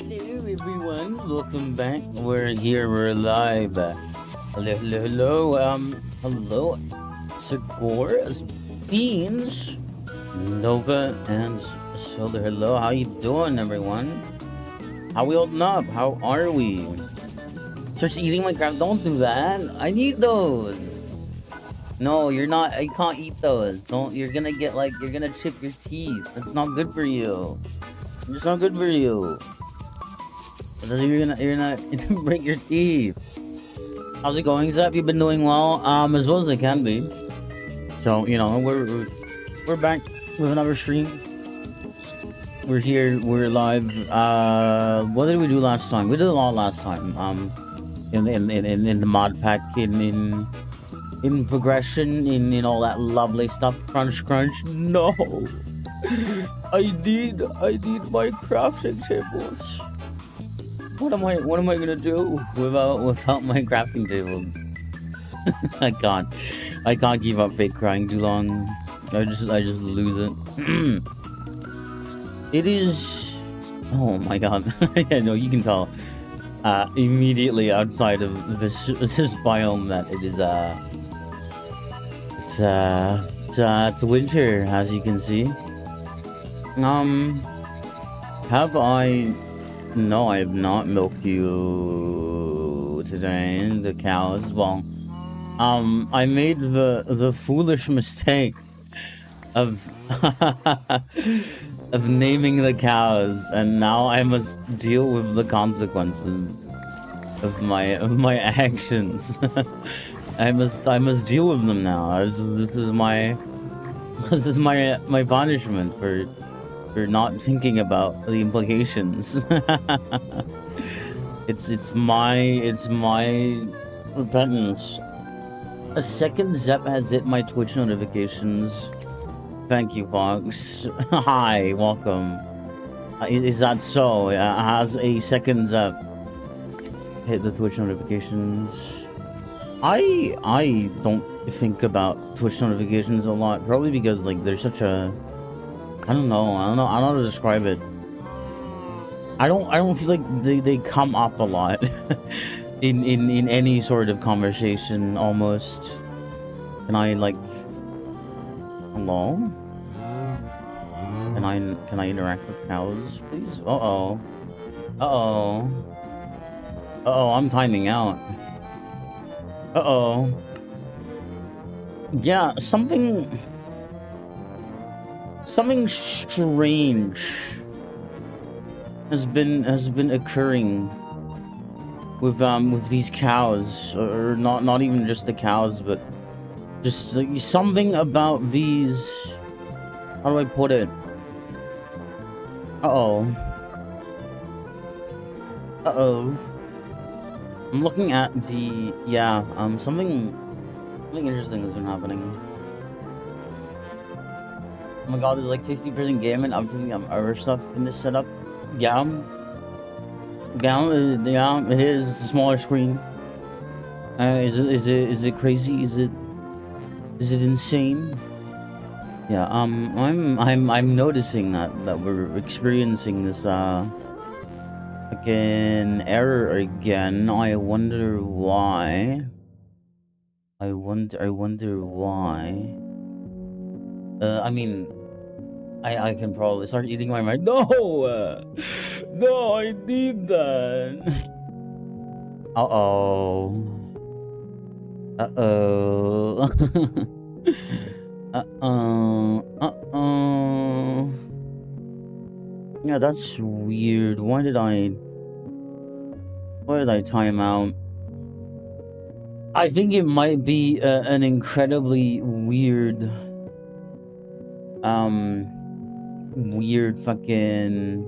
Hello everyone, welcome back. We're here, we're live. Hello, hello, hello. Hello, Segor, Beans, Nova, and Solar. Hello, how you doing, everyone? How we holding up? How are we? Starts eating my crap. Don't do that. I need those. No, you're not. I can't eat those. Don't. You're gonna get like. You're gonna chip your teeth. That's not good for you. It's not good for you. You're not gonna break your teeth. How's it going, Zepp? You've been doing well, as well as I can be. So we're back with another stream. We're here. We're live. What did we do last time? We did a lot last time. In the mod pack, in progression, in all that lovely stuff. Crunch. No, I need my crafting tables. What am I gonna do without my crafting table? I can't keep up fake crying too long. I just lose it. It is Oh my god. Yeah, no, you can tell immediately outside of this biome that it is it's winter, as you can see. Have I? No, I have not milked you today. The cows. Well, I made the foolish mistake of of naming the cows, and now I must deal with the consequences of my actions. I must deal with them now. This is my my punishment for not thinking about the implications. it's my repentance. A second Zepp has hit my Twitch notifications. Thank you, Fox. Hi, welcome. Is that so? Has a second Zepp hit the Twitch notifications? I don't think about Twitch notifications a lot, probably because like there's such a I don't know how to describe it. I don't feel like they come up a lot in any sort of conversation almost. Can I like hello? Can I interact with cows, please? Uh-oh. Uh-oh. Uh-oh, I'm timing out. Uh-oh. Yeah, something strange has been occurring with these cows, or not even just the cows, but just like, something about these. How do I put it? Uh-oh. Uh-oh. I'm looking at the something interesting has been happening. Oh my god, there's like 50% gaming. I'm thinking other stuff in this setup. Yeah. Yeah, it is. It's a smaller screen. Is it crazy? Is it insane? Yeah, I'm noticing that we're experiencing this again error again. I wonder why. I wonder why. I mean, I can probably start eating my mind. No, no, I need that. Uh-oh. Uh-oh. Uh-oh. Uh-oh. Yeah, that's weird. Why did I time out? I think it might be an incredibly weird fucking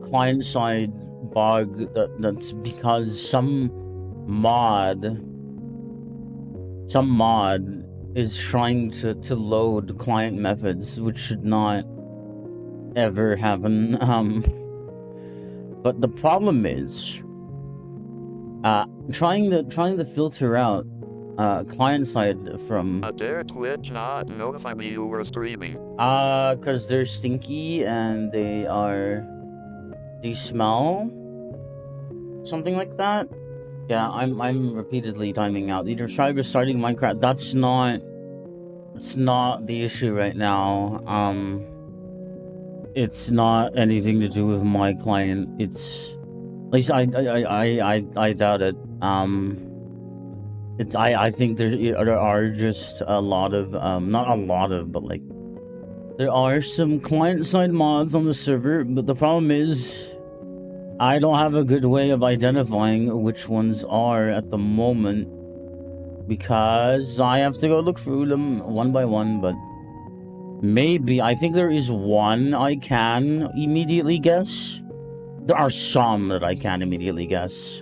client-side bug that's because some mod is trying to load client methods, which should not ever happen. But the problem is trying to filter out client side from dare Twitch not notify me you were streaming? Cause they're stinky and they smell something like that. Yeah, I'm repeatedly timing out. Either try restarting Minecraft. That's not the issue right now. It's not anything to do with my client. It's at least I doubt it. I think there are just a lot of not a lot of, but like there are some client-side mods on the server, but the problem is I don't have a good way of identifying which ones are at the moment, because I have to go look through them one by one. But maybe I think there is one I can immediately guess. There are some that I can immediately guess.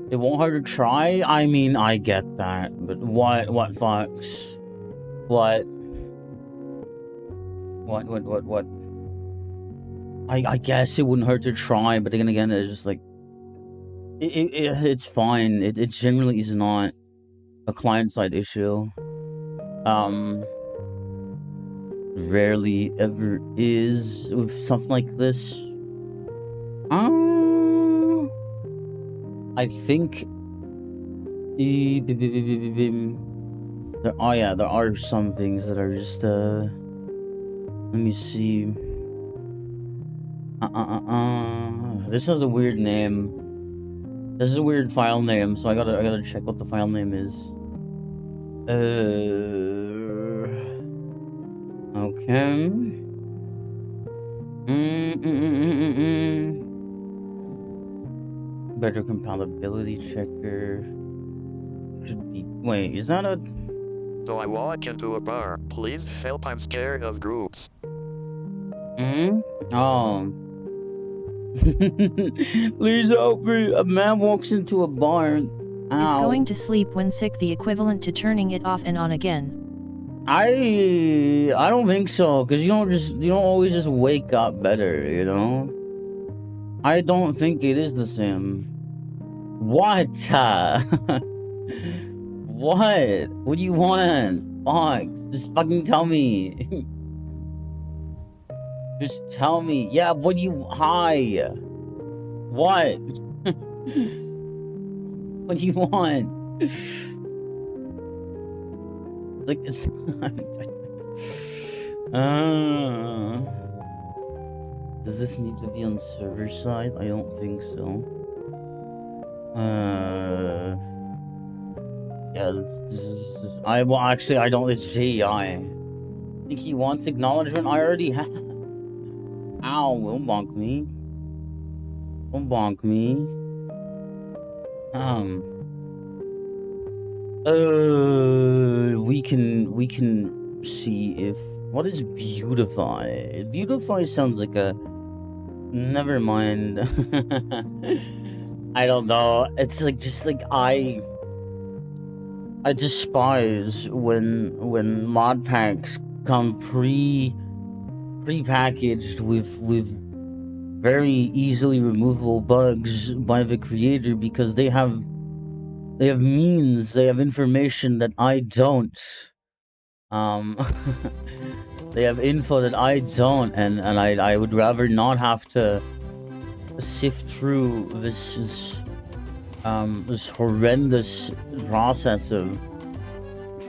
It won't hurt to try. I mean, I get that, but what Fox? What? I guess it wouldn't hurt to try, but then again, it's just like it's fine. It generally is not a client-side issue. rarely ever is with something like this. I think there are some things that are just let me see. This has a weird name. This is a weird file name, so I gotta check what the file name is. Okay. Better compatibility checker. Should be. Wait, is that a? So I walk into a bar. Please help, I'm scared of groups. Oh. Please help me. A man walks into a bar. Ow. Is going to sleep when sick the equivalent to turning it off and on again? I don't think so, because you don't always just wake up better, you know? I don't think it is the same. What? What? What do you want? Fuck. Just fucking tell me. Just tell me. Yeah, what do you... Hi. What? What do you want? Like, it's... Does this need to be on server side? I don't think so. Yeah, I don't, it's JEI. I think he wants acknowledgement. I already have. Ow, don't bonk me. Don't bonk me. We can see if, what is beautify? Beautify sounds like a, never mind. I don't know. It's like, just like I despise when mod packs come pre-packaged with very easily removable bugs by the creator, because they have means, they have information that I don't. They have info that I don't, and I would rather not have to sift through this horrendous process of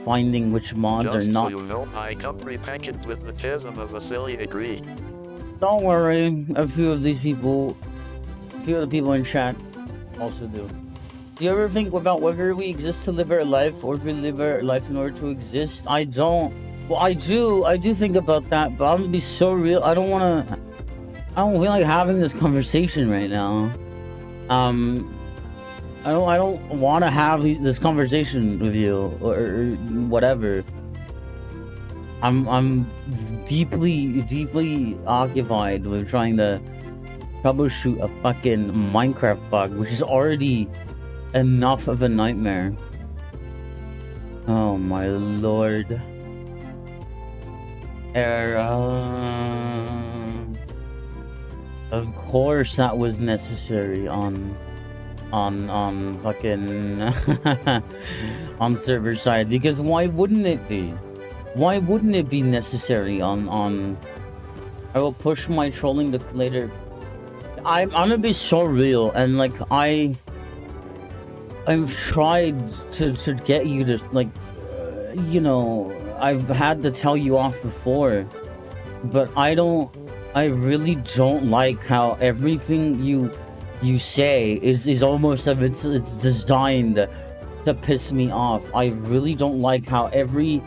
finding which mods are not. So you know, I come pre-packaged with the tism of Vasily agree. Don't worry, a few of the people in chat also do. Do you ever think about whether we exist to live our life, or if we live our life in order to exist? I don't. Well, I do think about that, but I'm gonna be so real. I don't feel like having this conversation right now. I don't want to have this conversation with you or whatever. I'm deeply occupied with trying to troubleshoot a fucking Minecraft bug, which is already enough of a nightmare. Oh my lord. Of course that was necessary on fucking on server side, because why wouldn't it be? Why wouldn't it be necessary on I will push my trolling later. I'm gonna be so real, and like I've tried to get you to, like, you know, I've had to tell you off before, but I really don't like how everything you say is almost as if it's designed to piss me off. I really don't like how every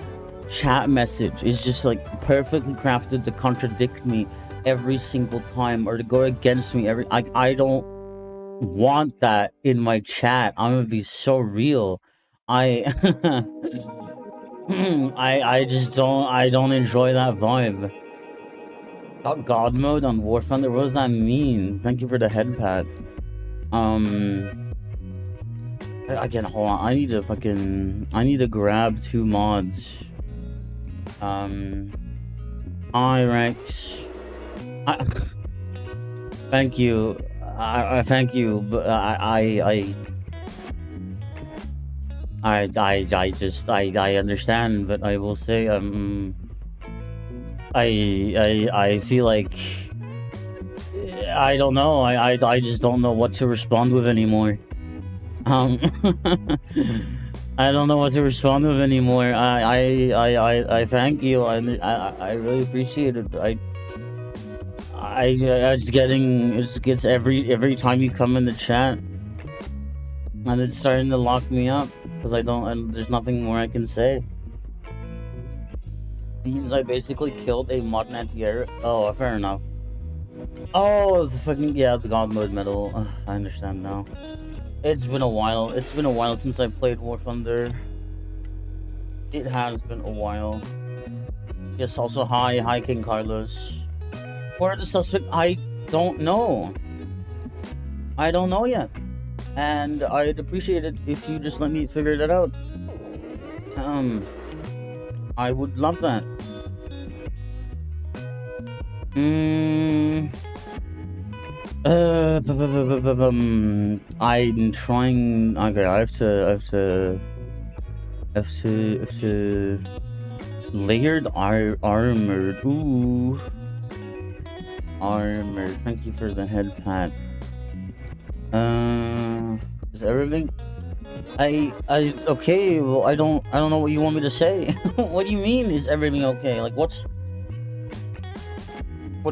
chat message is just like perfectly crafted to contradict me every single time, or to go against me every. I don't want that in my chat. I'm gonna be so real. I just don't enjoy that vibe. Got God mode on War Thunder. What does that mean? Thank you for the head pat. Again, hold on. I need to grab 2 mods. Hi Rex. Thank you. I thank you, but I understand, but I will say I feel like I don't know. I just don't know what to respond with anymore. I don't know what to respond with anymore. I thank you. I really appreciate it. It gets every time you come in the chat, and it's starting to lock me up because there's nothing more I can say. It means I basically killed a modern anti-air. Oh, fair enough. Oh, the fucking the God Mode medal. I understand now. It's been a while. It's been a while since I've played War Thunder. It has been a while. Yes, also hi King Carlos. For the suspect, I don't know. I don't know yet. And I'd appreciate it if you just let me figure that out. I would love that. I'm trying. Okay, I have to. Layered armored. Ooh. Armored. Thank you for the head pat. Is everything? Okay. Well, I don't know what you want me to say. What do you mean? Is everything okay? Like, what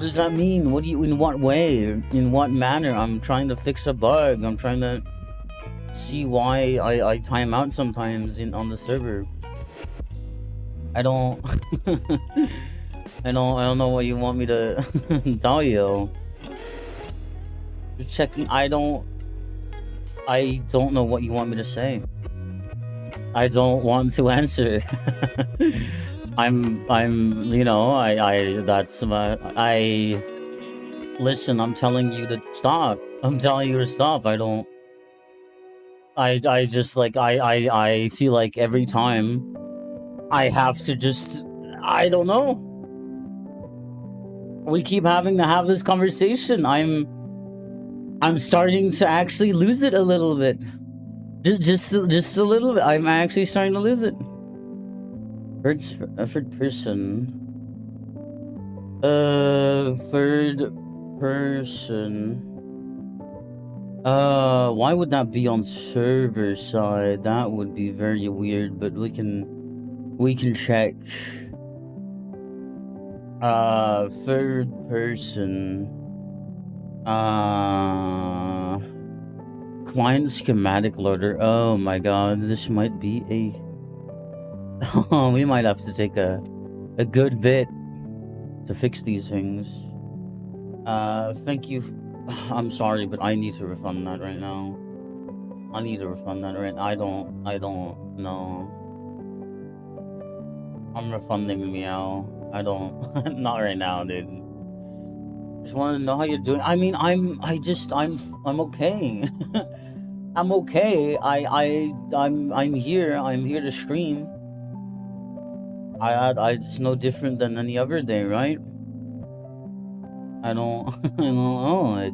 does that mean? In what way? In what manner? I'm trying to fix a bug. I'm trying to see why I time out sometimes on the server. I don't I don't know what you want me to tell you. Just checking. I don't know what you want me to say. I don't want to answer. I'm that's listen, I'm telling you to stop. I just I feel like every time I have to just I don't know. We keep having to have this conversation. I'm starting to actually lose it a little bit. Just a little bit. I'm actually starting to lose it. Third person. Third person. Why would that be on server side? That would be very weird, but we can check. Third person. Client schematic loader. Oh my god, this might be a we might have to take a good bit to fix these things. Thank you. I'm sorry, but I need to refund that right now. I don't know. I'm refunding Meow. I don't. Not right now, dude. Just want to know how you're doing. I mean, I'm okay. I'm okay. I'm here. I'm here to stream. It's no different than any other day, right? I don't know.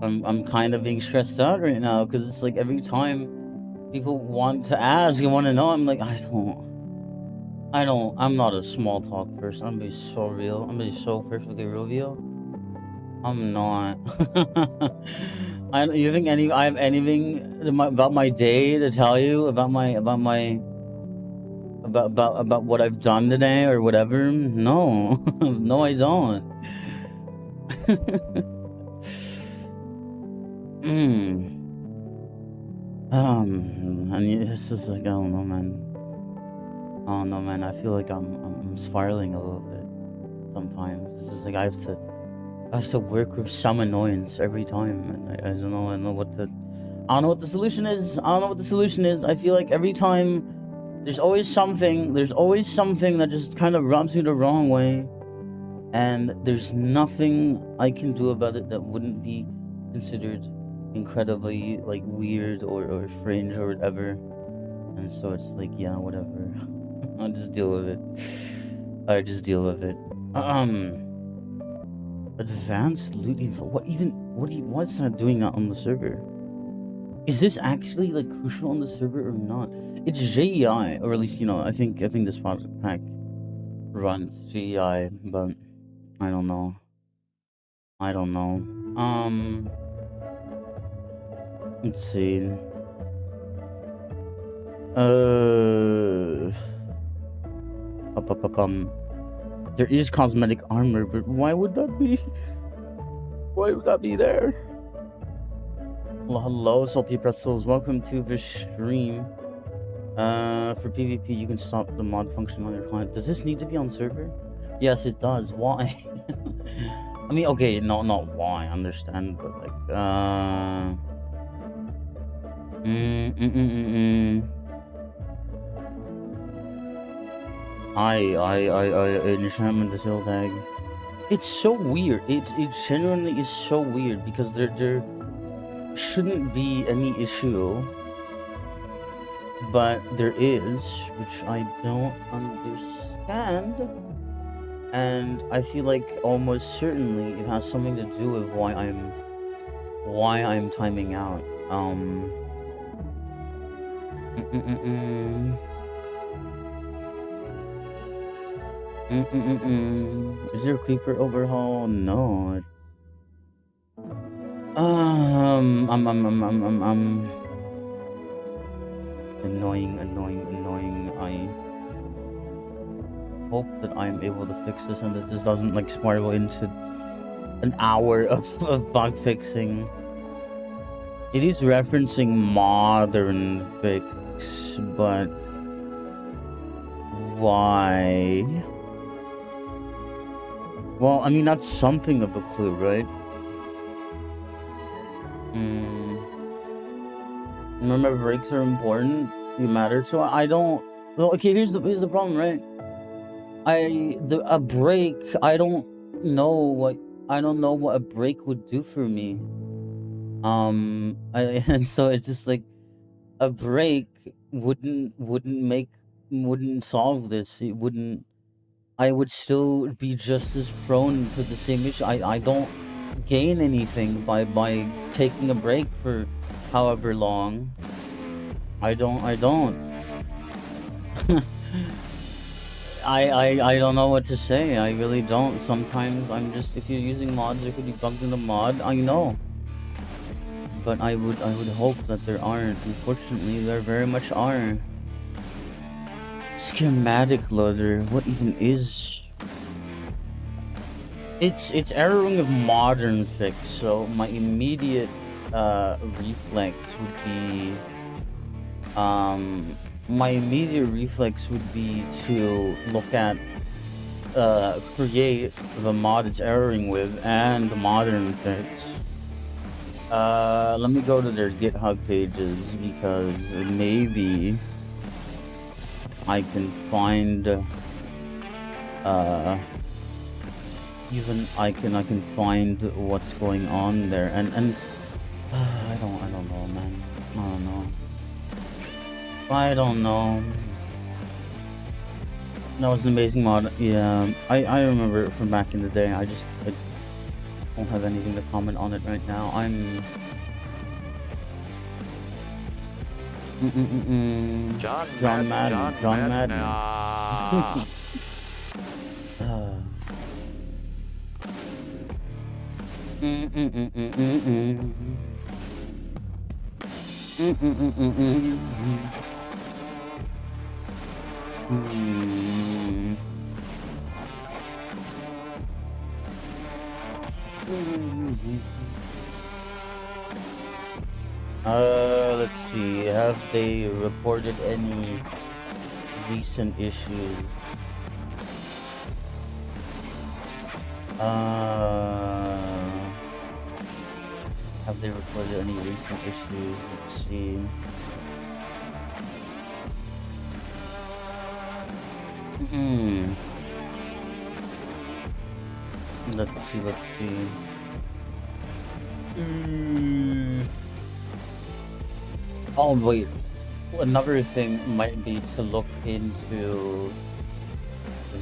I'm kind of being stressed out right now because it's like every time people want to ask and want to know, I'm like, I'm not a small talk person. I'm gonna be so real. I'm gonna be so perfectly real with you. I'm not. You think I have anything about my day to tell you about what I've done today or whatever? No, no, I don't. And it's just like I don't know, man. Oh no, man! I feel like I'm spiraling a little bit sometimes. It's just like I have to work with some annoyance every time, and I don't know. I don't know what the solution is. I feel like every time there's always something that just kind of rubs me the wrong way, and there's nothing I can do about it that wouldn't be considered incredibly like weird or strange or whatever. And so it's like, yeah, whatever. I'll just deal with it. Advanced looting for what's that doing on the server? Is this actually like crucial on the server or not? It's JEI, or at least I think this product pack runs GI, but I don't know. I don't know. Let's see. There is cosmetic armor, but why would that be? Why would that be there? Well, hello, Salty Pretzels. Welcome to the stream. For PvP, you can stop the mod function on your client. Does this need to be on server? Yes, it does. Why? I mean, okay, no, not why. I understand, but like, enchantment the seal tag. It's so weird. It genuinely is so weird because there shouldn't be any issue, but there is, which I don't understand. And I feel like almost certainly it has something to do with why I'm timing out. Is there a creeper overhaul? No. Annoying. I hope that I'm able to fix this and that this doesn't like spiral into an hour of bug fixing. It is referencing modern fix, but why? Well, I mean, that's something of a clue, right? Remember, breaks are important. You matter to I don't. Well, okay. Here's the problem, right? A break. I don't know what a break would do for me. And so it's just like a break wouldn't solve this. It wouldn't. I would still be just as prone to the same issue. I don't gain anything by taking a break for however long. I don't. I don't know what to say. I really don't. Sometimes I'm just, if you're using mods, there could be bugs in the mod. I know. But I would hope that there aren't. Unfortunately, there very much are. Schematic loader. What even is? It's erroring of modern fix. So my immediate reflex would be to look at create the mod it's erroring with and the modern fix. Let me go to their GitHub pages because maybe I can find I can find what's going on there, and I don't know, man. I don't know. That was an amazing mod. Yeah, I remember it from back in the day. I don't have anything to comment on it right now. John Madden. Let's see. Have they reported any recent issues? Have they reported any recent issues? Let's see. Let's see. Oh wait, another thing might be to look into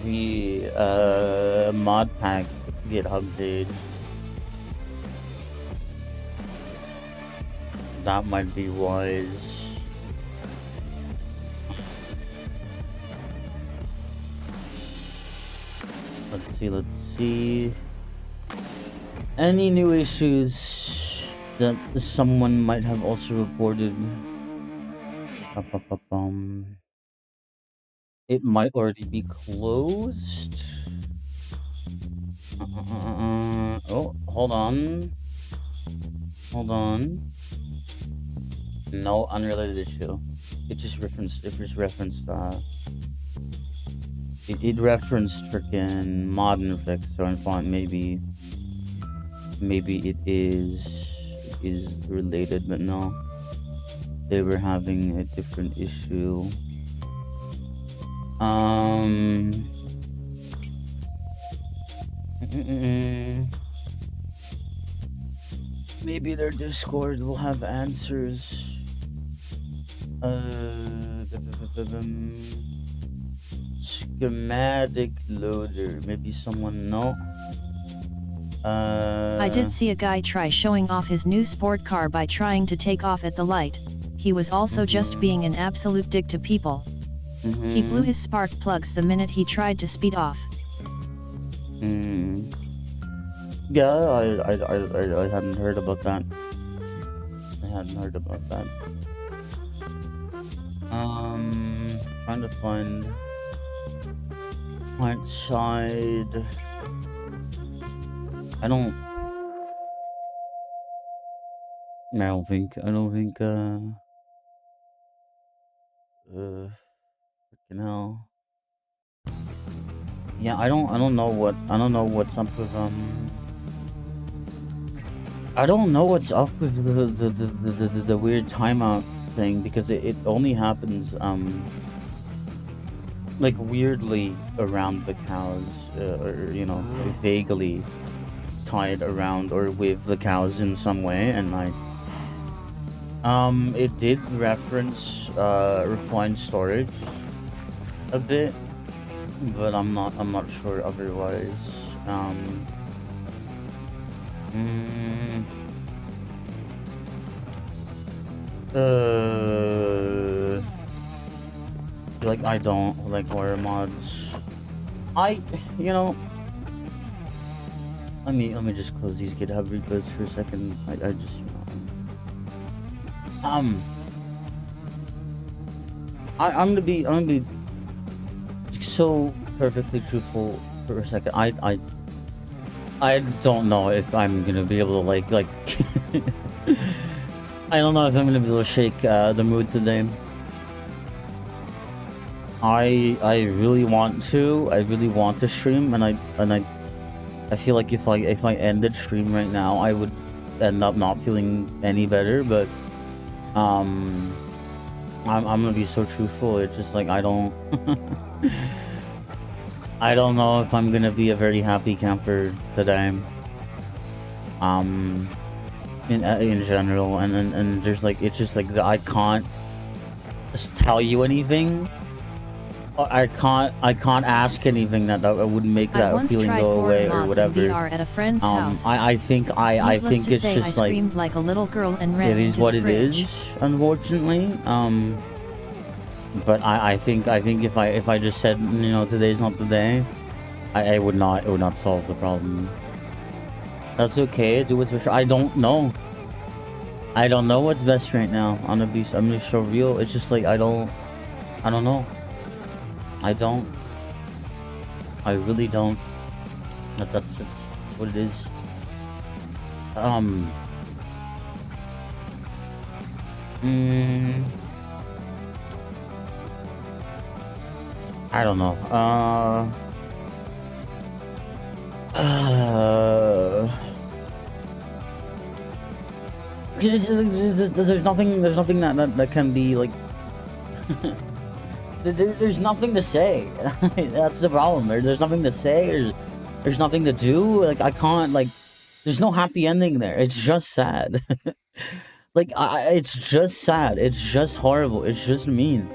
the mod pack GitHub page. That might be wise. let's see. Any new issues that someone might have also reported? It might already be closed. Oh, hold on. Hold on. No, unrelated issue. It just referenced. It referenced freaking modern effects. So in font, maybe it is related, but no. They were having a different issue. Maybe their Discord will have answers. Schematic loader. Maybe someone know. I did see a guy try showing off his new sport car by trying to take off at the light. He was also just being an absolute dick to people. He blew his spark plugs the minute he tried to speed off. Yeah, I hadn't heard about that. Trying to find client side. I don't think freaking hell. Yeah, I don't know what's up with I don't know what's up with the weird timeout thing, because it only happens like weirdly around the cows, or you know, vaguely tied around or with the cows in some way. And it did reference refined storage a bit, but I'm not sure otherwise. Like, I don't like horror mods. You know, let me just close these GitHub repos for a second. I just I'm gonna be so perfectly truthful for a second. I don't know if I'm gonna be able to like I don't know if I'm gonna be able to shake the mood today. I really want to stream, and I feel like if I ended stream right now, I would end up not feeling any better. But I'm gonna be so truthful. It's just like I don't know if I'm gonna be a very happy camper today. In general, and there's like, it's just like I can't just tell you anything. I can't ask anything that would make that feeling go away or whatever. VR at a friend's house. I think it's just I screamed like a little girl and ran it is into what the it fridge. is, unfortunately. But I think if I just said, you know, today's not the day, it would not solve the problem. That's okay. Do what's best. I don't know what's best right now. I'm just so real. It's just like I don't know. I really don't. That's what it is. I don't know. There's nothing that can be like. There's nothing to say. That's the problem. There's nothing to say. There's nothing to do. Like, I can't, like, there's no happy ending there. It's just sad. Like, it's just sad. It's just horrible. It's just mean.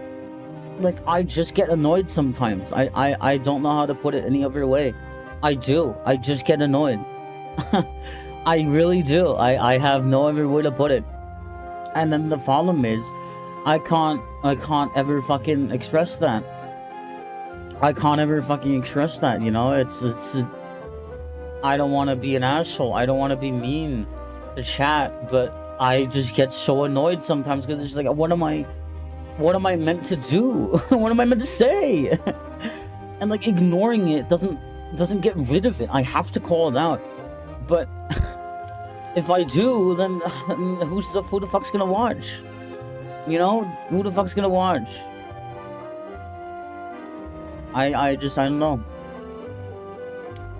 Like, I just get annoyed sometimes. I don't know how to put it any other way. I do. I just get annoyed. I really do. I have no other way to put it. And then the problem is, I can't ever fucking express that. I can't ever fucking express that, you know? It's I don't want to be an asshole. I don't want to be mean to chat, but I just get so annoyed sometimes because it's like, what am I meant to do? What am I meant to say? And like ignoring it doesn't get rid of it. I have to call it out. But if I do, then who the fuck's gonna watch? You know, who the fuck's gonna watch? I don't know.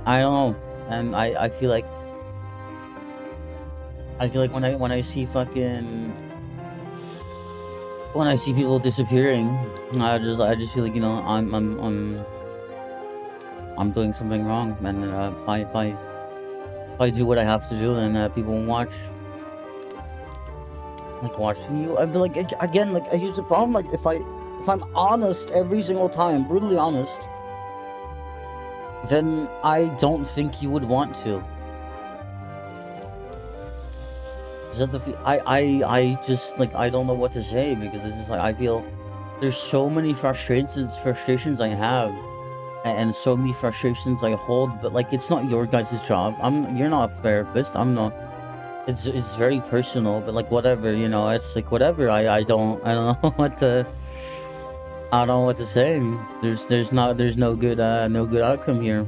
I don't know. And I feel like when I see people disappearing, I just feel like, you know, I'm doing something wrong, and if I do what I have to do, then people won't watch. Like watching you, I feel like, again, like here's the problem. Like if I'm honest every single time, brutally honest, then I don't think you would want to. Is that the I just like, I don't know what to say, because it's just like, I feel there's so many frustrations I have, and so many frustrations I hold, but like, it's not your guys' job. You're not a therapist. I'm not. It's very personal, but like, whatever, you know, it's like, whatever. I don't know what to. I don't know what to say. There's no good outcome here.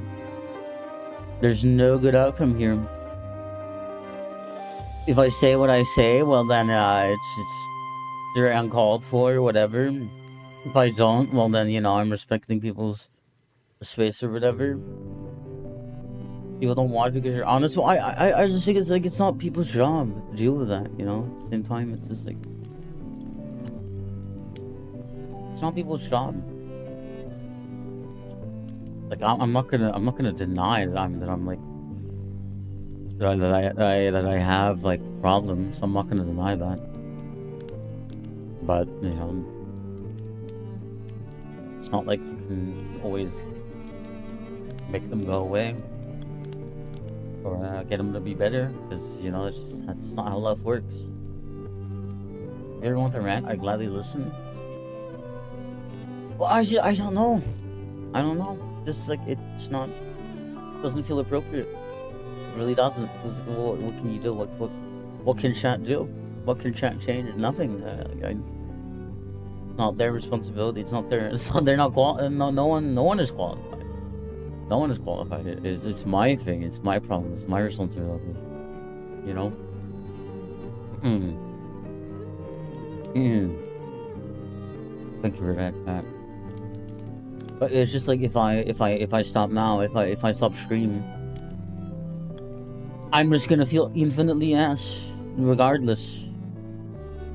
There's no good outcome here. If I say what I say, well then it's very uncalled for or whatever. If I don't, well then, you know, I'm respecting people's space or whatever. People don't watch because you're honest. Well, I just think it's like, it's not people's job to deal with that, you know. At the same time, it's just like, it's not people's job. Like, I'm not gonna deny that I'm like, that I have like problems. I'm not gonna deny that. But, you know, it's not like you can always make them go away or get them to be better, because, you know, that's not how love works. If you ever want to rant, I gladly listen. Well, I don't know. I don't know. Just like, doesn't feel appropriate. It really doesn't. What can you do? What can chat do? What can chat change? Nothing. Not their responsibility. It's not their. They're not qualified. No one is qualified. No one is qualified. It's my thing. It's my problem. It's my responsibility. You know. Thank you for that, Pat. But it's just like, if I stop now, if I stop streaming, I'm just gonna feel infinitely ass, regardless.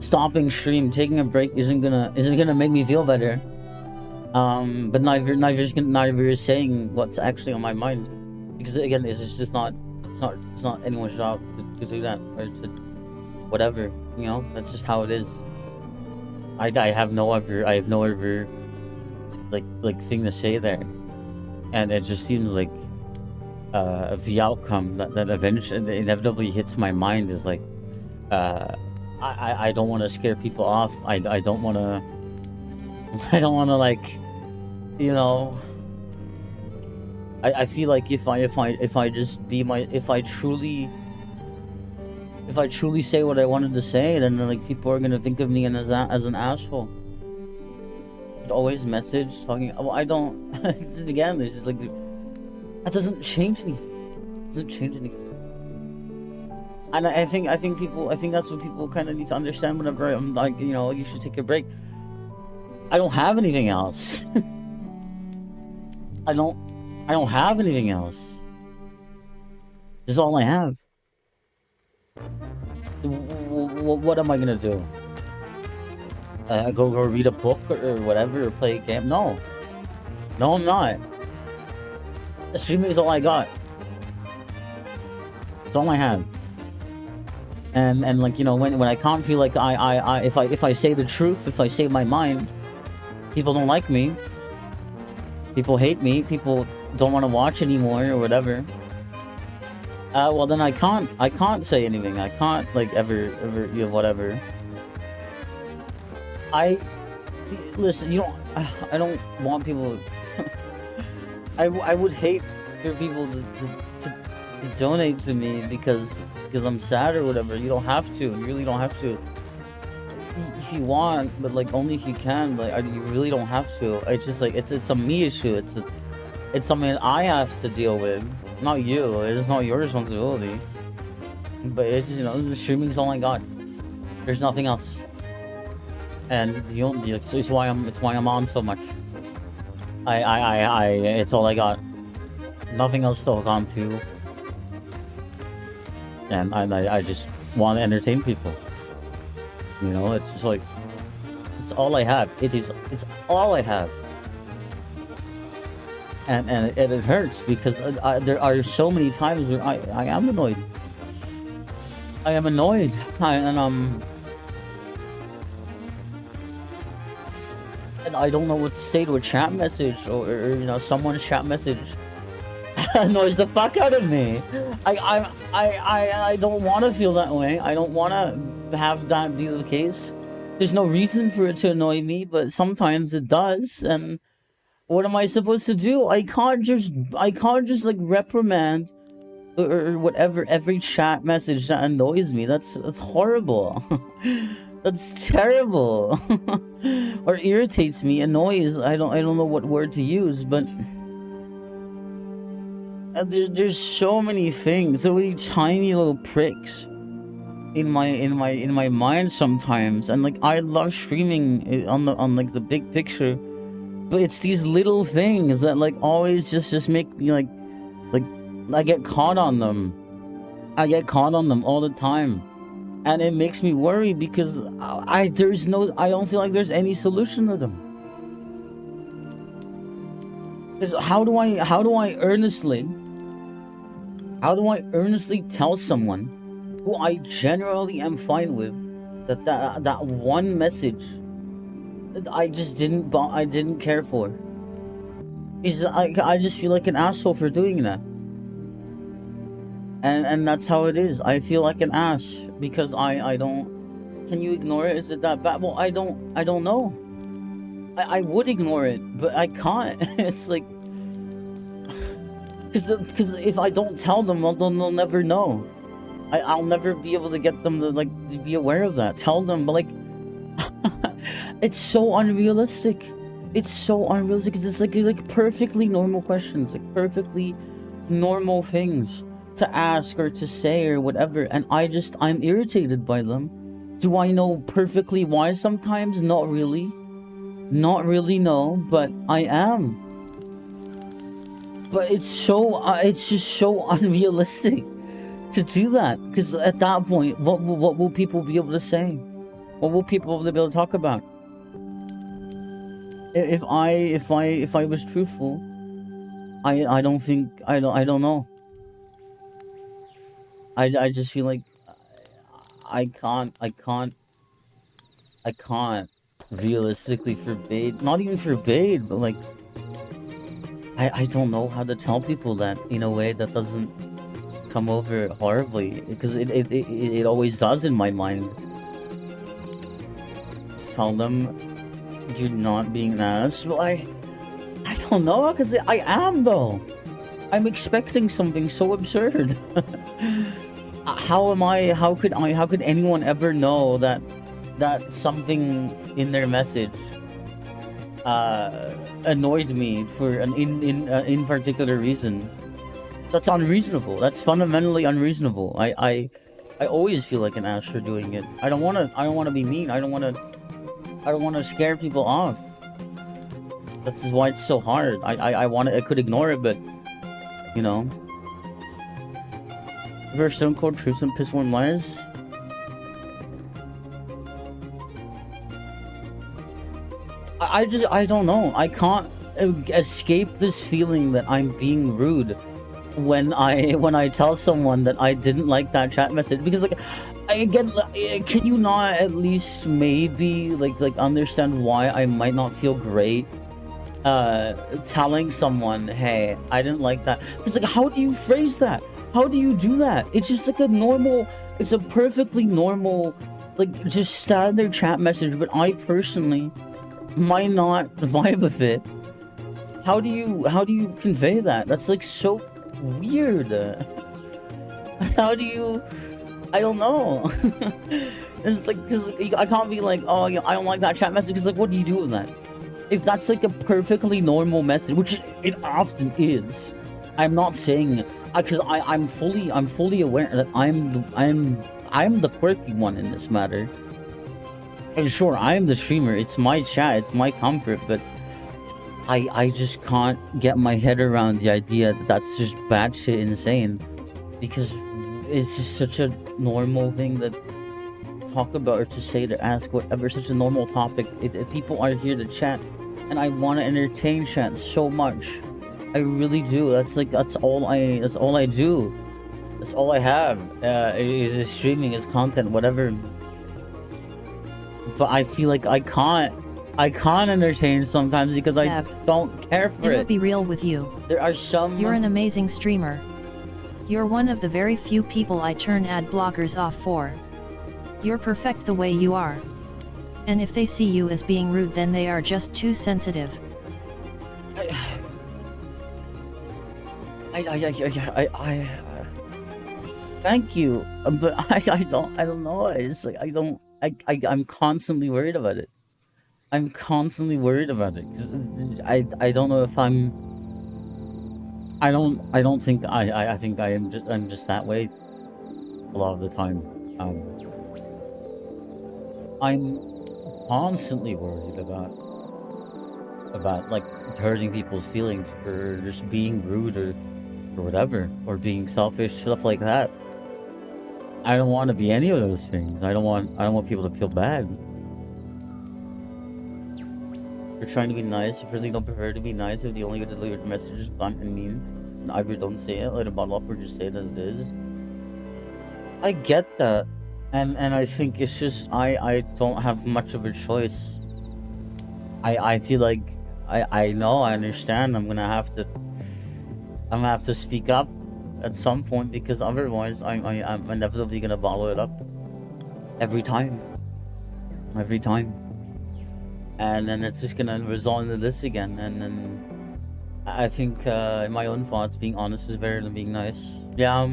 Stopping stream, taking a break isn't gonna make me feel better. But neither is saying what's actually on my mind, because again, it's not anyone's job to do that, or to whatever, you know. That's just how it is. I have no other like thing to say there, and it just seems like the outcome that eventually inevitably hits my mind is like, I don't want to scare people off. I don't want to like, you know. I feel like if I just be if I truly say what I wanted to say, then like, people are gonna think of me as an asshole. Always message talking. Well, I don't. Again, it's just like, that doesn't change anything. It doesn't change anything. And I think that's what people kind of need to understand whenever I'm like, you know, you should take a break. I don't have anything else. I don't have anything else. This is all I have. What am I gonna do? Go read a book or whatever, or play a game? No, I'm not. Streaming is all I got. It's all I have. And like, you know, when I can't feel like if I say the truth, if I say my mind, people don't like me. People hate me. People don't want to watch anymore or whatever. Well then I can't say anything. I can't like ever, you know, whatever. Listen, you don't. I don't want people. I would hate for people to to donate to me because I'm sad or whatever. You don't have to. You really don't have to. If you want, but like only if you can. Like you really don't have to. It's just like it's a me issue. It's something I have to deal with, not you. It's not your responsibility. But it's just, the streaming's all I got. There's nothing else. And it's why I'm on so much. It's all I got. Nothing else to hook on to. And I just want to entertain people. It's just like, it's all I have. It's all I have. And it hurts because there are so many times where I am annoyed. I am annoyed. And I don't know what to say to a chat message or someone's chat message. Annoys the fuck out of me. I don't want to feel that way. I don't want to have that be the case. There's no reason for it to annoy me, but sometimes it does. And what am I supposed to do? I can't just like reprimand or whatever every chat message that annoys me. That's horrible. That's terrible. Or irritates me, annoys. I don't know what word to use, but there's so many things, so many tiny little pricks in my mind sometimes. And like I love streaming on like the big picture, but it's these little things that like always just make me like I get caught on them. I get caught on them all the time. And it makes me worry because I don't feel like there's any solution to them. Because how do I earnestly tell someone who I generally am fine with that one message that I just didn't care for? I just feel like an asshole for doing that. And that's how it is. I feel like an ass because I don't. Can you ignore it? Is it that bad? Well, I don't know. I would ignore it, but I can't. It's like, because if I don't tell them, they'll never know. I'll never be able to get them to be aware of that. Tell them, but like, it's so unrealistic. It's so unrealistic. It's like perfectly normal questions, like perfectly normal things to ask or to say or whatever, and I'm irritated by them. Do I know perfectly why sometimes? Not really, no, but I am. But it's just so unrealistic to do that, because at that point, what will people be able to say? What will people be able to talk about? If I was truthful, I don't know. I just feel like I can't realistically forbade, not even forbade, but like I don't know how to tell people that in a way that doesn't come over horribly, because it always does in my mind. Just tell them you're not being an ass. Well, I don't know, because I am though. I'm expecting something so absurd. How could anyone ever know that something in their message annoyed me for an in particular reason? That's unreasonable. That's fundamentally unreasonable. I always feel like an ass for doing it. I don't want to be mean. I don't want to scare people off. That's why it's so hard. I could ignore it, but Ever Stone Cold Truths and Piss One Lies? I don't know. I can't escape this feeling that I'm being rude when I tell someone that I didn't like that chat message, because like can you not at least maybe like understand why I might not feel great telling someone, hey, I didn't like that? It's like, how do you phrase that? How do you do that? It's just like it's a perfectly normal, like just standard chat message, but I personally might not vibe with it. How do you convey that? That's like so weird. How do you? I don't know. It's like, cause I can't be like, oh, I don't like that chat message. Cause like, what do you do with that? If that's like a perfectly normal message, which it often is, I'm not saying, because I'm fully aware that I'm the quirky one in this matter. And sure, I'm the streamer. It's my chat. It's my comfort. But I just can't get my head around the idea that that's just batshit insane, because it's just such a normal thing that talk about or to say, to ask, whatever. Such a normal topic. People are here to chat, and I want to entertain chat so much. I really do. That's all I do. That's all I have. Is streaming, is content, whatever. But I feel like I can't entertain sometimes because I don't care for it. I'll be real with you. There are some. You're an amazing streamer. You're one of the very few people I turn ad blockers off for. You're perfect the way you are. And if they see you as being rude, then they are just too sensitive. Thank you, but I don't know. It's like I'm constantly worried about it. I'm constantly worried about it. 'Cause I don't know if I don't think I think I'm just that way a lot of the time. I'm constantly worried about like hurting people's feelings, or just being rude, or whatever, or being selfish, stuff like that. I don't want to be any of those things. I don't want people to feel bad. You're trying to be nice. You personally don't prefer to be nice if the only way to deliver the message is blunt and mean. Either don't say it, let it bottle up, or just say it as it is. I get that. And I think it's just I don't have much of a choice. I feel like I know, I understand. I'm gonna have to speak up at some point, because otherwise I'm inevitably gonna bottle it up every time, and then it's just gonna result into this again. And then I think in my own thoughts, being honest is better than being nice. Yeah.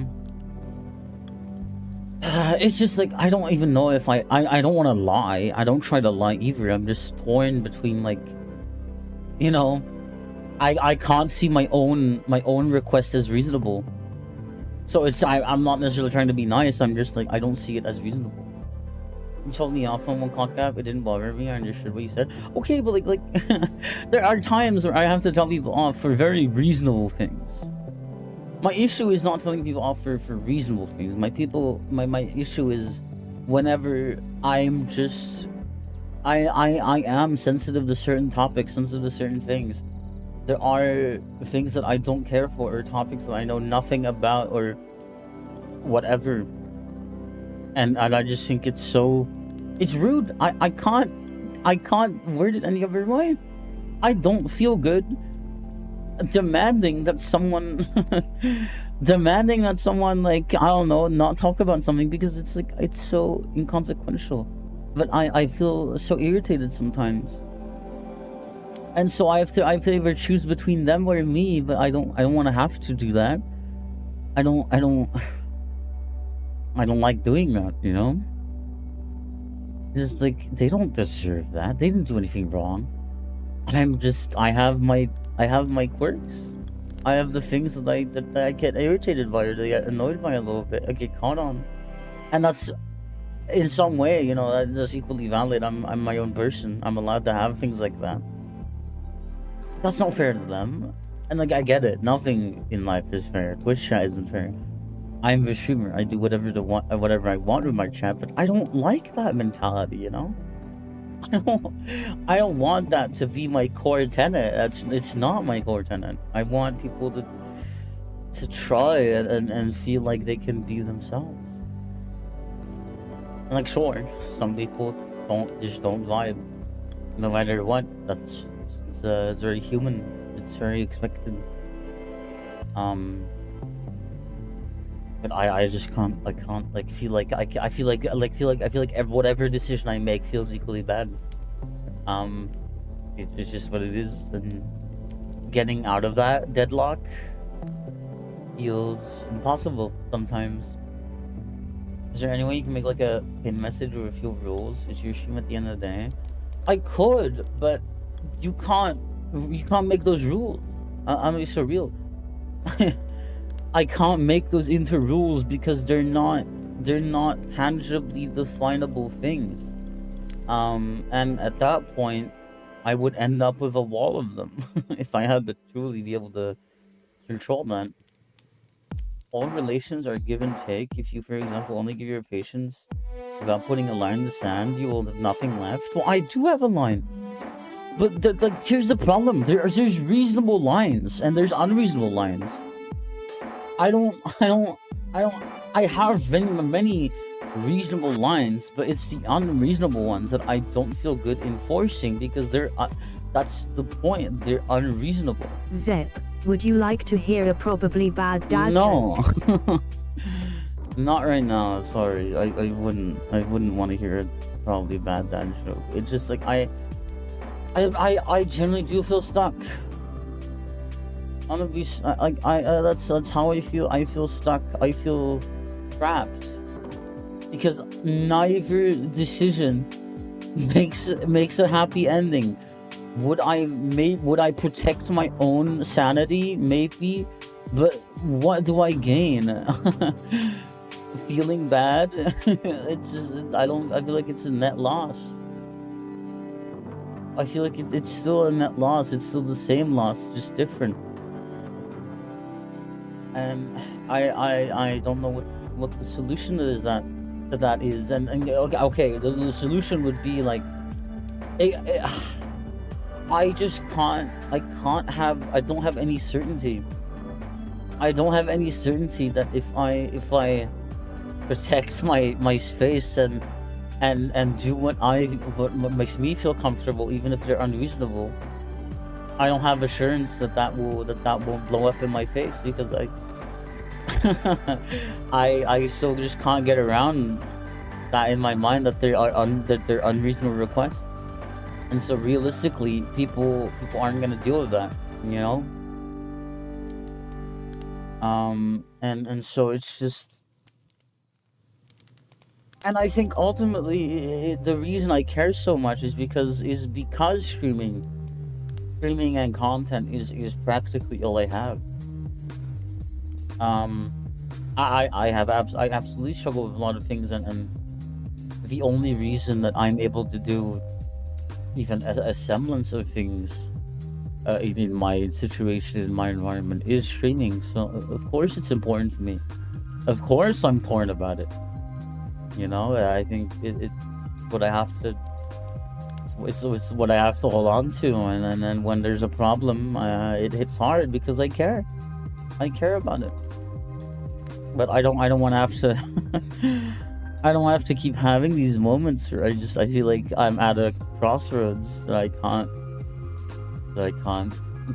It's just like, I don't even know if I don't want to lie. I don't try to lie either. I'm just torn between, like, you know, I can't see my own request as reasonable. So I'm not necessarily trying to be nice. I'm just like, I don't see it as reasonable. You told me off on one clock app. It didn't bother me. I understood what you said. Okay, but like there are times where I have to tell people off for very reasonable things. My issue is not telling people off for reasonable things. My issue is whenever I'm just I am sensitive to certain topics, sensitive to certain things. There are things that I don't care for, or topics that I know nothing about, or whatever. And I just think it's rude. I can't word it any other way. I don't feel good demanding that someone like, I don't know, not talk about something, because it's like, it's so inconsequential. But I feel so irritated sometimes. And so I have to either choose between them or me, but I don't want to have to do that. I don't like doing that, you know? Just like, they don't deserve that. They didn't do anything wrong. I have my quirks. I have the things that I get irritated by, or they get annoyed by a little bit. I get caught on. And that's, in some way, you know, that's equally valid. I'm my own person. I'm allowed to have things like that. That's not fair to them. And like, I get it. Nothing in life is fair. Twitch chat isn't fair. I'm the streamer. I do whatever I want with my chat, but I don't like that mentality, you know? I don't want that to be my core tenet. It's not my core tenet. I want people to try and feel like they can be themselves. And like, sure, some people don't vibe, no matter what. It's very human. It's very expected. But I just can't like feel like I feel like whatever decision I make feels equally bad. It's just what it is, and getting out of that deadlock feels impossible sometimes. Is there any way you can make like a pin message or a few rules? Is your stream at the end of the day? I could, but you can't. You can't make those rules. I'm being so real. I can't make those into rules because they're not. They're not tangibly definable things. And at that point, I would end up with a wall of them if I had to truly be able to control that. All relations are give and take. If you, for example, only give your patience without putting a line in the sand, you will have nothing left. Well, I do have a line. But like, here's the problem. There's reasonable lines and there's unreasonable lines. I have many reasonable lines, but it's the unreasonable ones that I don't feel good enforcing because that's the point. They're unreasonable. Zepp, would you like to hear a probably bad dad No. joke? Not right now. Sorry. I wouldn't want to hear a probably bad dad joke. It's just like I generally do feel stuck. That's how I feel. I feel stuck. I feel trapped because neither decision makes a happy ending. Would I protect my own sanity? Maybe, but what do I gain? Feeling bad? It's just I feel like it's a net loss. I feel like it's still a net loss. It's still the same loss, just different. And I don't know what the solution is that is. And okay, the solution would be like, I don't have any certainty. I don't have any certainty that if I protect my space and do what makes me feel comfortable, even if they're unreasonable, I don't have assurance that won't blow up in my face because I still just can't get around that in my mind that they're unreasonable requests, and so realistically, people aren't gonna deal with that, you know. And so it's just. And I think ultimately the reason I care so much is because streaming and content is practically all I have. I absolutely struggle with a lot of things, and the only reason that I'm able to do even a semblance of things in my situation, in my environment, is streaming. So of course it's important to me. Of course I'm torn about it. You know, I think it's what I have to. It's what I have to hold on to, and then when there's a problem, it hits hard because I care. I care about it, but I don't want to have to. I don't have to keep having these moments where I feel like I'm at a crossroads that I can't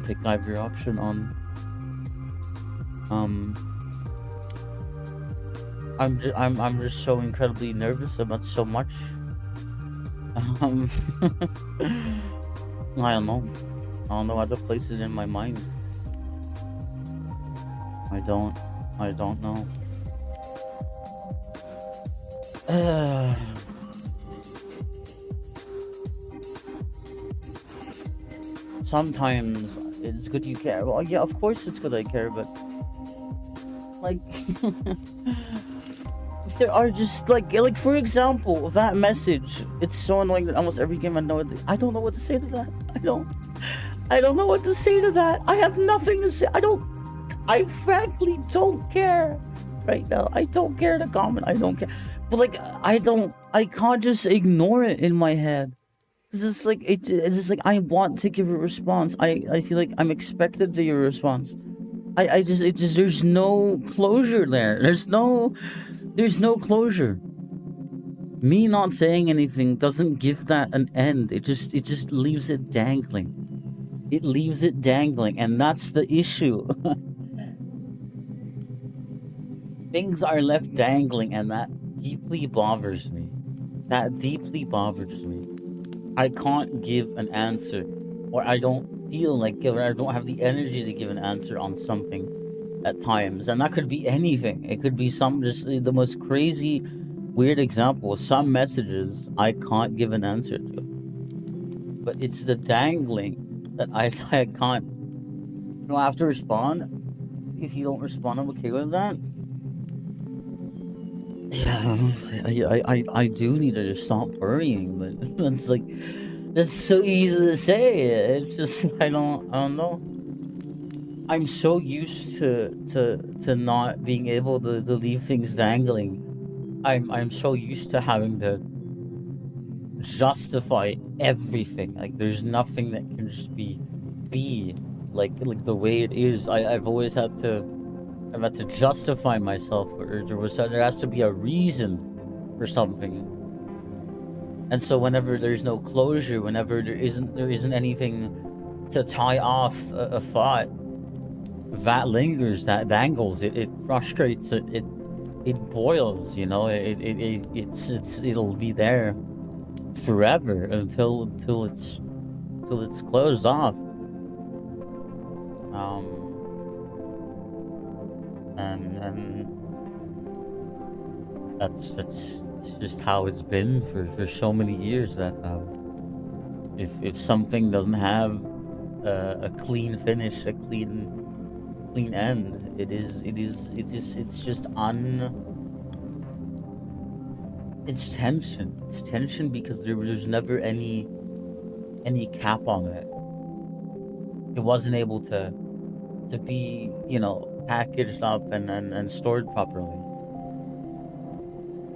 pick either option on. I'm just so incredibly nervous about so much. I don't know. I don't know how to place it in my mind. I don't know. Sometimes it's good you care. Well, yeah, of course it's good I care, but like there are just like for example, that message. It's so annoying that almost every game I don't know what to say to that. I don't know what to say to that. I have nothing to say. I frankly don't care right now. I don't care to comment. I don't care. But like I can't just ignore it in my head. Cause it's just like I want to give a response. I feel like I'm expected to give a response. There's no closure there. There's no closure. Me not saying anything doesn't give that an end. It just leaves it dangling. It leaves it dangling, and that's the issue. Things are left dangling, and that deeply bothers me. That deeply bothers me. I can't give an answer, or I don't feel like, or I don't have the energy to give an answer on something at times, and that could be anything. It could be some just the most crazy, weird example. Some messages I can't give an answer to, but it's the dangling that I can't. You'll have to respond. If you don't respond, I'm okay with that. Yeah, I do need to just stop worrying, but it's like that's so easy to say. It's just I don't know. I'm so used to not being able to leave things dangling. I'm so used to having to justify everything. Like there's nothing that can just be like the way it is. I've always had to justify myself, or there has to be a reason for something. And so whenever there's no closure, whenever there isn't anything to tie off a thought, that lingers, that dangles, it frustrates, it boils, you know, it'll be there forever until it's closed off. And that's just how it's been for so many years, that if something doesn't have a clean finish, a clean end, it's just it's tension because there's never any cap on it. It wasn't able to be, you know, packaged up and stored properly.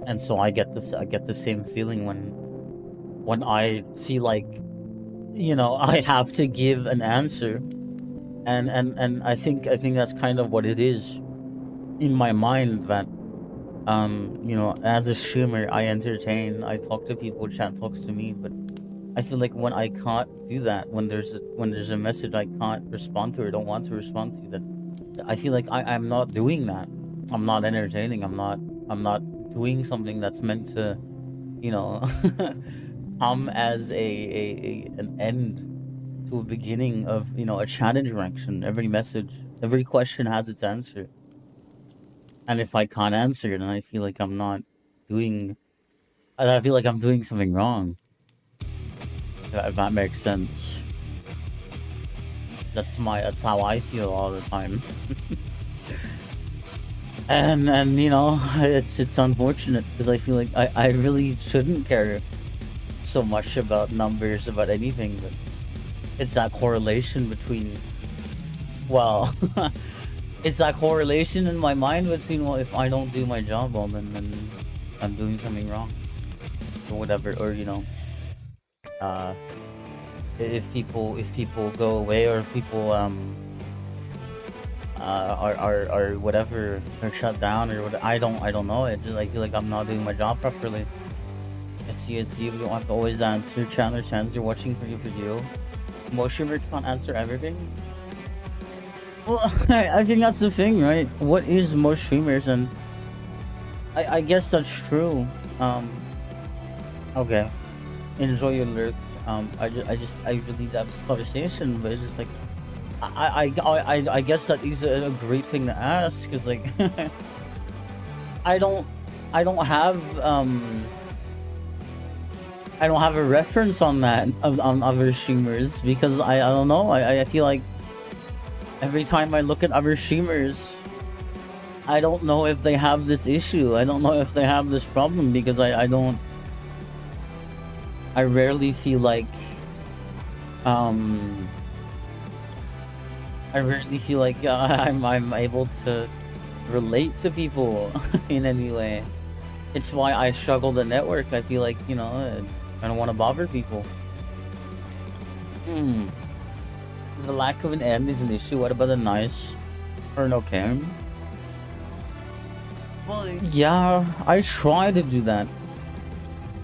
And so I get the same feeling when I feel like, you know, I have to give an answer, and I think that's kind of what it is in my mind, that you know, as a streamer, I entertain, I talk to people, chat talks to me, but I feel like when I can't do that, when there's a message I can't respond to or don't want to respond to, that I feel like I'm not doing that. I'm not entertaining. I'm not doing something that's meant to, you know, come as an end to a beginning of, you know, a chat interaction. Every message, every question has its answer. And if I can't answer it, then I feel like I'm doing something wrong. If that makes sense. That's how I feel all the time. and you know, it's unfortunate because I feel like I really shouldn't care so much about numbers, about anything, but it's that correlation between, well, it's that correlation in my mind between, well, if I don't do my job well, then I'm doing something wrong or whatever, or you know, if people go away, or if people are whatever, are shut down or what, I don't know. It just, I feel like I'm not doing my job properly. I see you don't have to always answer channel chance they're watching for your video. Most streamers can't answer everything. Well, I think that's the thing, right? What is most streamers? And I guess that's true. Okay, enjoy your lurk. I really need to have this conversation, but it's just like, I guess that is a great thing to ask, because like, I don't have a reference on that on other streamers, because I don't know. I feel like every time I look at other streamers, I don't know if they have this issue. I don't know if they have this problem, because I rarely feel like I'm able to relate to people in any way. It's why I struggle the network. I feel like, you know, I don't want to bother people. The lack of an end is an issue. What about a nice or an okay? Well, yeah, I try to do that.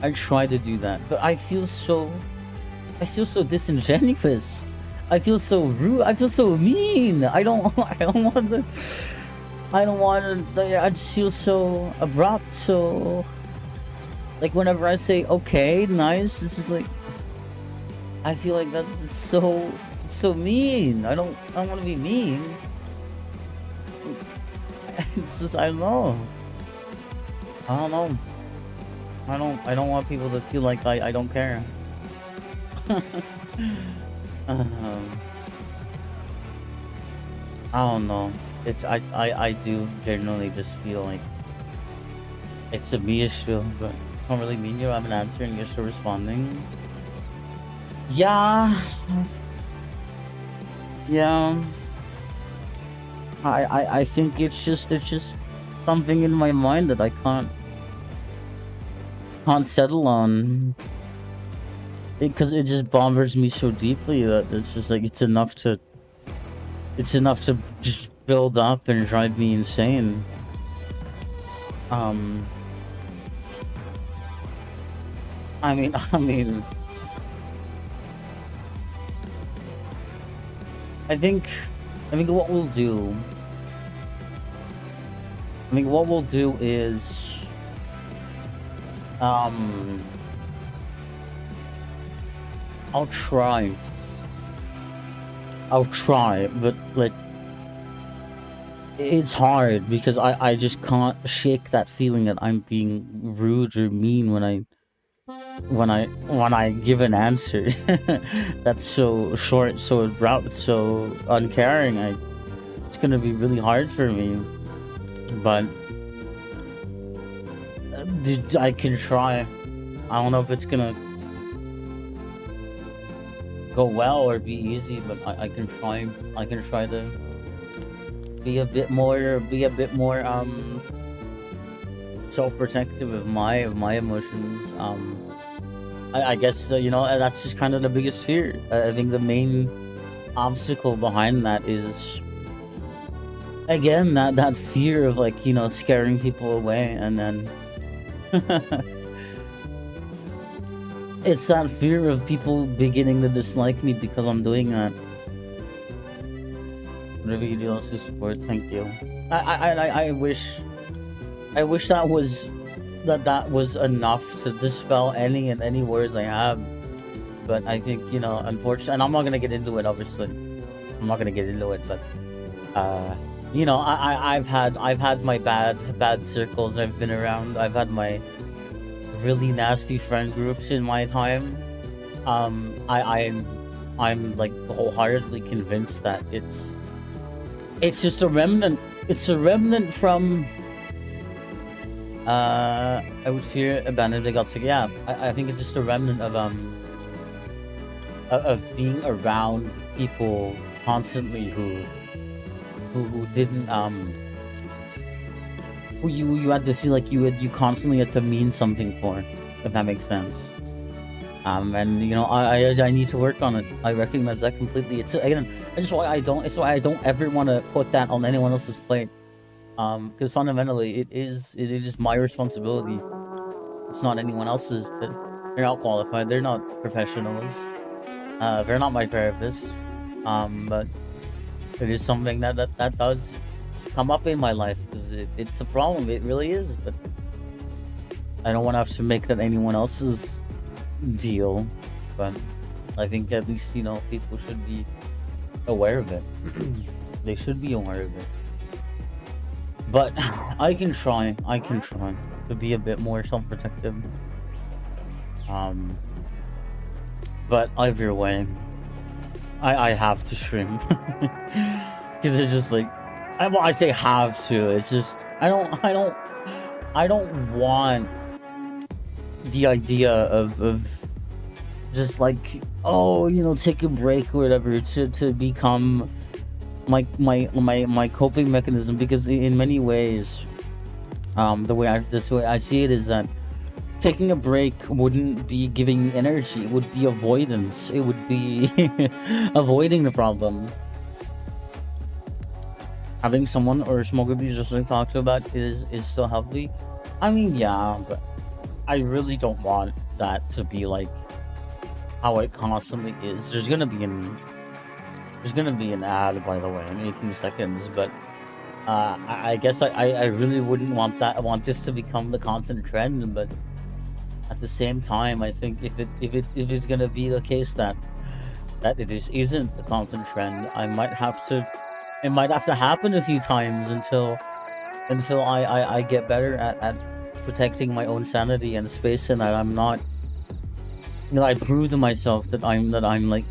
But I feel so disingenuous. I feel so rude. I feel so mean. I don't want to. I just feel so abrupt. So, like, whenever I say okay, nice, this is like, I feel like that's so mean. I don't want to be mean. It's just, I don't know. I don't know. I don't want people to feel like I don't care. um, I don't know. I do generally just feel like it's a me issue, but I don't really mean you. I'm an answering, you're still responding. Yeah. Yeah. I think it's just something in my mind that I can't settle on, because it just bothers me so deeply that it's just like it's enough to just build up and drive me insane. I mean I think what we'll do is I'll try, but like it's hard because I just can't shake that feeling that I'm being rude or mean when I give an answer that's so short, so abrupt, so uncaring. It's gonna be really hard for me, but dude, I can try. I don't know if it's gonna go well or be easy, but I can try. I can try to be a bit more self-protective of my emotions. I guess you know, that's just kind of the biggest fear. I think the main obstacle behind that is, again, that fear of, like, you know, scaring people away, and then it's that fear of people beginning to dislike me because I'm doing that. Whatever you do, also support. Thank you. I wish that was enough to dispel any worries I have, but I think, you know, unfortunately, and I'm not gonna get into it. Obviously, I'm not gonna get into it, but you know, I've had my bad circles I've been around. I've had my really nasty friend groups in my time. I'm like wholeheartedly convinced that it's just a remnant. It's a remnant from I would fear abandoned. I got sick. Yeah, I think it's just a remnant of being around people constantly who didn't who you had to feel like you constantly had to mean something for, if that makes sense. And you know, I need to work on it. I recognize that completely. It's again, it's why I don't ever want to put that on anyone else's plate. Because fundamentally, it is my responsibility. It's not anyone else's. They're not qualified. They're not professionals. They're not my therapist. But it is something that does come up in my life, because it's a problem. It really is. But I don't want to have to make that anyone else's deal. But I think at least, you know, people should be aware of it. They should be aware of it. But I can try to be a bit more self-protective. But either way, I have to stream. Because it's just like, I say have to, it's just, I don't want the idea of just like, oh, you know, take a break or whatever to become my coping mechanism, because in many ways, the way I see it is that taking a break wouldn't be giving me energy. It would be avoidance. It would be avoiding the problem. Having someone or a small group you just like talk to about is still healthy. I mean, yeah, but I really don't want that to be like how it constantly is. There's gonna be an ad, by the way, in 18 seconds, but I guess I really wouldn't want that. I want this to become the constant trend, but at the same time, I think if it's gonna be the case that it isn't the constant trend, it might have to happen a few times until until I get better at protecting my own sanity and space, and that I'm not, I prove to myself that I'm like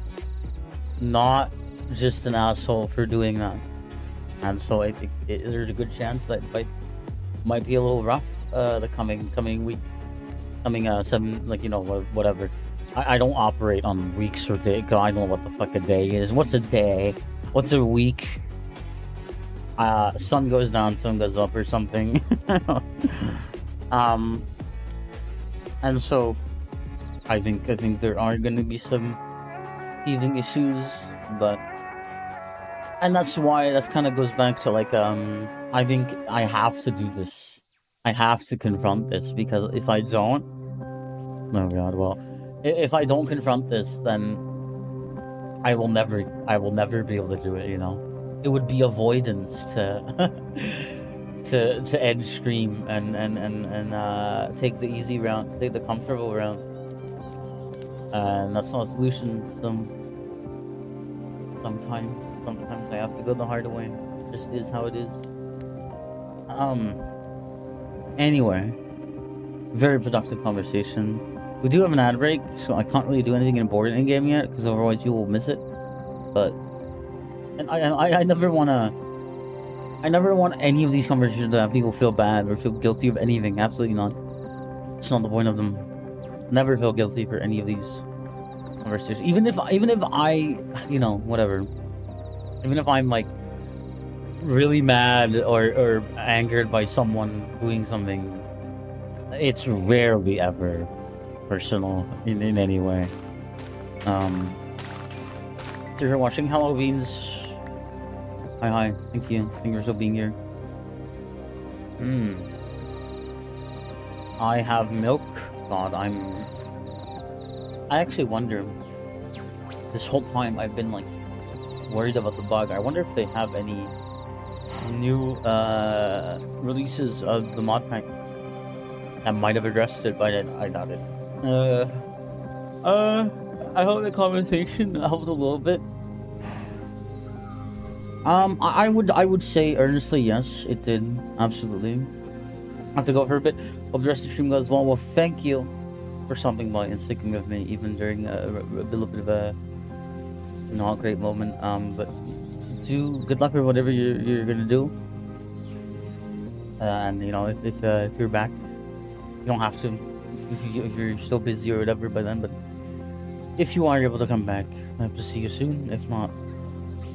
not just an asshole for doing that. And so there's a good chance that might be a little rough the coming week, coming 7, like, whatever. I don't operate on weeks or days, cause I don't know what the fuck a day is. What's a day? What's a week? Sun goes down, sun goes up, or something. And so I think there are gonna be some teething issues, and that's kind of goes back to like I think I have to do this. I have to confront this, because if I don't, oh god, well, if I don't confront this, then I will never be able to do it. It would be avoidance to to end stream and take the easy route, take the comfortable route, and that's not a solution. Sometimes I have to go the hard way. It just is how it is. Anyway, very productive conversation. We do have an ad break, so I can't really do anything important in game yet, because otherwise you will miss it. But I never want any of these conversations to have people feel bad or feel guilty of anything. Absolutely not. It's not the point of them. Never feel guilty for any of these conversations. Even if I, whatever. Even if I'm like really mad or angered by someone doing something, it's rarely ever personal in any way. So you're watching Halloween's. Hi, thank you for being here. I have milk. God, I actually wonder, this whole time I've been like worried about the bug. I wonder if they have any new releases of the mod pack that might have addressed it, but I doubt it. I hope the conversation helped a little bit. I would say earnestly yes, it did. Absolutely. I have to go for a bit. Hope the rest of the stream goes well. Well, thank you for stopping by and sticking with me even during a little bit of a not great moment. But good luck with whatever you're gonna do. And if you're back, you don't have to. If you're still busy or whatever by then, but if you are able to come back, I hope to see you soon. If not,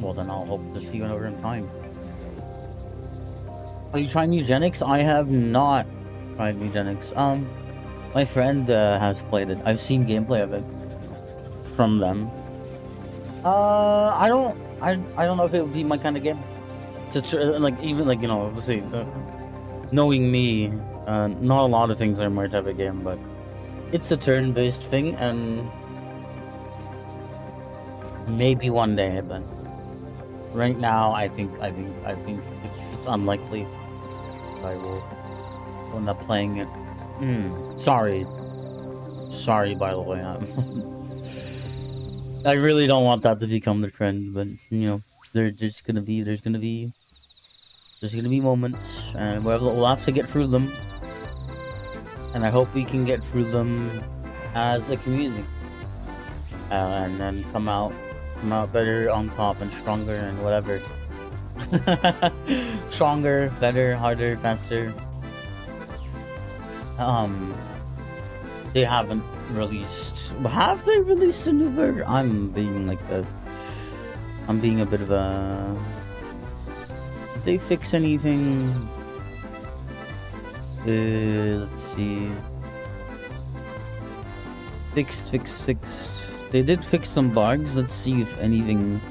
well, then I'll hope to see you over in time. Are you trying eugenics? I have not tried eugenics. My friend has played it. I've seen gameplay of it from them. I don't know if it would be my kind of game. Obviously, knowing me, not a lot of things are my type of game, but it's a turn-based thing, and maybe one day, but right now, I think it's unlikely that I will end up playing it. Sorry, by the way. I really don't want that to become the trend, but there's gonna be moments, and we'll have to get through them, and I hope we can get through them as a community, and then come out better on top and stronger and whatever. Stronger, better, harder, faster. They haven't released. Have they released a new version? I'm being a bit of a. Did they fix anything? Let's see. Fixed. They did fix some bugs. Let's see if anything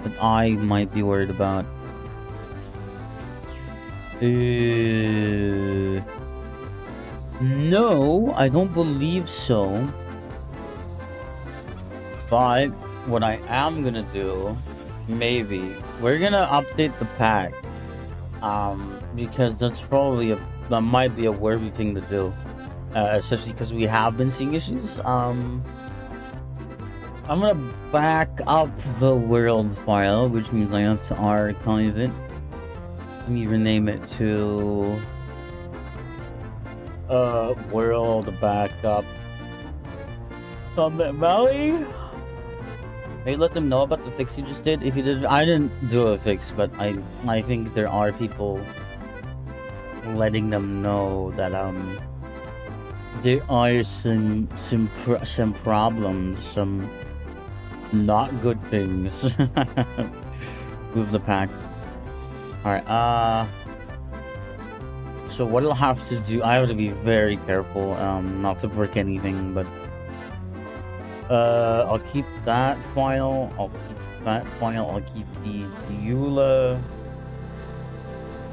that I might be worried about. No, I don't believe so. But what I am gonna do, maybe, we're gonna update the pack. Because that might be a worthy thing to do. Especially because we have been seeing issues. I'm gonna back up the world file, which means I have to archive it. Let me rename it to World Backup Summit Valley. Hey, let them know about the fix you just did. If you did, I didn't do a fix, but I think there are people letting them know that there are some problems, some not good things with the pack. All right. So what I'll have to do, I have to be very careful, not to break anything, but I'll keep that file. I'll keep that file. I'll keep the EULA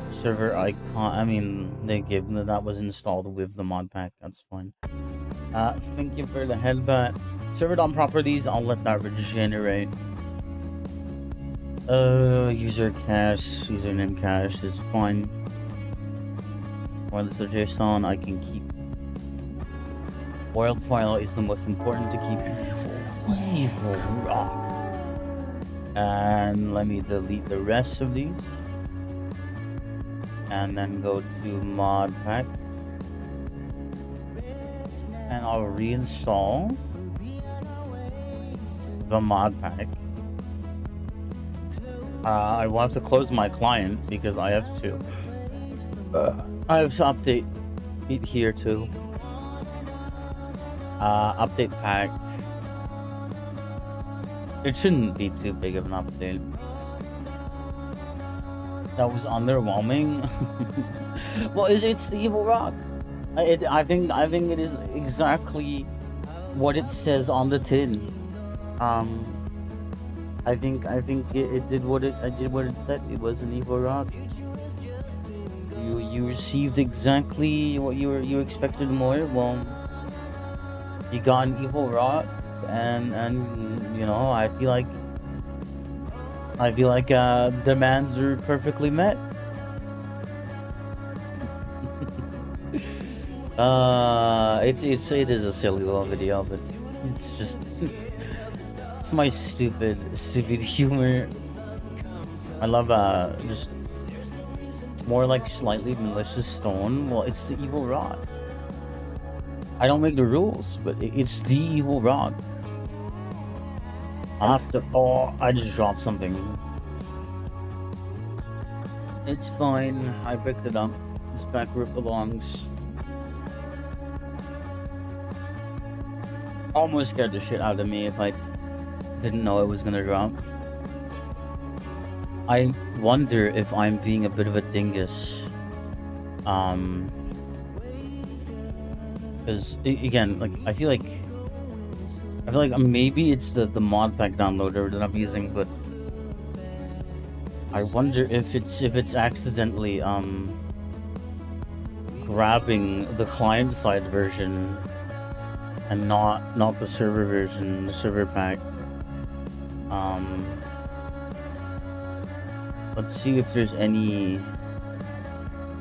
server icon. I mean, they give that was installed with the mod pack. That's fine. Thank you for the headband. Server DOM properties. I'll let that regenerate. User cache, username cache is fine. Wireless JSON I can keep. World file is the most important to keep. Evil rock. And let me delete the rest of these. And then go to mod pack. And I'll reinstall the mod pack. I will have to close my client because I have to update it here too. Update pack. It shouldn't be too big of an update. That was underwhelming. Well, it's the Evil Rock. I think it is exactly what it says on the tin. I think it did what it said. It was an Evil Rock. You received exactly what you expected more. Well, you got an Evil Rock, and you know, I feel like demands are perfectly met. It is a silly little video, but it's just it's my stupid humor. I love just more like slightly malicious tone. Well, it's the Evil Rock. I don't make the rules, but it's the Evil Rock. After all, I just dropped something. It's fine. I picked it up. It's back where it belongs. Almost scared the shit out of me if I didn't know it was gonna drop. I wonder if I'm being a bit of a dingus. Because again, like I feel like maybe it's the mod pack downloader that I'm using, but I wonder if it's accidentally grabbing the client side version and not the server version, the server pack. Let's see if there's any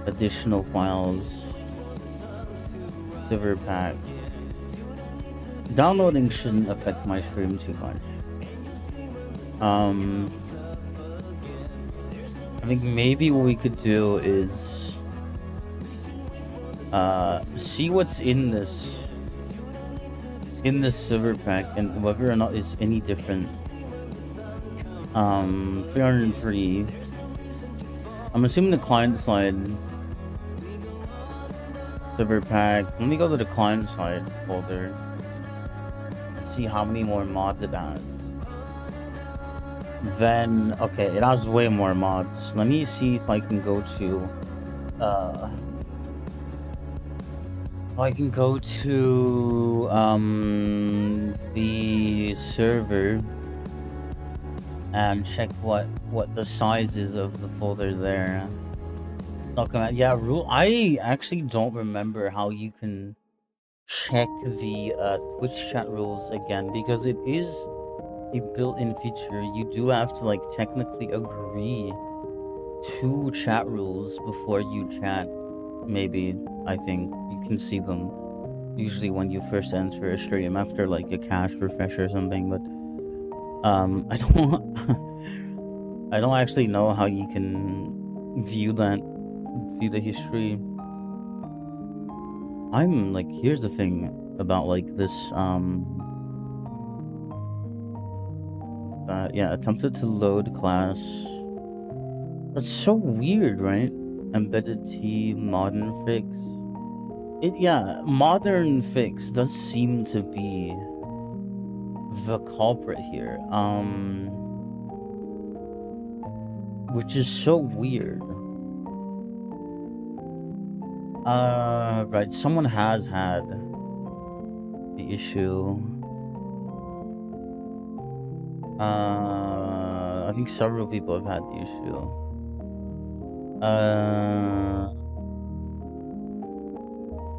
additional files. Server pack. Downloading shouldn't affect my stream too much. I think maybe what we could do is see what's in this server pack and whether or not it's any different. 303. I'm assuming the client side server pack. Let me go to the client side folder. See how many more mods it has. Then okay, it has way more mods. Let me see if I can go to the server and check what the size is of the folder there. Yeah, rule. I actually don't remember how you can check the Twitch chat rules again, because it is a built-in feature. You do have to like technically agree to chat rules before you chat. Maybe, I think you can see them usually when you first enter a stream after like a cache refresh or something, but I don't actually know how you can view the history. I'm like, here's the thing about like this yeah, attempted to load class. That's so weird, right? Embedded T modern fix. Yeah, modern fix does seem to be the culprit here. Which is so weird. Right, someone has had the issue. I think several people have had the issue.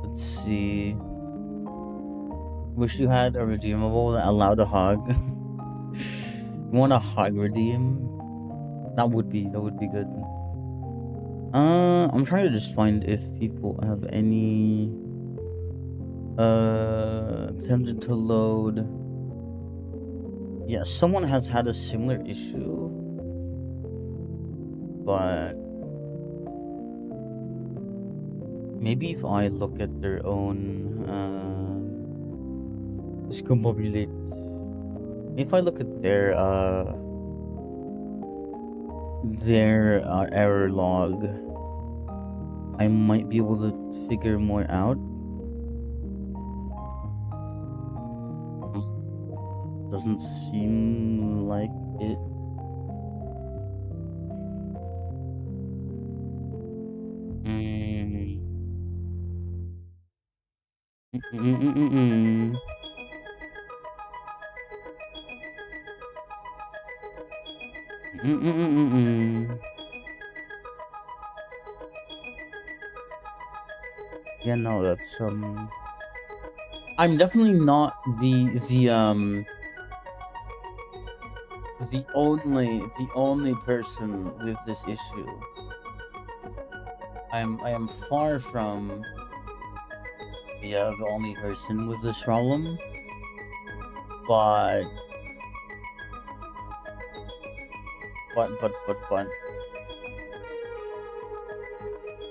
Let's see. Wish you had a redeemable that allowed a hug. You want a hug redeem? That would be good. I'm trying to just find if people have any attempted to load. Yeah, someone has had a similar issue, but maybe if I look at their own discombobulate. If I look at their error log, I might be able to figure more out. Doesn't seem like it. Yeah, no, that's I'm definitely not the only person with this issue. I am far from the only person with this problem, but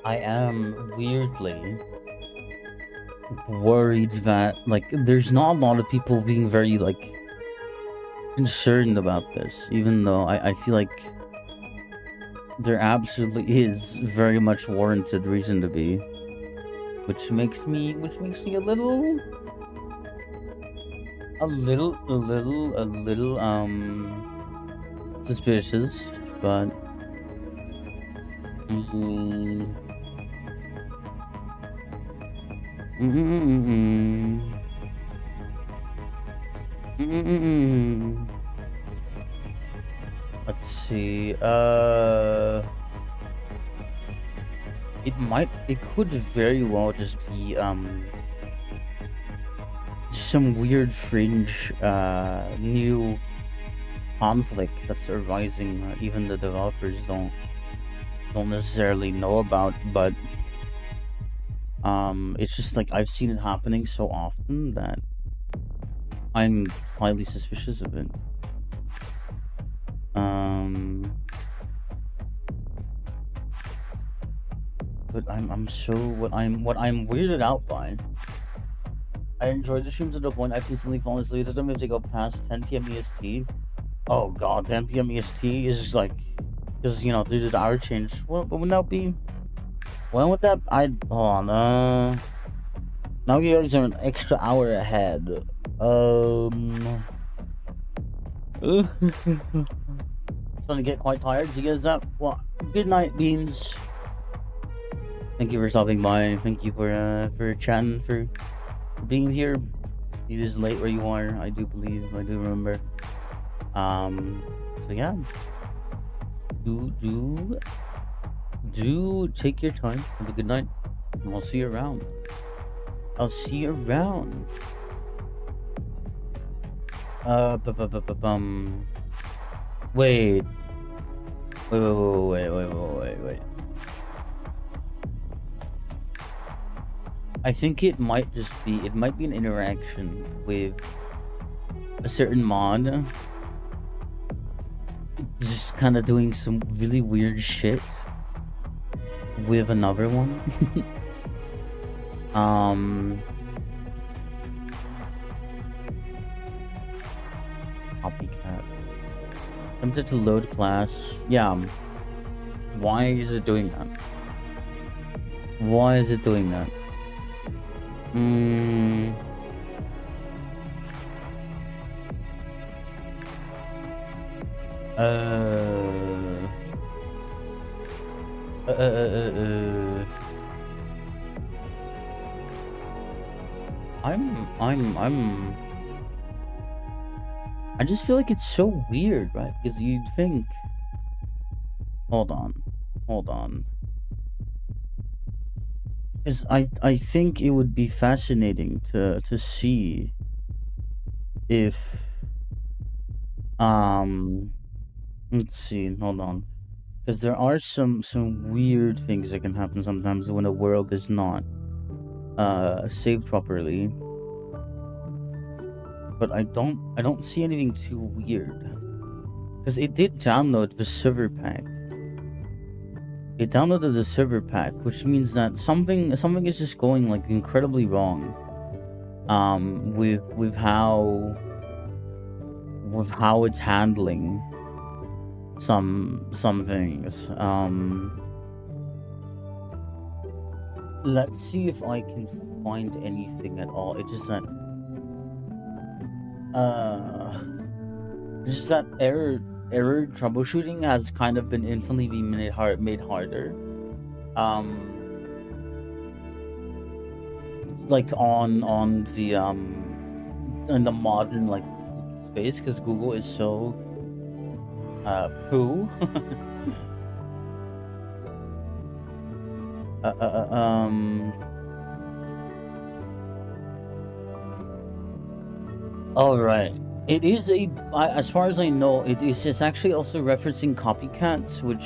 I am weirdly worried that like there's not a lot of people being very like concerned about this, even though I feel like there absolutely is very much warranted reason to be, which makes me a little suspicious, but let's see. It could very well just be some weird fringe new conflict that's arising. Even the developers don't necessarily know about, but it's just like I've seen it happening so often that I'm highly suspicious of it. But what I'm weirded out by. I enjoy the streams to the point I've consistently fallen asleep to them if they go past 10 p.m. EST. Oh god, 10 p.m. EST is like, because due to the hour change. What would that be? When would that? Hold on. Now you guys are an extra hour ahead. Starting to get quite tired. So you guys up? Well, good night, Beans. Thank you for stopping by. Thank you for chatting, for being here. It is late where you are. I do remember. So yeah. Do take your time. Have a good night. And I'll see you around. Wait. I think it might be an interaction with a certain mod just kind of doing some really weird shit with another one. Copycat. Attempted to load class. Yeah. Why is it doing that? Why is it doing that? I just feel like it's so weird, right? Because you'd think. Hold on. Because I think it would be fascinating to see if let's see, hold on. Because there are some weird things that can happen sometimes when a world is not saved properly. But I don't see anything too weird. Because it did download the server pack. It downloaded the server pack, which means that something is just going like incredibly wrong. With how it's handling some things. Let's see if I can find anything at all. It's just that error troubleshooting has kind of been infinitely made harder. Like on the in the modern like space, because Google is so poo. All right. It is as far as I know, it's actually also referencing copycats, which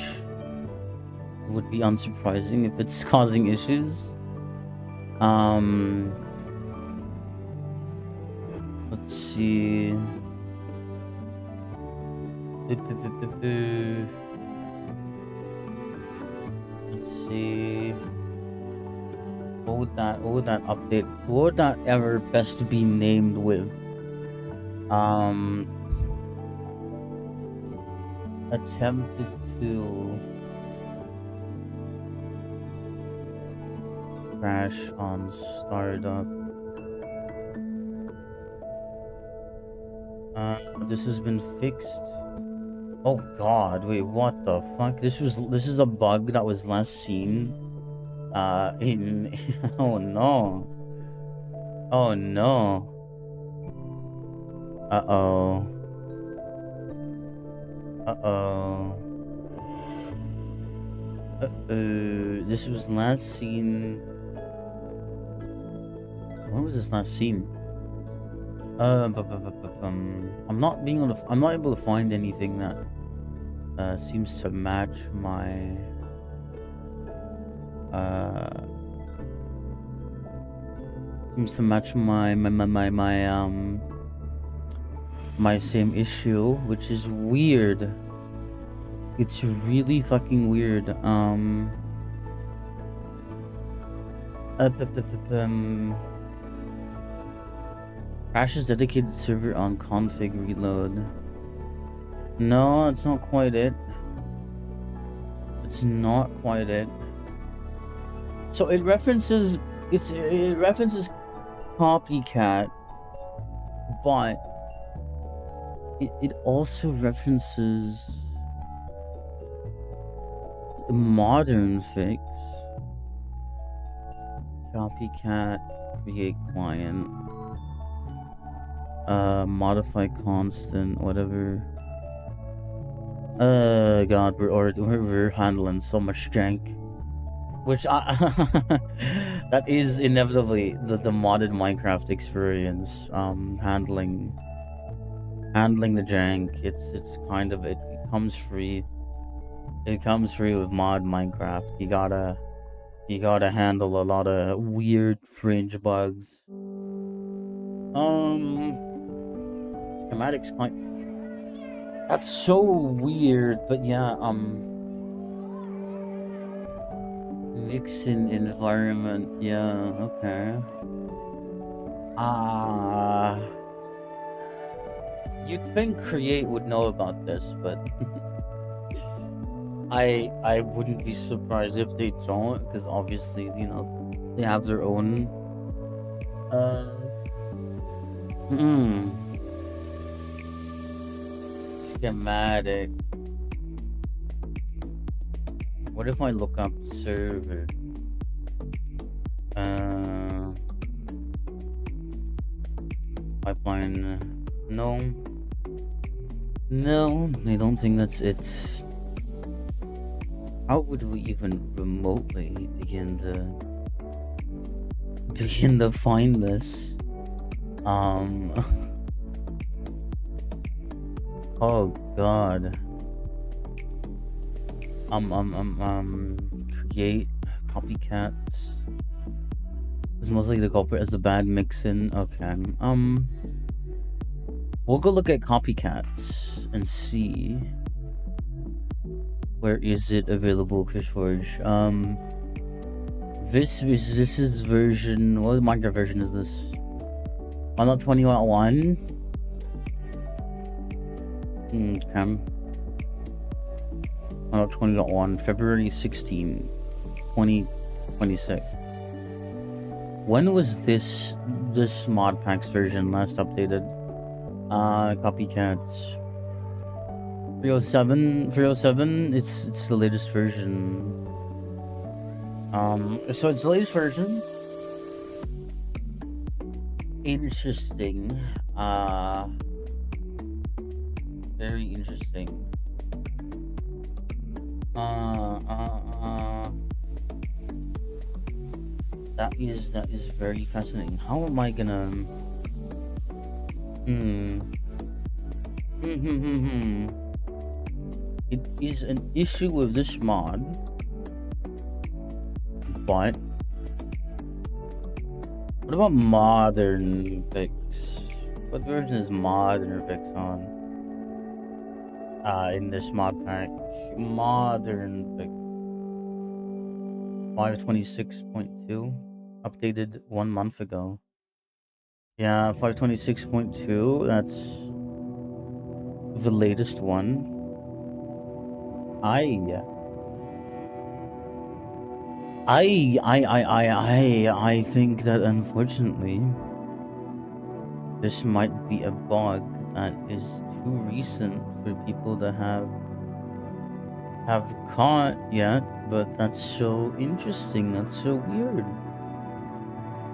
would be unsurprising if it's causing issues. Let's see. Let's see. What would that update? What would that ever best be named with? Attempted to crash on startup. This has been fixed. Oh god, wait, what the fuck? This is a bug that was last seen in oh no. Uh-oh. This was last seen. When was this last seen? I'm not able to find anything that seems to match my my same issue, which is weird. It's really fucking weird. Crashes dedicated server on config reload. No, it's not quite it. It's not quite it. So it references copycat, but it also references modern fix. Copycat, create client, modify constant, whatever. God, we're handling so much jank, which that is inevitably the modded Minecraft experience. Handling the jank. It's kind of it comes free. It comes free with mod Minecraft. You gotta handle a lot of weird fringe bugs. Schematics quite. That's so weird, but yeah. Mixing environment. Yeah. Okay. Ah. You'd think Create would know about this, but I wouldn't be surprised if they don't, because obviously, they have their own hmm schematic. What if I look up server? Pipeline. No. No, I don't think that's it. How would we even remotely begin to find this? Oh god. Create copycats. It's mostly the culprit as the bad mixin. Okay. We'll go look at copycats and see. Where is it available, Krishforge? This is version. What Minecraft version is this? 1.20.1. Okay. 1.20.1, February 16, 2026. When was this mod packs version last updated? Copycats. 307. It's the latest version. So it's the latest version. Interesting. Very interesting. That is very fascinating. How am I gonna It is an issue with this mod, but what about modern fix? What version is modern fix on? In this mod pack, modern fix 5.26.2, updated 1 month ago. Yeah, 5.26.2. That's the latest one. I think that unfortunately this might be a bug that is too recent for people to have caught yet, but that's so interesting. That's so weird.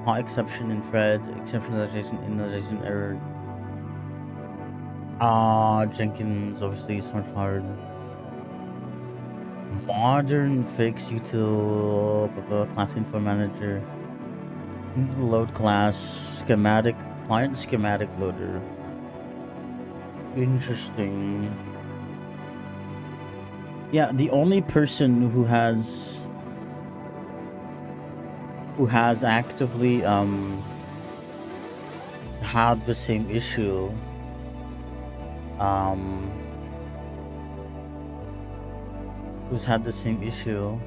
Hot exception in thread, exception initialization error. Jenkins obviously smart hard. Modern fix util class info manager. Load class schematic client schematic loader. Interesting. Yeah, the only person who has actively had the same issue who's had the same issue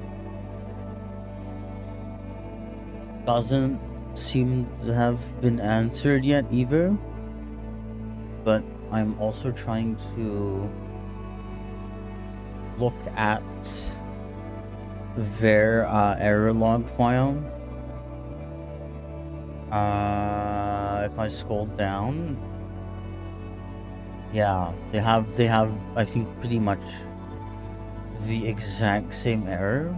doesn't seem to have been answered yet either, but I'm also trying to look at their error log file. If I scroll down, yeah, they have I think pretty much the exact same error.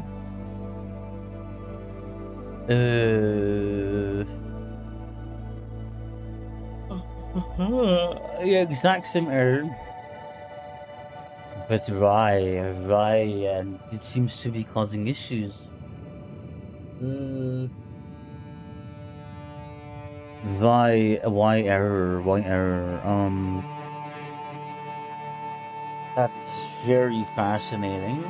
Yeah, exact same error. But why, and it seems to be causing issues. Why error? That's very fascinating.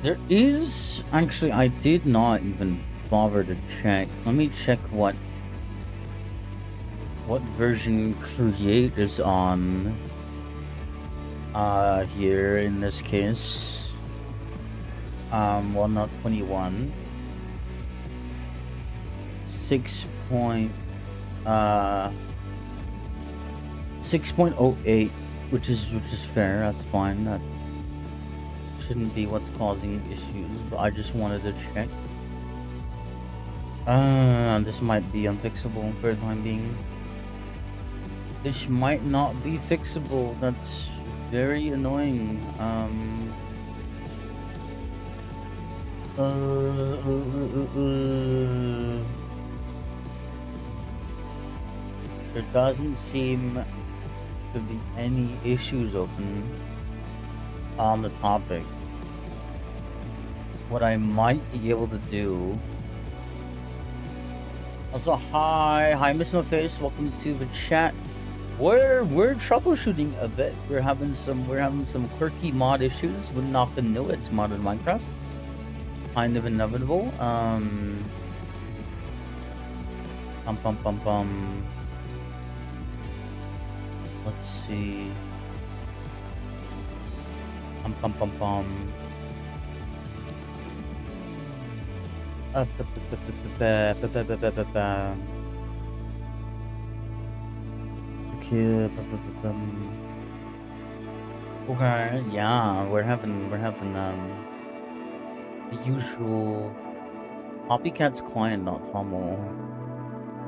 There is actually, I did not even bother to check. Let me check what version Create is on. Here in this case, well, not 21. 6.08, which is fair. That's fine. That shouldn't be what's causing issues, but I just wanted to check. This might be unfixable for the time being. This might not be fixable. That's very annoying. There doesn't seem to be any issues open on the topic. What I might be able to do. Also, hi, Miss No Face. Welcome to the chat. We're troubleshooting a bit. We're having some quirky mod issues. Wouldn't often know it's modded Minecraft. Kind of inevitable. Let's see. Okay, yeah, we're having the usual Copycat's client.toml.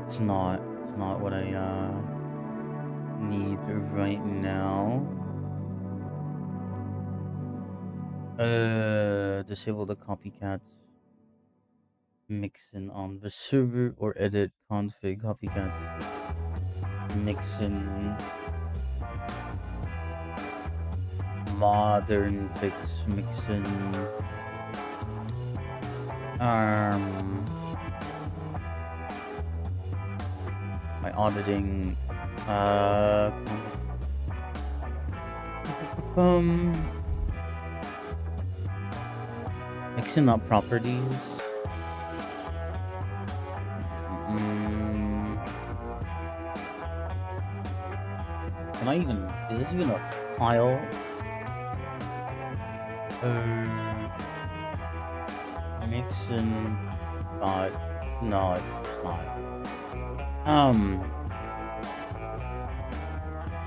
It's not what I need right now. Disable the copycats. Mixin on the server or edit config copycats. Mixin. Modern fix mixin. My auditing mixing up properties. Can I even, is this even a file? Mixing, but no, it's not.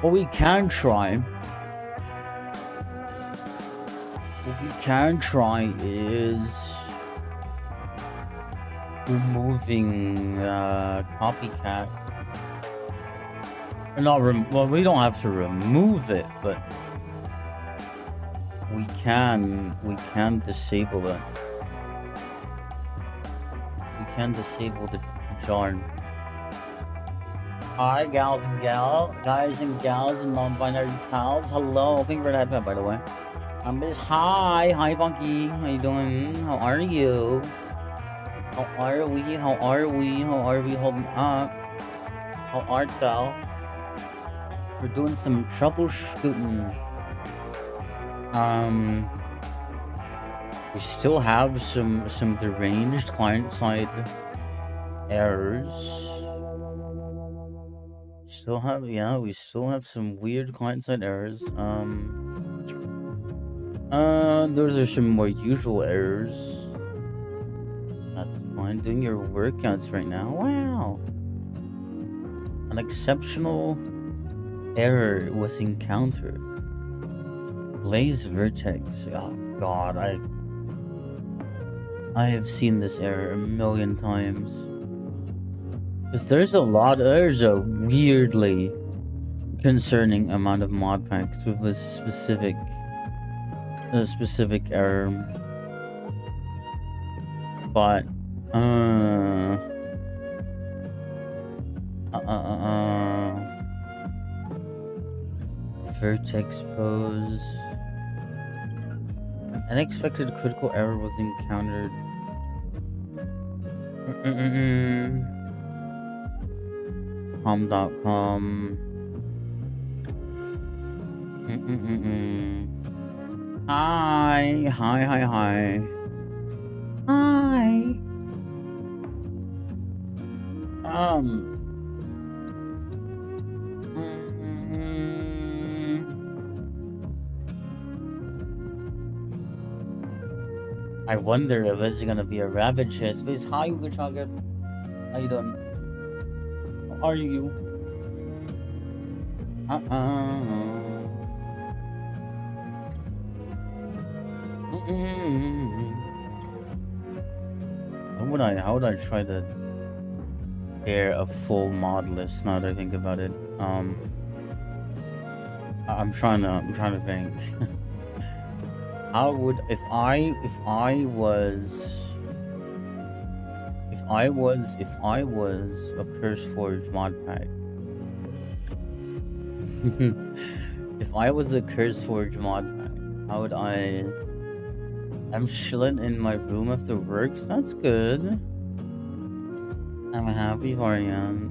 What we can try is removing copycat. Well, we don't have to remove it, but we can disable it. We can disable the jar. Hi, guys and gals and non-binary pals. Hello, thank you for the headband, by the way. Miss hi, Funky. How you doing? How are you? How are we holding up? How art thou? We're doing some troubleshooting. We still have some deranged client-side errors. We still have some weird client-side errors. Those are some more usual errors. That's fine. Doing your workouts right now. Wow. An exceptional error was encountered. Blaze vertex. Oh god, I have seen this error a million times. Because there's a weirdly concerning amount of mod packs with a specific error. But vertex pose. An unexpected critical error was encountered. Com.com. Hi. Hi. I I wonder if it's gonna be a ravage hit. Space, hi, Ugachaga. How you doing? How are you? How would I try to pair a full mod list now that I think about it? I'm trying to think. How would if I was a CurseForge mod pack? If I was a CurseForge mod pack, how would I? I'm chilling in my room after work. So that's good. I'm happy for you.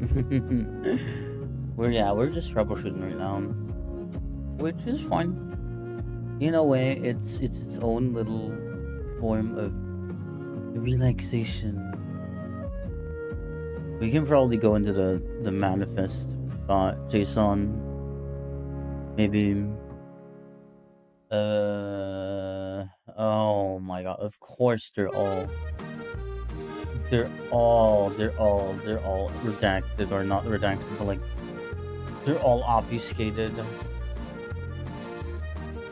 We're just troubleshooting right now, which is fine. In a way, it's its own little form of relaxation. We can probably go into the manifest JSON. Maybe. Oh my god! Of course they're all redacted, or not redacted, but like they're all obfuscated.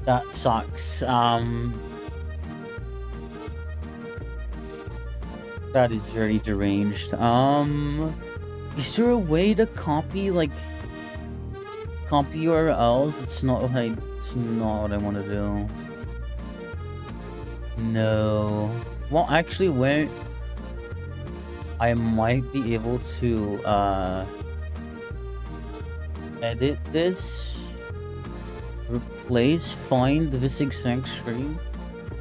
That sucks. That is very deranged. Is there a way to copy URLs? It's not what I want to do. No. Well, actually, wait. I might be able to edit this. Replace find this exact screen.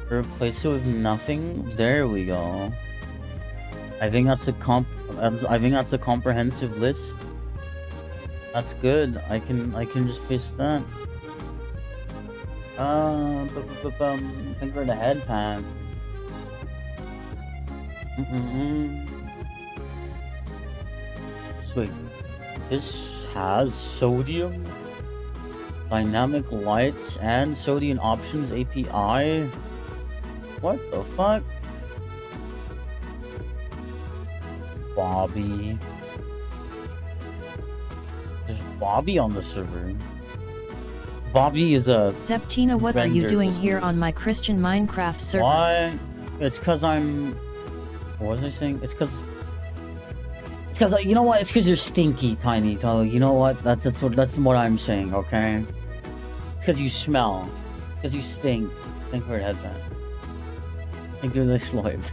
Replace it with nothing. There we go. I think that's a comprehensive list. That's good. I can just paste that. I think we're the head pack. Sweet. This has sodium, dynamic lights, and sodium options API. What the fuck? Bobby. There's Bobby on the server. Bobby is a Zepp Tina, what are you doing here on my Christian Minecraft server? What? It's cause I'm... What was I saying? It's cause... you know what? It's cause you're stinky, Tiny. You know what? That's what I'm saying, okay? It's cause you smell. It's cause you stink. Thank you for your headband. Thank you for the schloip.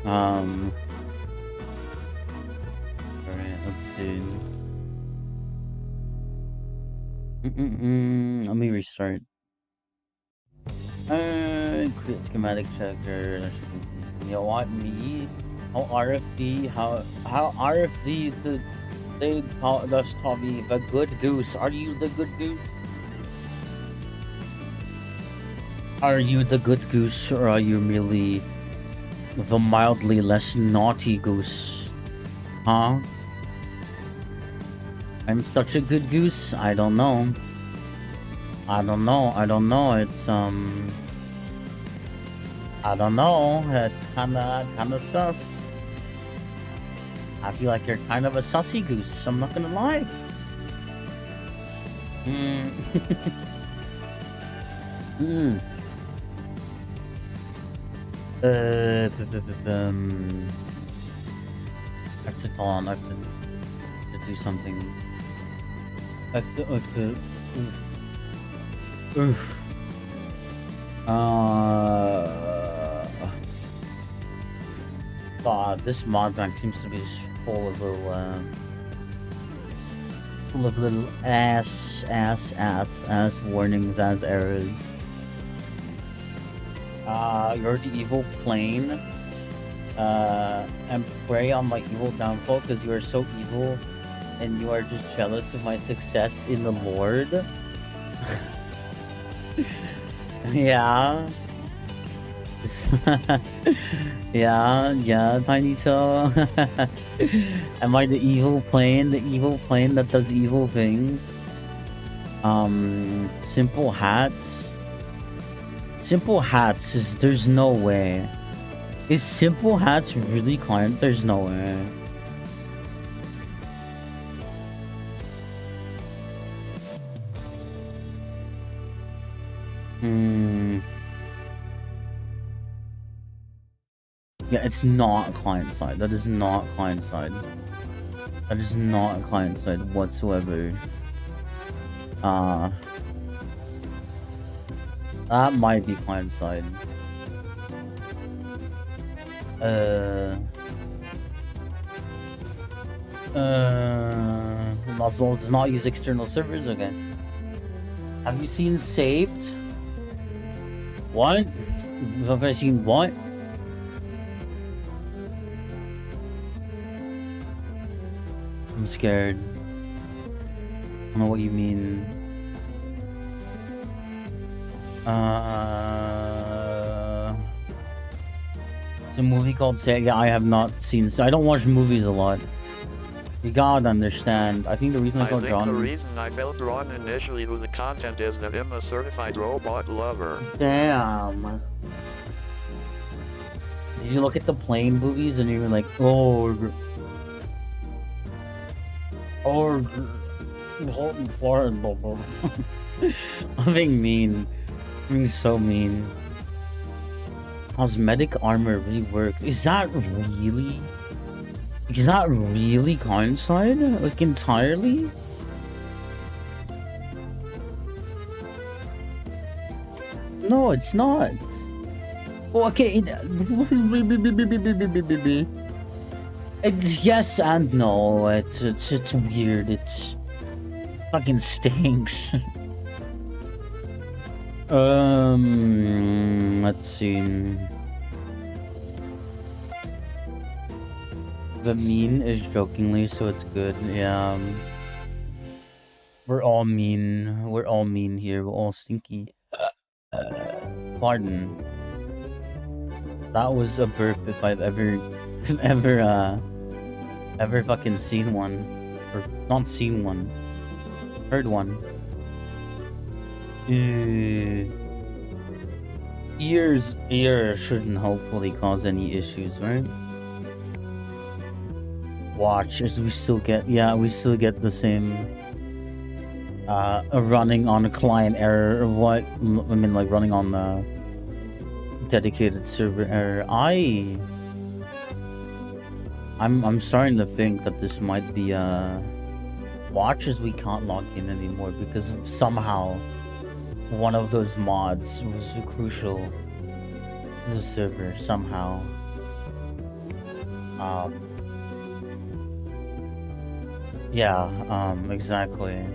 Alright, let's see. Let me restart. Create schematic checker. You know what? Me? How RFD? How RFD they call us Tommy the good goose? Are you the good goose? Are you the good goose, or are you merely the mildly less naughty goose? Huh? I'm such a good goose? I don't know. I don't know. It's I don't know. It's kinda sus. I feel like you're kind of a sussy goose. I'm not gonna lie. I have to do something. I have to. God, this mod bank seems to be full of little ass warnings, as errors. You're the evil plane. And pray on my evil downfall, because you are so evil and you are just jealous of my success in the Lord. Yeah. yeah, Tiny Toe. Am I the evil plane that does evil things? Simple hats. Simple Hats is, there's no way. Is Simple Hats really client? There's no way. Yeah, it's not client side. That is not client side. That is not client side whatsoever. That might be client side. Does not use external servers. Okay. Have you seen Saved? What? Have I seen what? I'm scared. I don't know what you mean. It's a movie called Say. Yeah, I have not seen. I don't watch movies a lot. You gotta understand. I think the reason I felt drawn. The reason I felt drawn initially to the content is that I'm a certified robot lover. Damn. Did you look at the plane movies and you were like, oh, I'm being mean. I'm being so mean. Cosmetic armor really works. Is that really? Is that really coincide? Like entirely? No, it's not. Well, okay. Yes and no. It's weird. It's fucking stinks. Let's see. The mean is jokingly, so it's good. Yeah. We're all mean. We're all mean here. We're all stinky. Pardon. That was a burp if I've ever fucking seen one. Or not seen one. Heard one. Ears shouldn't hopefully cause any issues, right? Watch as we still get the same running on a client error or what I mean, like running on the dedicated server error. I'm starting to think that this might be watch as we can't log in anymore because somehow one of those mods was crucial to the server somehow. Yeah, exactly.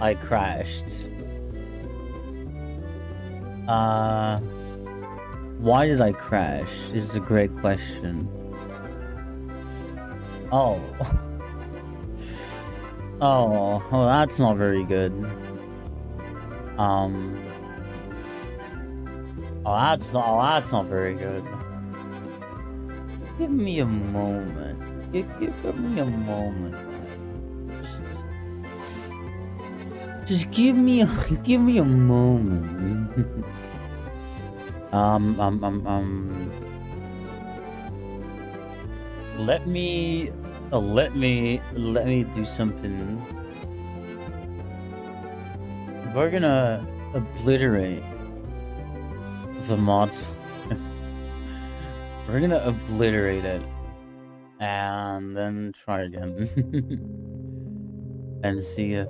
I crashed. Why did I crash? Is a great question. Oh. Oh, well, that's not very good. That's not very good. Give me a moment. Give me a moment. Just give me a moment. Let me do something. We're gonna obliterate the mods. We're gonna obliterate it and then try again and see if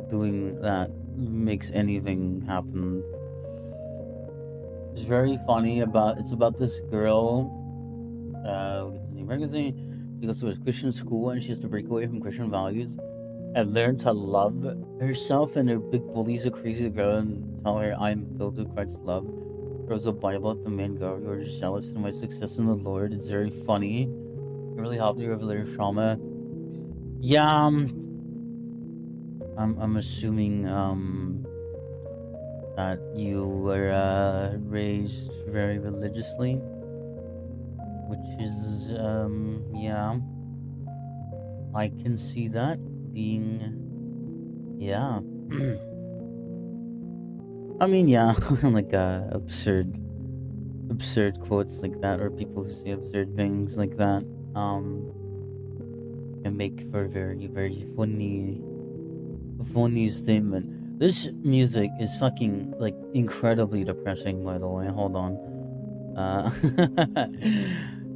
doing that makes anything happen. It's very funny it's about this girl. She goes to a Christian school and she has to break away from Christian values and learn to love herself, and her big bullies a crazy girl and tell her, I'm filled with Christ's love. Throws a Bible at the main girl. You're just jealous of my success in the Lord. It's very funny. It really helped me with their trauma. Yeah, I'm assuming that you were raised very religiously, which is yeah, I can see that being, yeah. I mean, yeah, like absurd quotes like that, or people who say absurd things like that, can make for a very, very funny statement. This music is fucking like incredibly depressing, by the way. Hold on.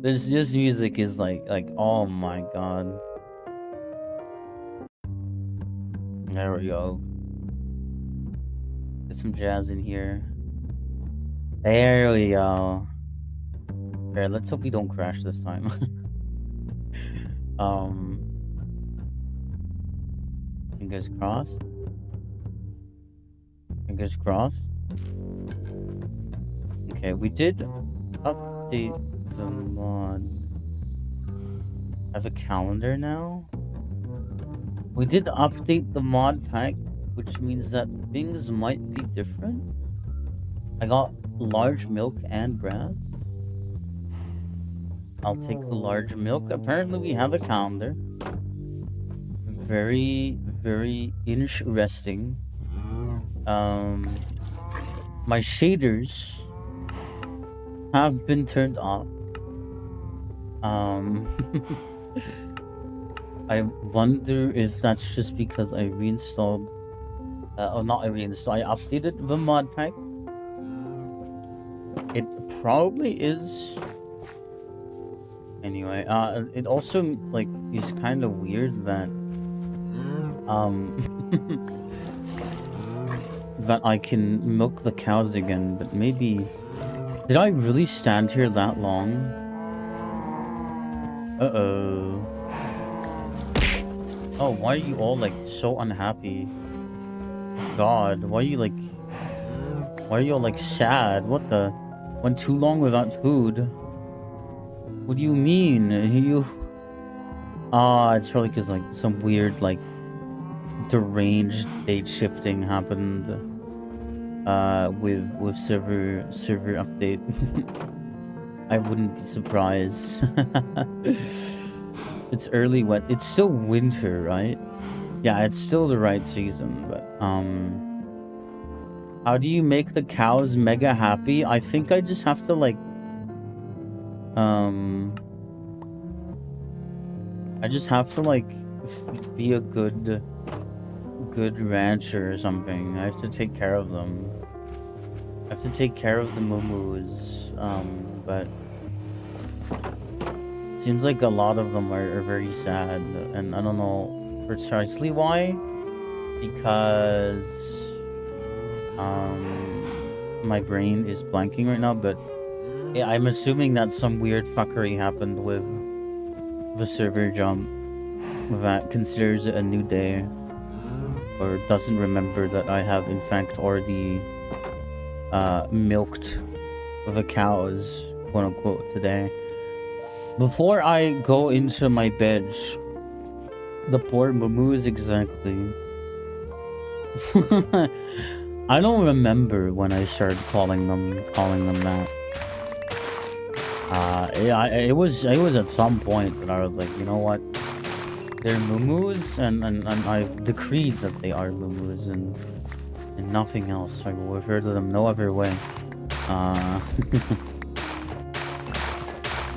This music is like oh my god. There we go. Get some jazz in here. There we go. Here, let's hope we don't crash this time. Fingers crossed. Fingers crossed. Okay, we did update the mod. I have a calendar now. We did update the mod pack, which means that things might be different. I got large milk and bread. I'll take the large milk. Apparently we have a calendar. Very, very interesting. My shaders have been turned off. I wonder if that's just because I reinstalled or not I reinstalled, I updated the mod pack. It probably is. Anyway, it also like is kind of weird that that I can milk the cows again, but maybe did I really stand here that long? Uh-oh. Oh, why are you all like so unhappy? God, why are you all like sad? What the? Went too long without food. What do you mean? It's probably because like some weird like deranged date shifting happened with server update. I wouldn't be surprised. It's early wet. It's still winter, right? Yeah, it's still the right season, but how do you make the cows mega happy? I think I just have to like I just have to like be a good rancher or something. I have to take care of them. I have to take care of the moo-moos, but it seems like a lot of them are very sad, and I don't know precisely why, because my brain is blanking right now, but yeah, I'm assuming that some weird fuckery happened with the server jump that considers it a new day, or doesn't remember that I have in fact already milked the cows, quote unquote, today. Before I go into my bed, the poor moo-moos exactly. I don't remember when I started calling them that. Yeah, it was at some point that I was like, you know what? They're moo-moos, and I've decreed that they are moo-moos, and nothing else. I will refer to them no other way.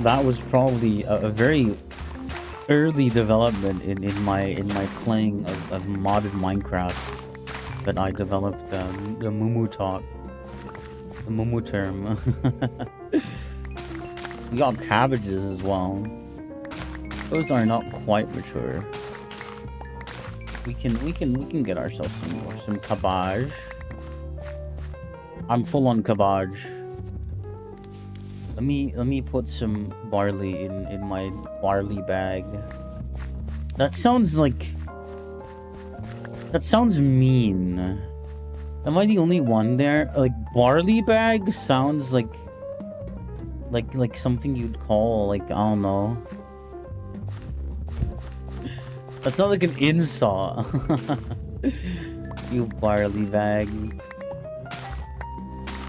That was probably a very early development in my playing of modded Minecraft, that I developed the moo-moo talk, the moo-moo term. We got cabbages as well. Those are not quite mature. We can get ourselves some cabbage. I'm full on cabbage. Let me put some barley in my barley bag. That sounds mean. Am I the only one there? Like, barley bag sounds like something you'd call, like, I don't know. That's not like an insult. You barley bag.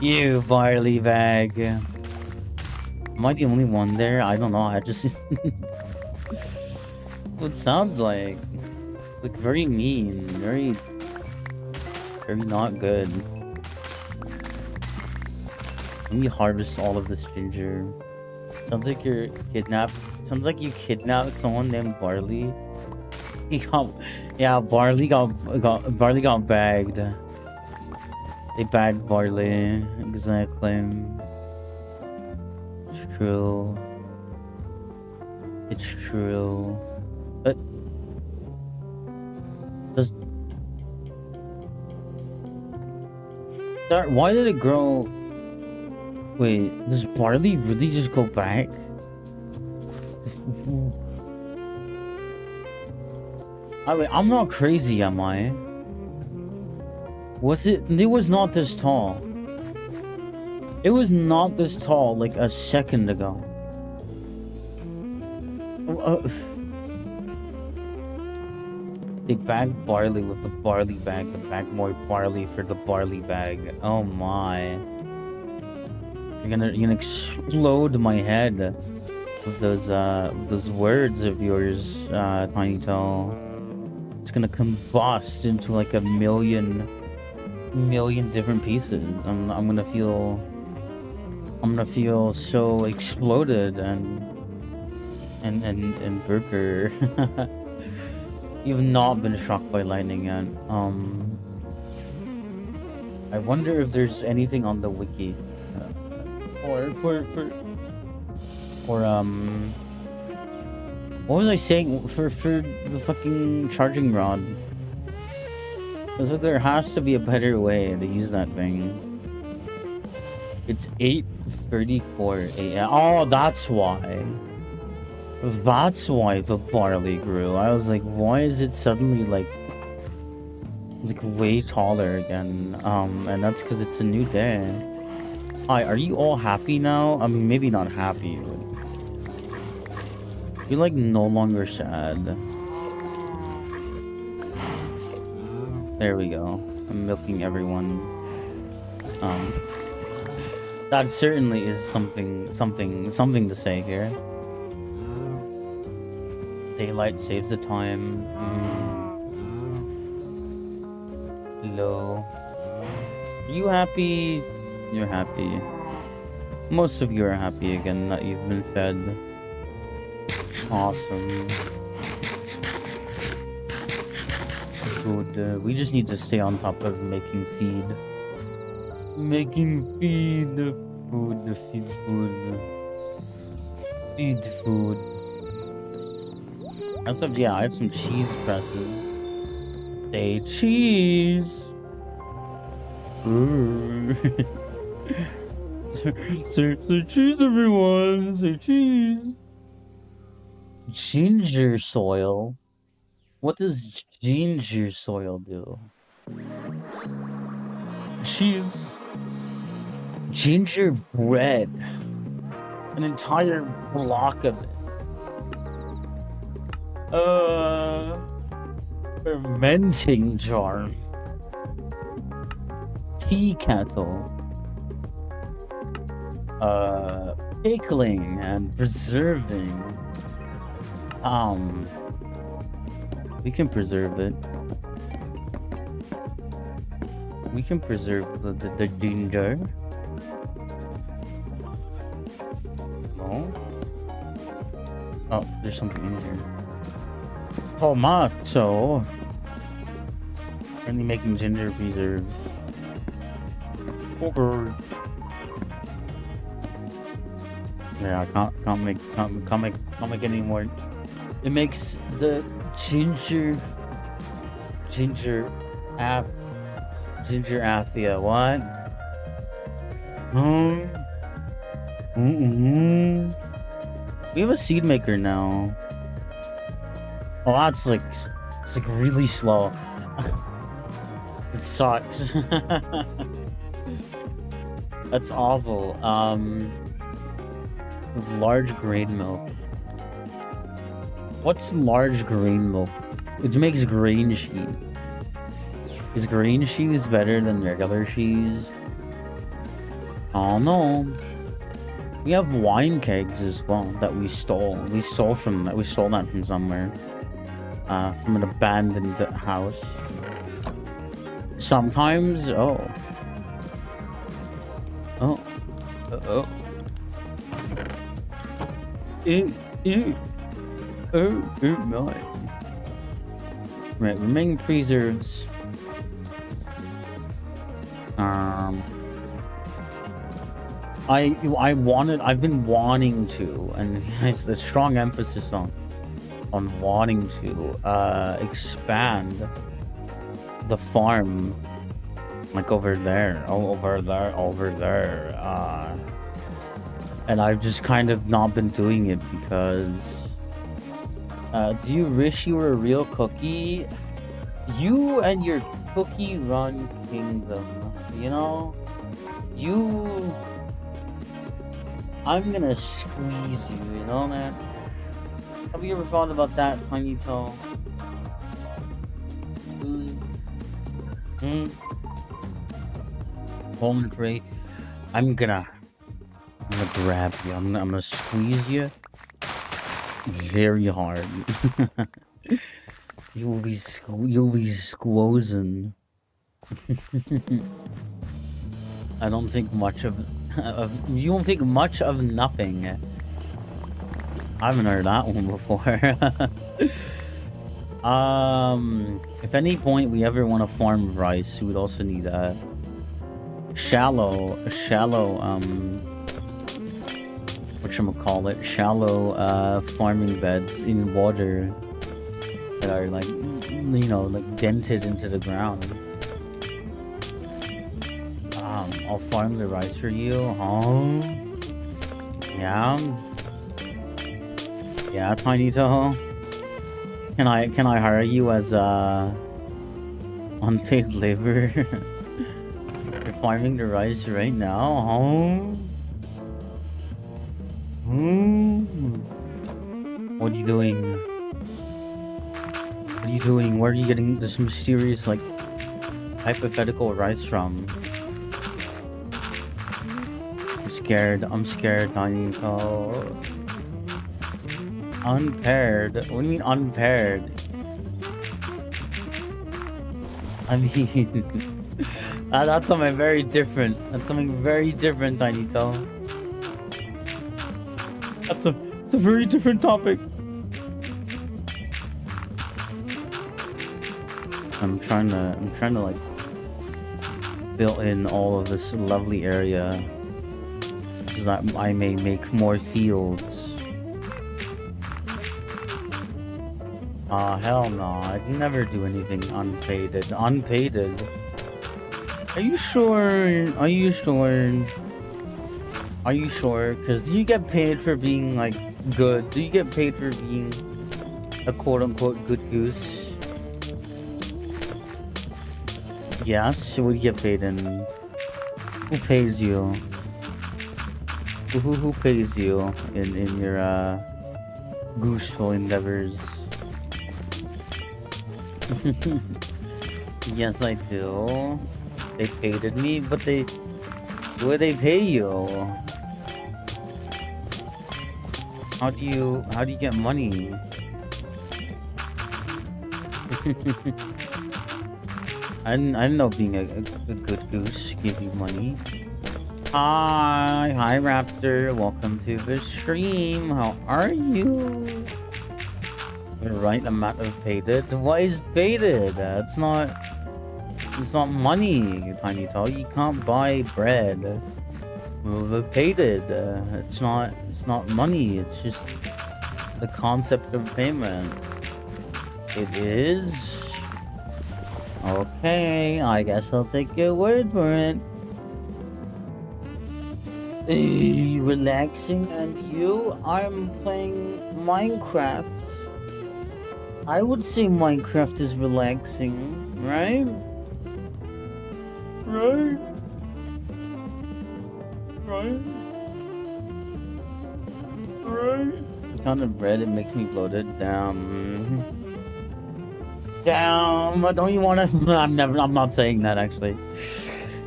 You barley bag. Am I the only one there? I don't know. I just... It sounds like very mean. Very... Very not good. Let me harvest all of this ginger. Sounds like you're kidnapped. Sounds like you kidnapped someone named Barley. He got, yeah, Barley got bagged. They bagged Barley. Exactly. It's true. It's true. But why did it grow? Wait, does Barley really just go back? I mean, I'm not crazy, am I? Was it? It was not this tall. It was not this tall like a second ago. They bagged Barley with the Barley bag. They bagged more Barley for the Barley bag. Oh my. You're gonna explode my head with those words of yours, Tiny Toe. It's gonna combust into like a million different pieces. I'm gonna feel so exploded and burger. You've not been struck by lightning yet. I wonder if there's anything on the wiki. Or what was I saying for the fucking charging rod? So there has to be a better way to use that thing. It's 8:34 a.m. Oh, that's why. That's why the barley grew. I was like, why is it suddenly like way taller again? And that's because it's a new day. Hi, are you all happy now? I mean, maybe not happy, but you're like no longer sad. There we go. I'm milking everyone. That certainly is something to say here. Daylight saves the time. Hello. Are you happy? You're happy. Most of you are happy again that you've been fed. Awesome. Good. We just need to stay on top of making feed. Making feed. Food. Feed food. Feed food. I have some cheese presses. Say cheese. Say cheese, everyone. Say cheese. Ginger soil. What does ginger soil do? Cheese. Gingerbread. An entire block of it. Fermenting jar. Tea kettle. Pickling and preserving. We can preserve it. We can preserve the ginger. Oh, there's something in here. Tomato. Currently making ginger preserves. Okay. Yeah, I can't make any more. It makes the ginger affia. What? We have a seed maker now. Oh, that's like it's like really slow. It sucks. That's awful. With large grain milk. What's large grain milk? It makes grain cheese. Is grain cheese better than regular cheese? Oh no. We have wine kegs as well that we stole. We stole that from somewhere. From an abandoned house. Sometimes, oh. Oh. Uh-oh. No. Right, remaining preserves. I've been wanting to, and it's the strong emphasis on wanting to expand the farm, like over there, and I've just kind of not been doing it because do you wish you were a real cookie? You and your cookie run kingdom, you know, I'm gonna squeeze you, you know, man. Have you ever thought about that, Tiny Toe? Moment free. I'm gonna grab you. I'm gonna squeeze you very hard. You'll be squozen. I don't think much of you don't think much of nothing. I haven't heard that one before. If any point we ever want to farm rice, we would also need a shallow whatchamacallit, shallow farming beds in water that are like, you know, like dented into the ground. I'll farm the rice for you, huh? Yeah, Tiny Toho. Can I hire you as unpaid labor? You're farming the rice right now, huh? What are you doing? Where are you getting this mysterious, like, hypothetical rice from? I'm scared, Tiny Toho. Unpaired? What do you mean unpaired? I mean, that's something very different. That's something very different, Tiny Toe. It's a very different topic. I'm trying to like build in all of this lovely area so that I may make more fields. Hell no, I'd never do anything unpaid. Unpaid? Are you sure? Because you get paid for being, like, good. Do you get paid for being a quote-unquote good goose? Yes, what do you get paid in? Who pays you? Who pays you in your, gooseful endeavors? Yes, I do. They paid me, but where they pay you? How do you get money? I know being a good goose give you money. Hi Raptor, welcome to the stream. How are you? The right amount of pated. What is pated? It's not money, Tiny Toe. You can't buy bread with pated. It's not money. It's just the concept of payment. It is. Okay, I guess I'll take your word for it. Relaxing, and you? I'm playing Minecraft. I would say Minecraft is relaxing, right? Right? The kind of bread, it makes me bloated. Damn. Don't you want to? I'm not saying that, actually.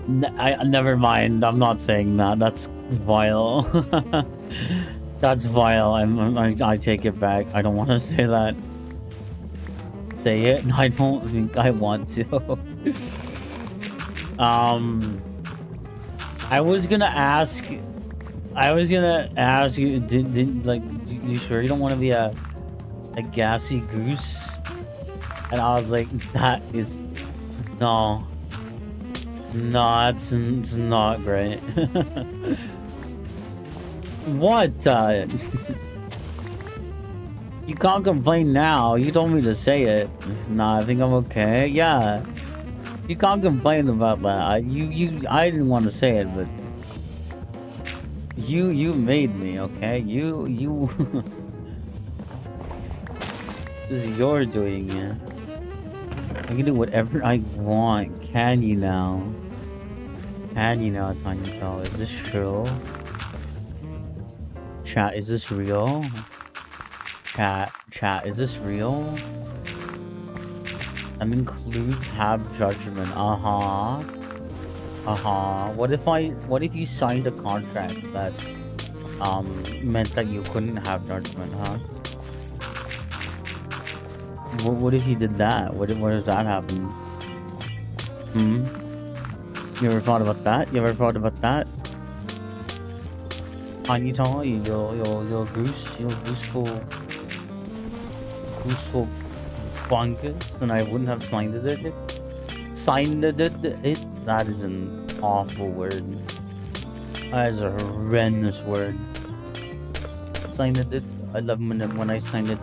Never mind. I'm not saying that. That's vile. That's vile. I take it back. I don't want to say that. Say it. I don't think I want to. I was gonna ask. I was gonna ask you. Did like you sure you don't want to be a gassy goose? And I was like, that is no, it's not great. What? You can't complain now. You told me to say it. Nah, I think I'm okay. Yeah. You can't complain about that. I didn't want to say it, but you made me, okay? You this is your doing, yeah. I can do whatever I want. Can you now? Can you now, Tiny Toe? Is this true? Chat, is this real? Chat, is this real? That includes have judgment. What if you signed a contract that meant that you couldn't have judgment, huh? What if you did that? What does that happen? You ever thought about that? Tiny Toe, your gooseful bonkers, and I wouldn't have signed it. That is an awful word. That is a horrendous word. Signed it. I love when I signed it.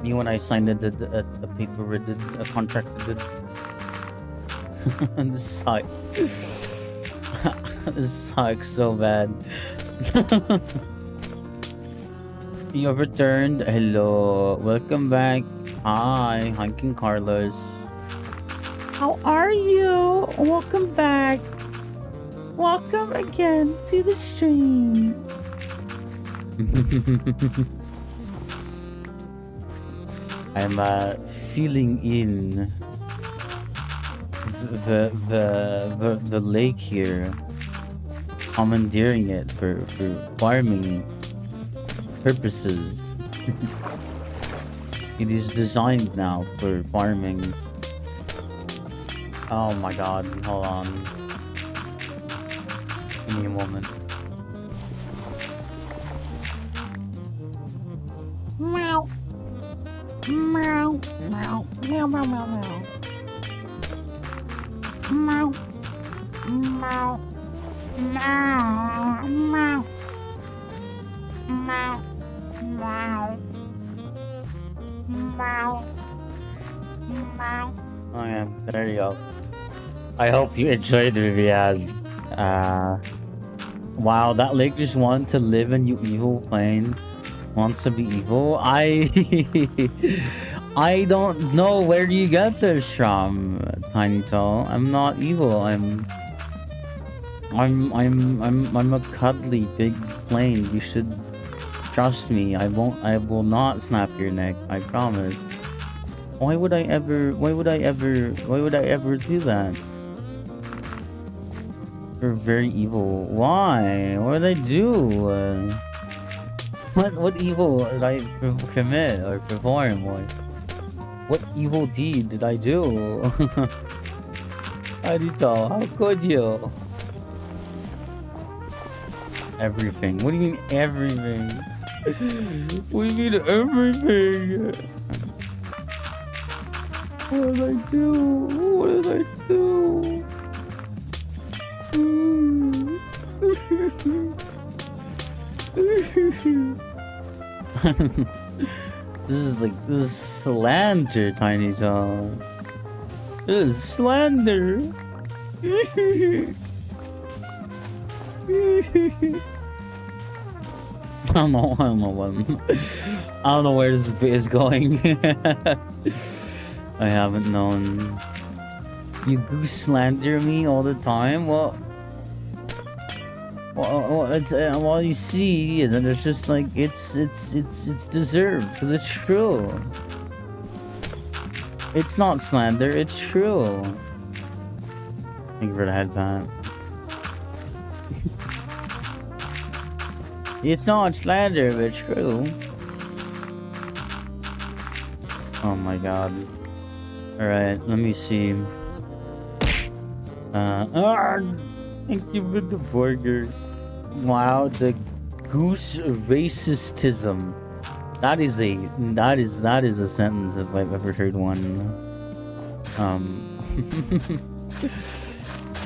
Me when I signed it, a paper, a contract. This sucks. This sucks so bad. You have returned. Hello. Welcome back. Hi, King Carlos. How are you? Welcome back. Welcome again to the stream. I'm feeling in the lake here, commandeering it for farming purposes. It is designed now for farming. Oh my god, hold on. Give me a moment. Meow. Meow. Meow. Meow, meow, meow, meow. Meow. Meow. Meow. Meow. Meow. Meow. Meow. Meow. Oh yeah, there you go. I hope you enjoyed the video. Wow, that lake just wanted to live in you evil plane. Wants to be evil. I don't know where you get this from, Tiny Toe. I'm not evil. I'm a cuddly big plane. You should trust me. I will not snap your neck. I promise. Why would I ever do that? You're very evil. Why? What did I do? What evil did I commit or perform? What evil deed did I do? Arito, how could you? Everything. What do you mean everything? What do you mean everything? What did I do? What did I do? This is slander, Tiny Toe. This is slander. I don't know where this is going. I haven't known. You goose slander me all the time. Well, you see, then it's just like it's deserved because it's true. It's not slander. It's true. Thank you for the head pat. It's not slander, but it's true. Oh my god. Alright, let me see. Thank you for the burger. Wow, the goose racistism. That is a sentence if I've ever heard one.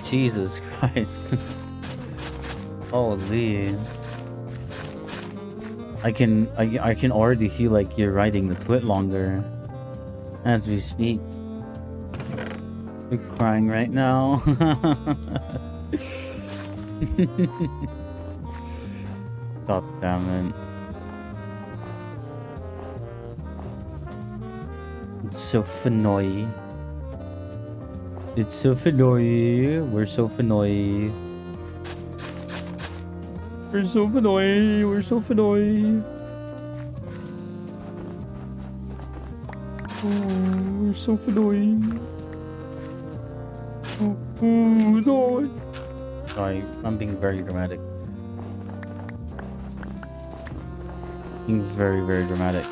Jesus Christ. Holy. I can already feel like you're writing the twit longer as we speak. You're crying right now. God damn it. It's so finnoy. It's so finnoy. We're so finnoy. We're so finnoy. We're so finnoy. Oh, we're so finnoy. Oh, no. Sorry, I'm being very dramatic. Being very, very dramatic.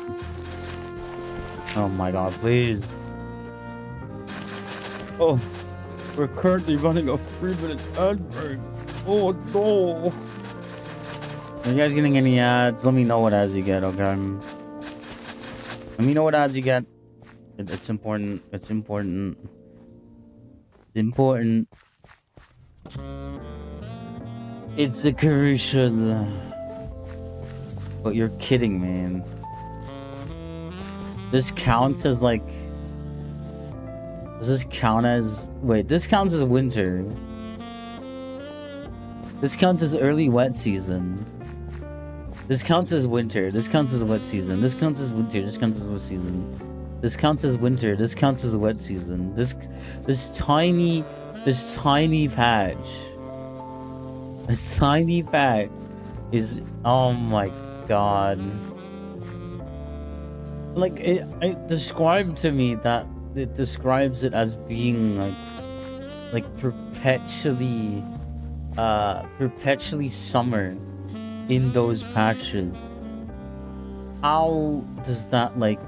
Oh my god, please. Oh, we're currently running a 3-minute ad break. Oh no. Are you guys getting any ads? Let me know what ads you get, okay? Let me know what ads you get. It's important. It's important. It's important. It's a commercial. But you're kidding, man. This counts as like... Does this count as... Wait, this counts as winter. This counts as early wet season. This counts as winter. This counts as wet season. This counts as winter. This counts as wet season. This counts as winter. This counts as wet season. This tiny patch. This tiny patch is... Oh my god. Like, it described to me that it describes it as being like perpetually summer in those patches. How does that, like...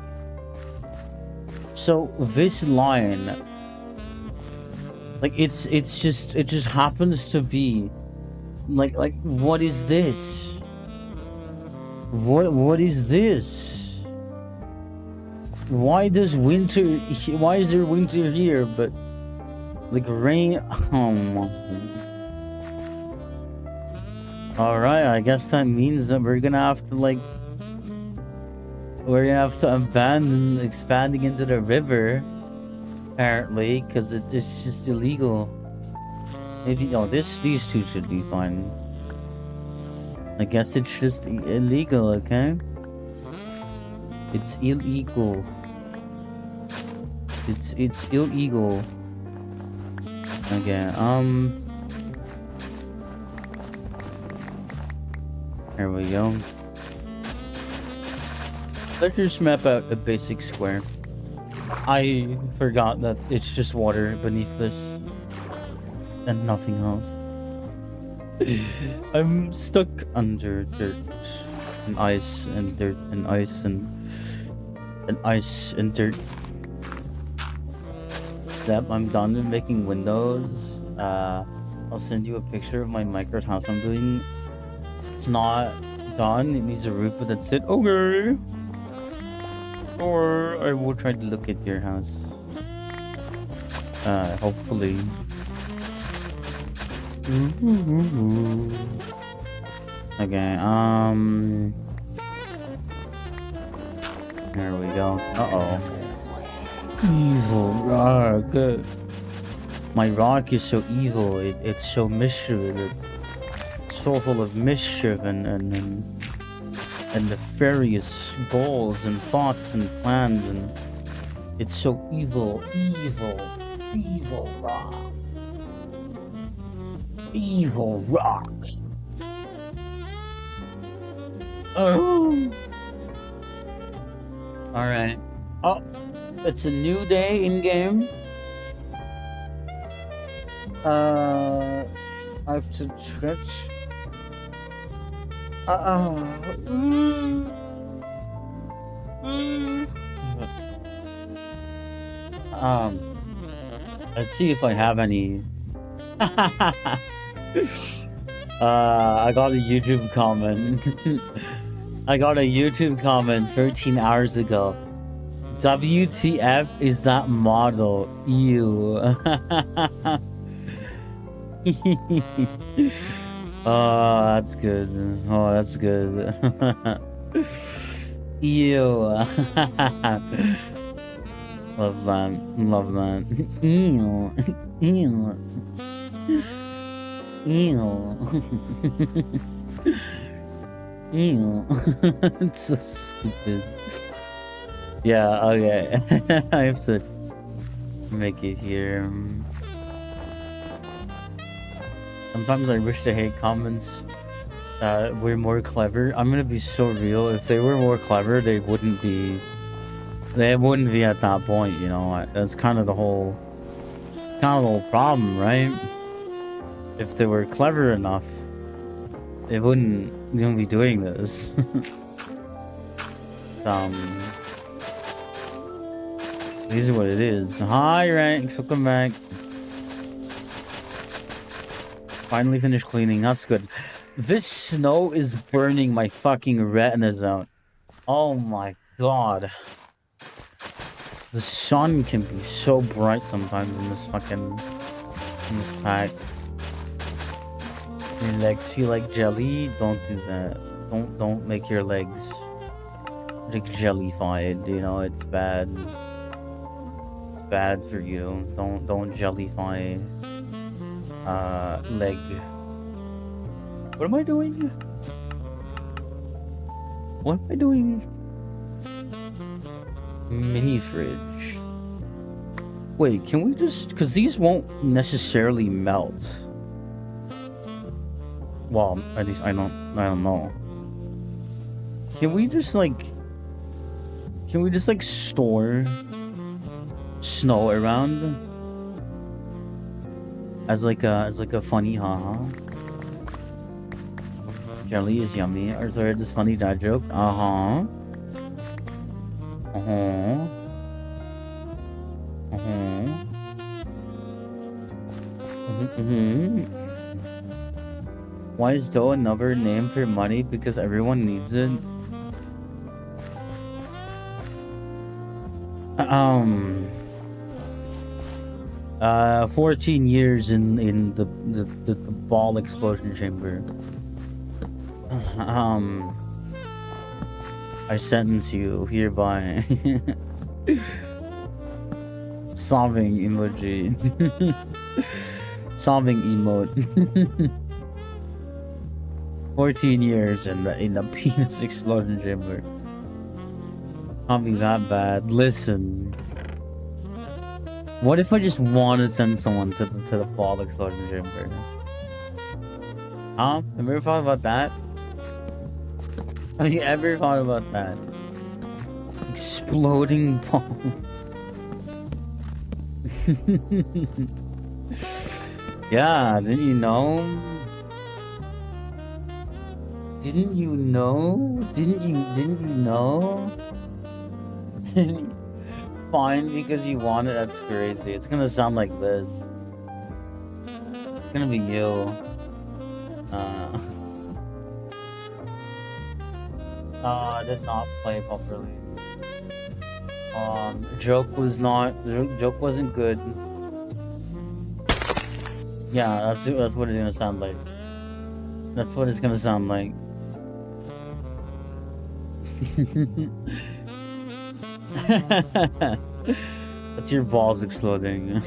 So this line, like, it just happens to be like what is this? What is this? Why is there winter here but like rain? Alright, I guess that means that we're gonna have to abandon expanding into the river, apparently, because it's just illegal. Maybe these two should be fine. I guess it's just illegal, okay? It's illegal. It's illegal. Okay, here we go. Let's just map out a basic square. I forgot that it's just water beneath this and nothing else. I'm stuck under dirt and ice and dirt and ice and ice and dirt. Yep, I'm done with making windows. I'll send you a picture of my Minecraft house I'm doing. It's not done. It needs a roof, but that's it. Okay. Or I will try to look at your house. Hopefully. Okay, there we go. Uh-oh. Evil rock. My rock is so evil. It's so mischievous. It's so full of mischief and nefarious goals and thoughts and plans, and it's so evil rock. Evil rock. Oh. Alright. Oh, it's a new day in game. I have to stretch. Let's see if I have any I got a YouTube comment. I got a YouTube comment 13 hours ago. WTF is that model? Ew. Oh, that's good. Oh, that's good. Ew. Love that. Love that. Ew. Ew. Ew. Ew. It's so stupid. Yeah, okay. I have to make it here. Sometimes I wish they hate comments that were more clever. I'm gonna be so real. If they were more clever, they wouldn't be at that point, you know. That's kind of the whole problem, right? If they were clever enough, they wouldn't be doing this. This is what it is. Hi, Ranks. Welcome back. Finally finished cleaning. That's good. This snow is burning my fucking retinas out. Oh my god. The sun can be so bright sometimes in this pack. Your legs feel like jelly? Don't do that. Don't make your legs like jellified, you know, it's bad. It's bad for you. Don't jellify leg. What am I doing? What am I doing? Mini fridge. Wait, can we just... Because these won't necessarily melt. Well, at least I don't know. Can we just like store snow around as like a funny haha? Jelly is yummy. Or sorry, this funny dad joke. Uh-huh. Why is dough another name for money? Because everyone needs it. 14 years in the ball explosion chamber. I sentence you hereby. Solving emoji. Solving emote. 14 years in the penis explosion chamber. Can't be that bad. Listen. What if I just want to send someone to the ball explosion chamber? Have you ever thought about that? Have you ever thought about that? Exploding ball. Yeah, didn't you know? Didn't you know? Didn't you know? Fine because you want it, that's crazy. It's gonna sound like this. It's gonna be you. Did not play properly. Joke wasn't good. Yeah, that's what it's gonna sound like. That's what it's gonna sound like. That's your balls exploding.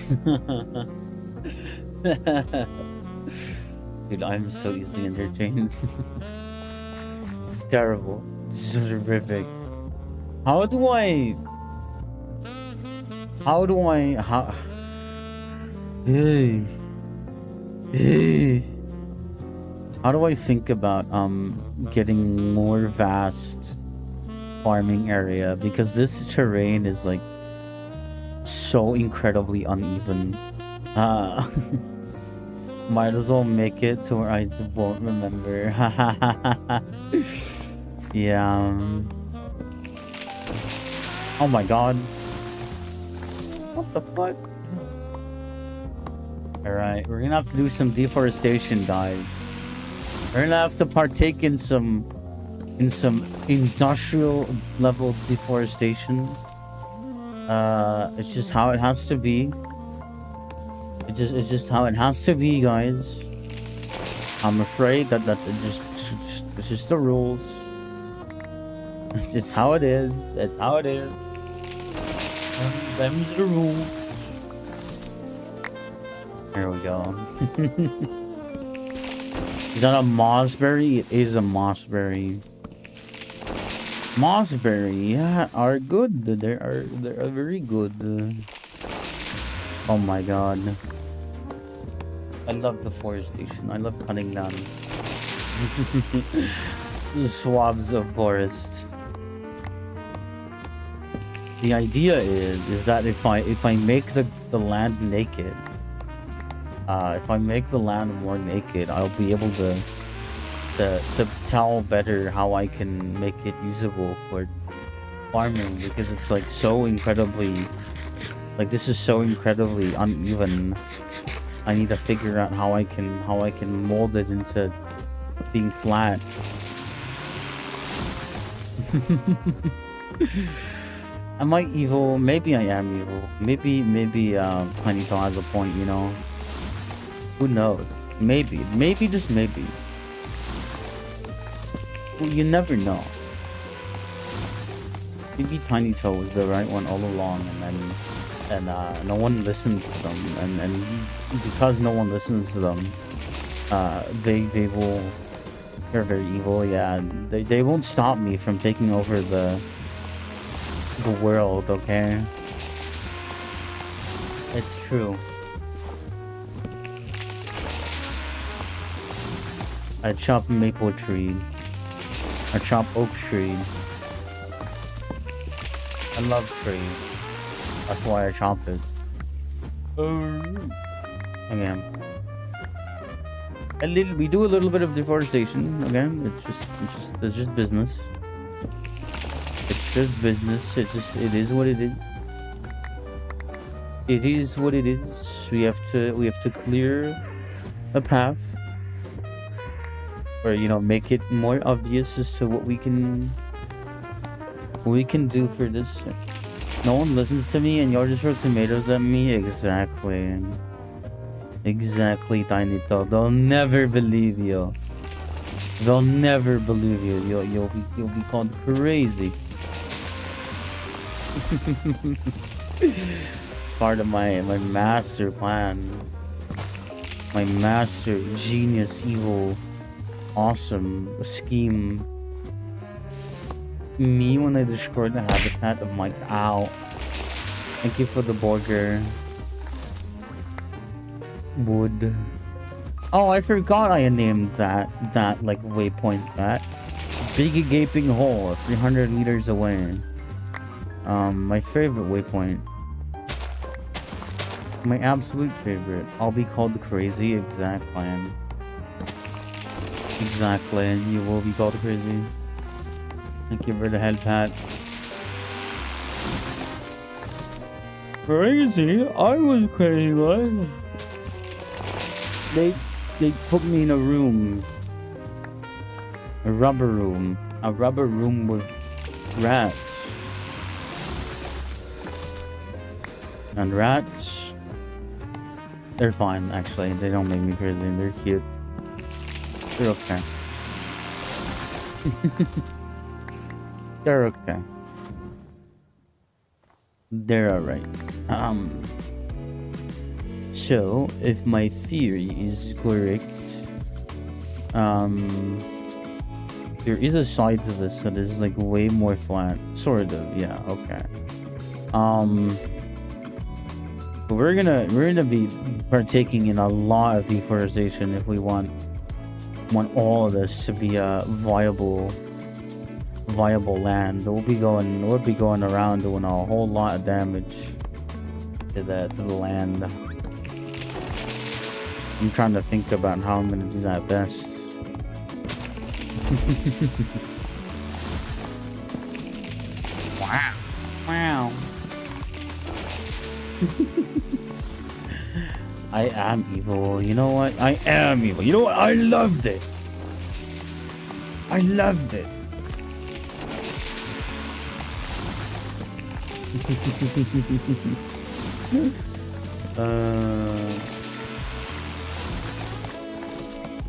Dude, I'm so easily entertained. It's terrible. It's horrific. How do I how do I think about getting more vast farming area, because this terrain is like so incredibly uneven. Might as well make it to where I won't remember. Yeah. Oh my god. What the fuck? Alright, we're gonna have to do some deforestation, guys. We're gonna have to partake in some industrial level deforestation. It's just how it has to be. It's just how it has to be, guys. I'm afraid that it's just the rules. It's just how it is. It's how it is. Them's the rules. There we go. Is that a mossberry? It is a mossberry. Mossberry, yeah, are good. They are very good. Oh my god. I love deforestation. I love cutting down swaths of forest. The idea is that if I make the land naked, if I make the land more naked, I'll be able to tell better how I can make it usable for farming, because it's like so incredibly, like this is so incredibly uneven. I need to figure out how I can mold it into being flat. Am I evil? Maybe I am evil. Maybe Tiny Toe has a point, you know. Who knows? Maybe just maybe. Well, you never know. Maybe Tiny Toe was the right one all along, and no one listens to them, and because no one listens to them, they're very evil. Yeah, they won't stop me from taking over the world. Okay, it's true. I chop maple tree. I chop oak tree. I love tree. That's why I chop it. Again. We do a little bit of deforestation. Again, it's just business. It's just business. It is what it is. It is what it is. We have to clear a path. Or, you know, make it more obvious as to what we can do for this shit. No one listens to me and y'all just throw tomatoes at me? Exactly. Exactly, Tiny Toe. They'll never believe you. They'll never believe you. You'll be called crazy. It's part of my master plan. My master genius evil awesome scheme. Me when I destroyed the habitat of my ow. Thank you for the burger. Wood. Oh, I forgot I named that like waypoint that. Big gaping hole 300 meters away. My favorite waypoint. My absolute favorite. I'll be called crazy. Exactly. Exactly. You will be called crazy. Thank you for the head pat. Crazy? I was crazy, what? They put me in a room. A rubber room. A rubber room with rats. And rats, they're fine, actually. They don't make me crazy. They're cute. They're okay. They're okay. They're alright. So, if my theory is correct, there is a side to this that is like way more flat. Sort of, yeah, okay. But we're gonna be partaking in a lot of deforestation if we want all of this to be a viable land. We'll be going around doing a whole lot of damage to the land. I'm trying to think about how I'm gonna do that best. Wow. I am evil. You know what? I am evil. You know what? I loved it. I loved it.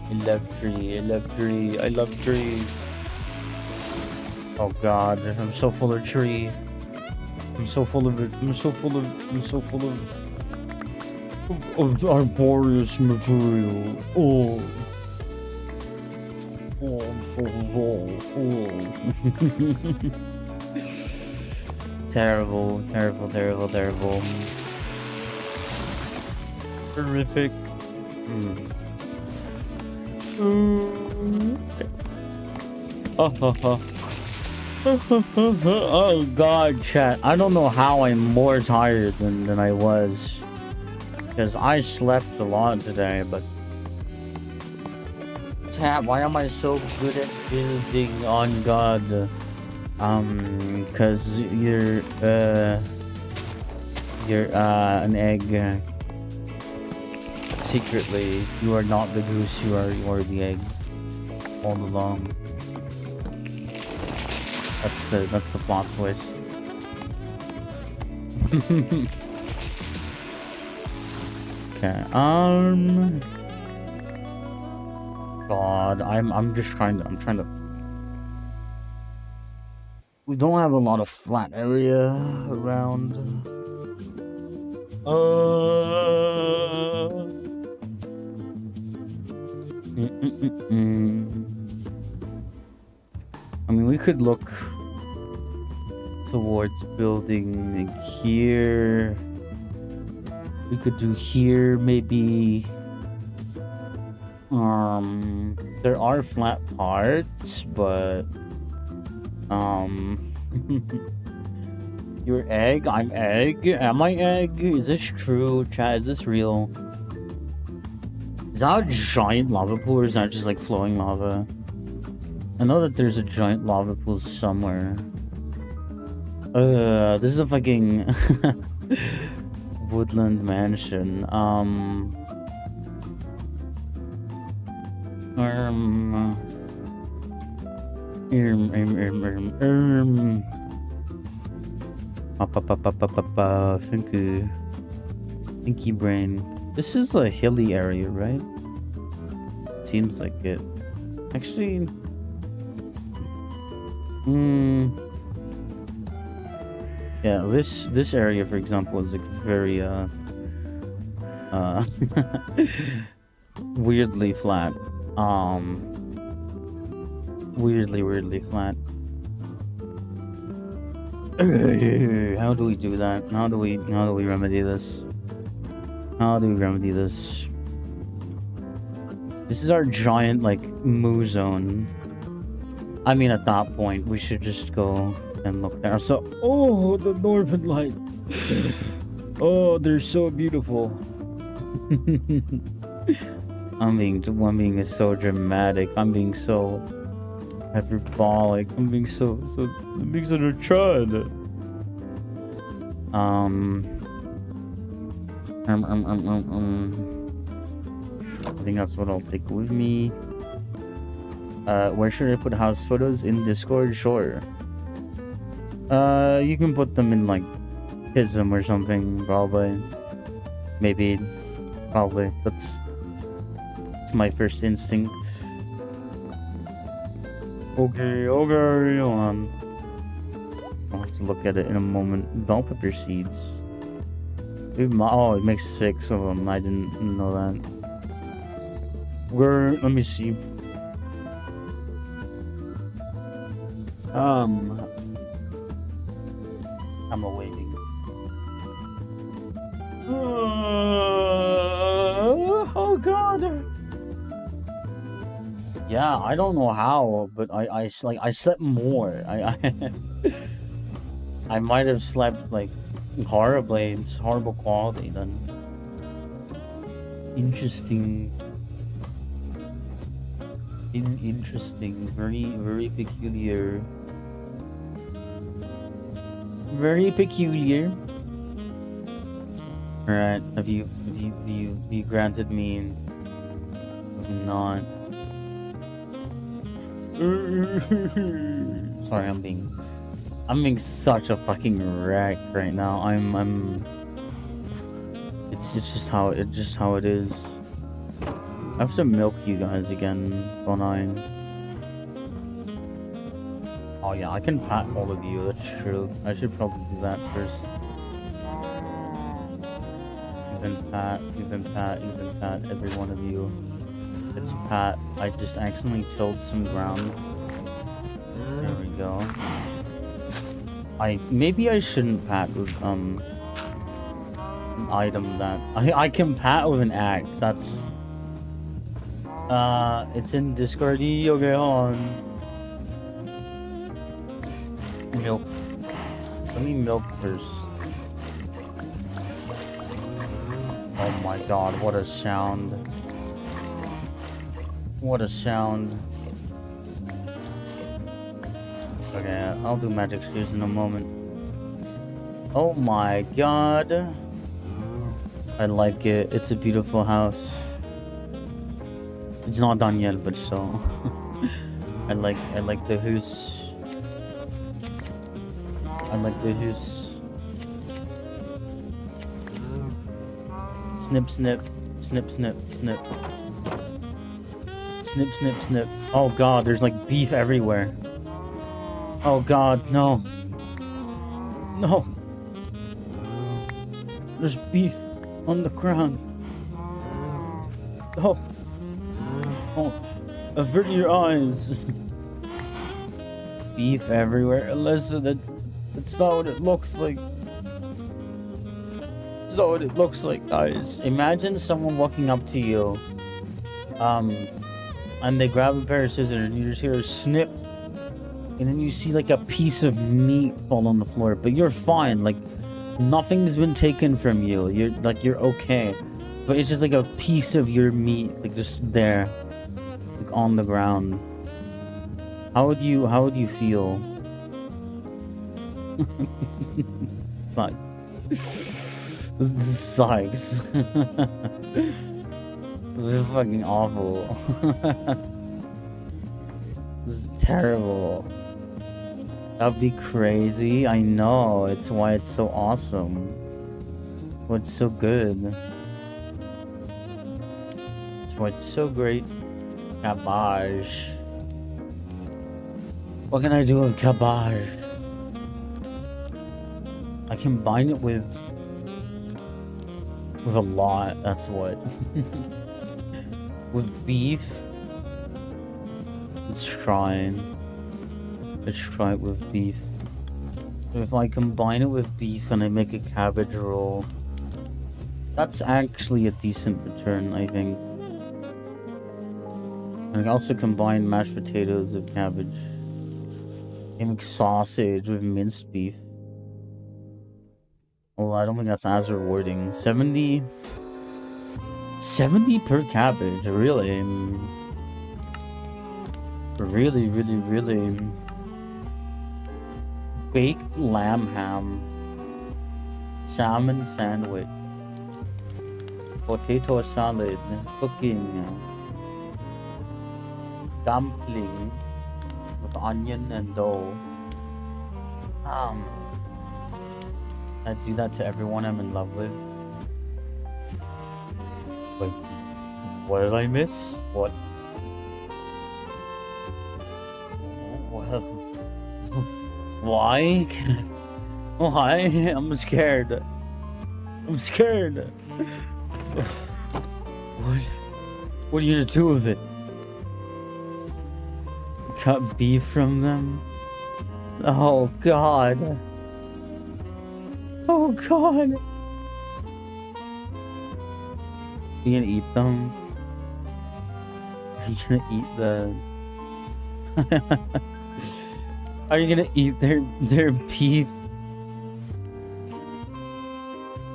I love tree. I love tree. I love tree. Oh god, I'm so full of tree. I'm so full of it. I'm so full of arboreous material. Oh. Oh, I'm so raw. Oh. Terrible. Horrific. Oh god, chat. I don't know how I'm more tired than I was. Because I slept a lot today, but... Chat, why am I so good at building on God? Because you're an egg. Secretly, you are not the goose, you are the egg. All along. That's the plot twist. Okay, God, I'm trying to... We don't have a lot of flat area around. I mean, we could look towards building like here. We could do here, maybe. There are flat parts, but you're egg, I'm egg. Am I egg? Is this true? Chat, is this real? Is that a giant lava pool, or is that just like flowing lava? I know that there's a giant lava pool somewhere. This is a fucking woodland mansion. Thinky brain. This is a hilly area, right? Seems like it. Actually, yeah, this area, for example, is like very weirdly flat. Weirdly flat. How do we do that? How do we remedy this? How do we remedy this? This is our giant, like, moo zone. I mean, at that point, we should just go and look there. So, oh, the northern lights. Oh, they're so beautiful. I'm being so dramatic. I'm being so hyperbolic. I'm being such a chud. I think that's what I'll take with me. Where should I put house photos? In Discord? Sure. You can put them in like Hism or something, probably. Maybe. Probably. That's my first instinct. Okay, hold on. I'll have to look at it in a moment. Bell pepper seeds. Oh, it makes 6 of them. I didn't know that. Let me see. I'm awaiting. Oh god. Yeah, I don't know how, but I slept more. I might have slept like horribly. It's horrible quality then. Interesting. Interesting. Very peculiar. Very peculiar. Alright, have you granted me with not? Sorry, I'm being such a fucking wreck right now. It's just how it is. I have to milk you guys again, don't I? Oh yeah, I can pat all of you, that's true. I should probably do that first. Even pat, every one of you. It's pat. I just accidentally tilled some ground. There we go. Maybe I shouldn't pat with an item that I can pat with an axe. That's it's in Discord. Okay, hold on. Milk. Let me milk first. Oh my god, what a sound. What a sound. Okay, I'll do magic shoes in a moment. Oh my god. I like it. It's a beautiful house. It's not done yet, but still. I like the house. I like the house. Snip, snip, snip, snip, snip. Snip, snip, snip. Oh god, there's like beef everywhere. Oh god, no. No. There's beef on the ground. Oh. Oh. Avert your eyes. Beef everywhere. Listen, that's not what it looks like. It's not what it looks like, guys. Imagine someone walking up to you. And they grab a pair of scissors and you just hear a snip. And then you see like a piece of meat fall on the floor. But you're fine. Like, nothing's been taken from you. You're okay. But it's just like a piece of your meat. Like, just there. Like, on the ground. How would you feel? Sucks. This sucks. This is fucking awful. This is terrible. That'd be crazy. I know. It's why it's so awesome. It's why it's so good. It's why it's so great. Cabbage. What can I do with cabbage? I combine it with a lot. That's what. With beef. Let's try. Let's try it with beef. If I combine it with beef and I make a cabbage roll, that's actually a decent return, I think. And I can also combine mashed potatoes with cabbage. And make sausage with minced beef. Well, I don't think that's as rewarding. 70 per cabbage, really? Really. Baked lamb ham. Salmon sandwich. Potato salad. Cooking. Dumpling. With onion and dough. I do that to everyone I'm in love with. Wait, what did I miss? What? Why? Why? I'm scared. I'm scared. What are you gonna do with it? Cut beef from them? Oh god. Oh god. You gonna eat them? Are you gonna eat the... Are you gonna eat their beef?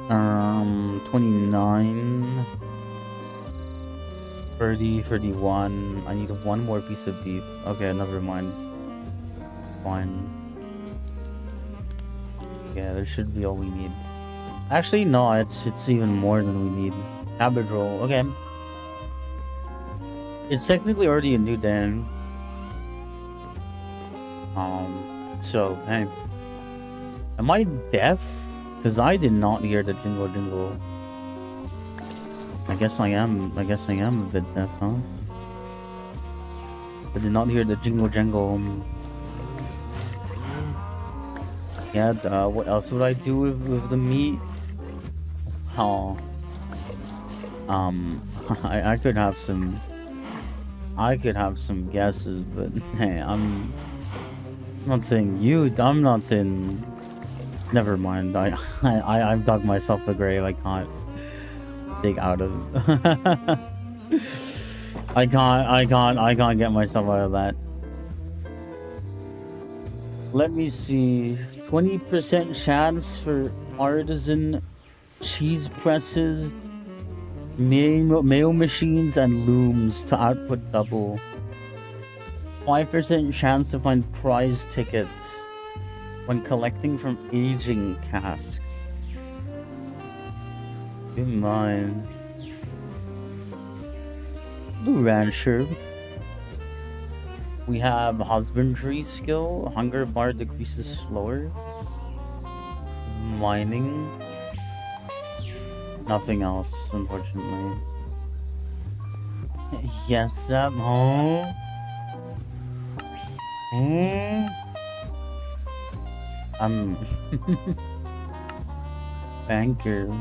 29... 30, 31... I need one more piece of beef. Okay, never mind. Fine. Yeah, there should be all we need. Actually, no, it's even more than we need. Cabbage roll. Okay. It's technically already a new den. So, hey. Am I deaf? Because I did not hear the jingle jingle. I guess I am a bit deaf, huh? I did not hear the jingle jangle. Yeah, what else would I do with the meat? Oh. I could have some guesses, but hey, I'm not saying you. I'm not saying. Never mind. I've dug myself a grave. I can't dig out of. I can't get myself out of that. Let me see. 20% chance for artisan cheese presses, mail machines, and looms to output double. 5% chance to find prize tickets when collecting from aging casks. Good mind. Blue Rancher. We have husbandry skill. Hunger bar decreases slower. Mining. Nothing else, unfortunately. Yes, Zepp. Huh? Banker.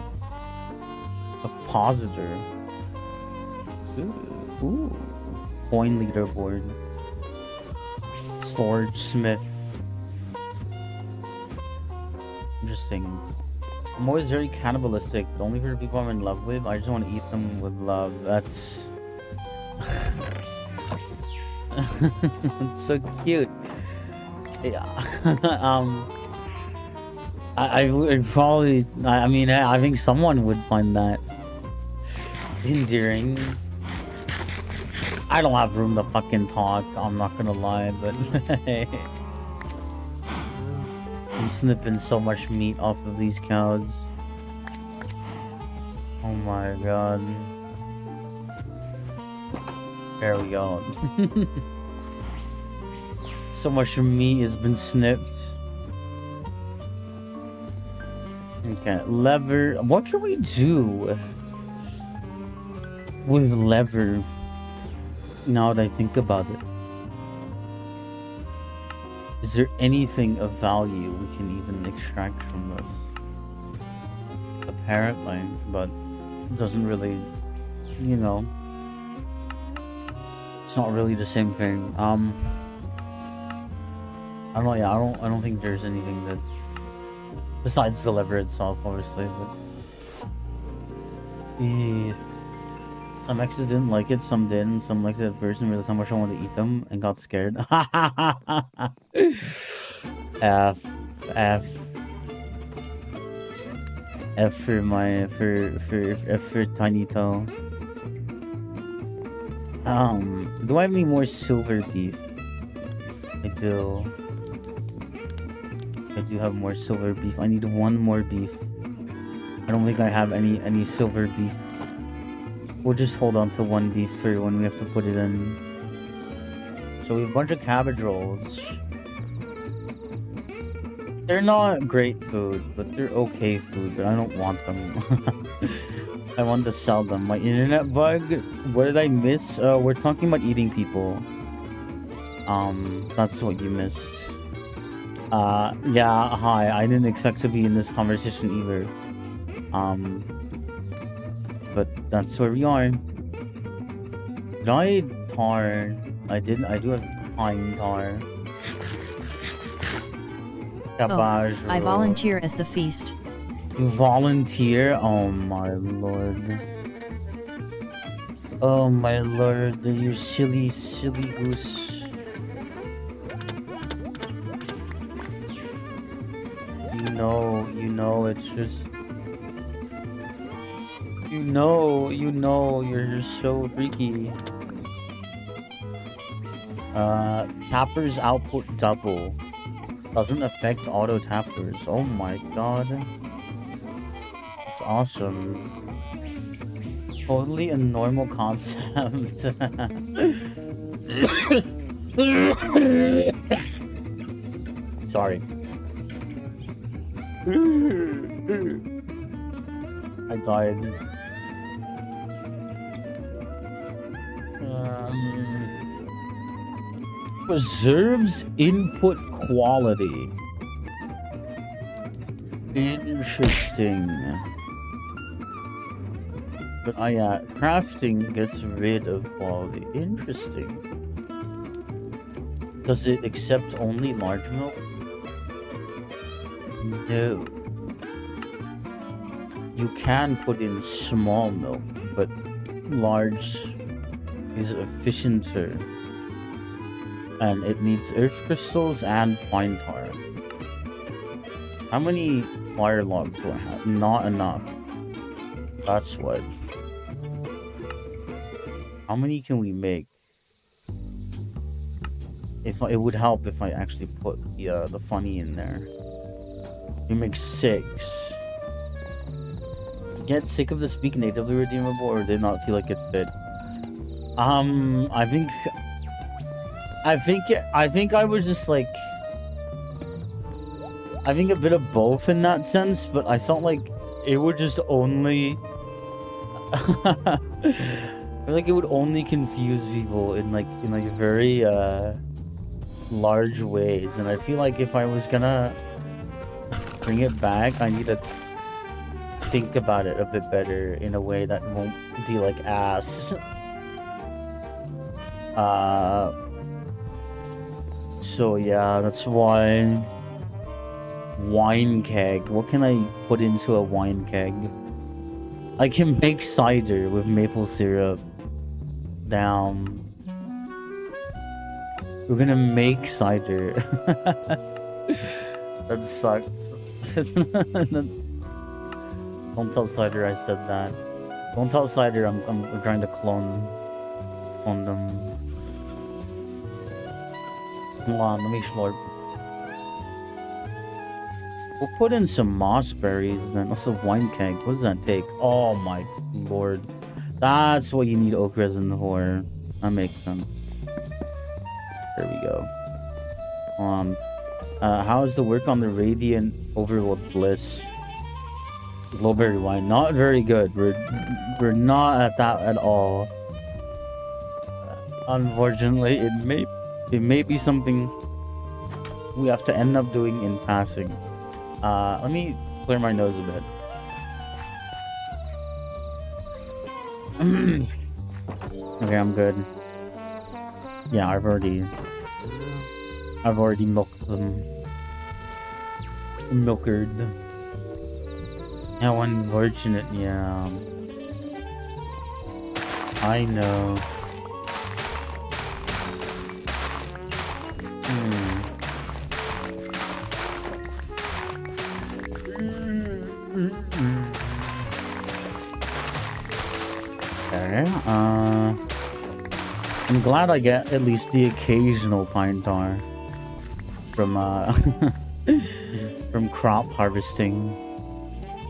Appositor. Ooh. Coin leaderboard. Storage smith. Interesting. I'm always very cannibalistic, but only for the people I'm in love with. I just want to eat them with love. That's it's so cute. Yeah. I probably. I mean, I think someone would find that endearing. I don't have room to fucking talk. I'm not gonna lie, but I'm snipping so much meat off of these cows. Oh my god. There we go. So much meat has been snipped. Okay, lever. What can we do with lever? Now that I think about it, is there anything of value we can even extract from this? Apparently, but it doesn't really, you know, it's not really the same thing. I don't know. Yeah, I don't think there's anything that besides the lever itself, obviously. But yeah. Some exes didn't like it, some did, and some liked it at first and realized how much I wanted to eat them and got scared. F for my F for tiny toe. Do I have any more silver beef? I do have more silver beef. I need one more beef. I don't think I have any silver beef. We'll just hold on to one beef for when we have to put it in. So we have a bunch of cabbage rolls. They're not great food, but they're okay food, but I don't want them. I want to sell them. My internet bug? What did I miss? We're talking about eating people. That's what you missed. Yeah, hi. I didn't expect to be in this conversation either. But that's where we are. Did I tar? I didn't. I do have pine tar. Cabbage I roll. volunteer as the feast. You volunteer? Oh my lord. Oh my lord, you silly goose. You know, it's just... You know, you're so freaky. Tappers output double. Doesn't affect auto tappers. Oh my god. awesome. Totally a normal concept. Sorry. I died. Preserves input quality. Interesting. But crafting gets rid of quality. Interesting. Does it accept only large milk? No. You can put in small milk, but large is efficienter. And it needs earth crystals and pine tar. How many fire logs do I have? Not enough. That's what. How many can we make? If it would help if I actually put the funny in there. We make 6. Get sick of the speak natively redeemable, or did not feel like it fit? I think I was just like, I think a bit of both in that sense, but I felt like it would just only I feel like it would only confuse people in like very large ways, and I feel like if I was gonna bring it back, I need to think about it a bit better in a way that won't be like ass. So yeah, that's why wine keg. What can I put into a wine keg? I can make cider with maple syrup. Down. We're gonna make cider. That sucks. Don't tell cider I said that. Don't tell cider I'm trying to clone them. Hold on, let me slurp. We'll put in some moss berries then. Also wine keg. What does that take? Oh my lord. That's what you need oak resin for. That makes sense. There we go. How's the work on the Radiant Overload Bliss? Glowberry wine. Not very good. We're not at that at all. Unfortunately, it may be something we have to end up doing in passing. Let me clear my nose a bit. Okay, I'm good. Yeah, I've already milked them. Milkered. How unfortunate, yeah. I know. Okay, I'm glad I get at least the occasional pine tar from from crop harvesting.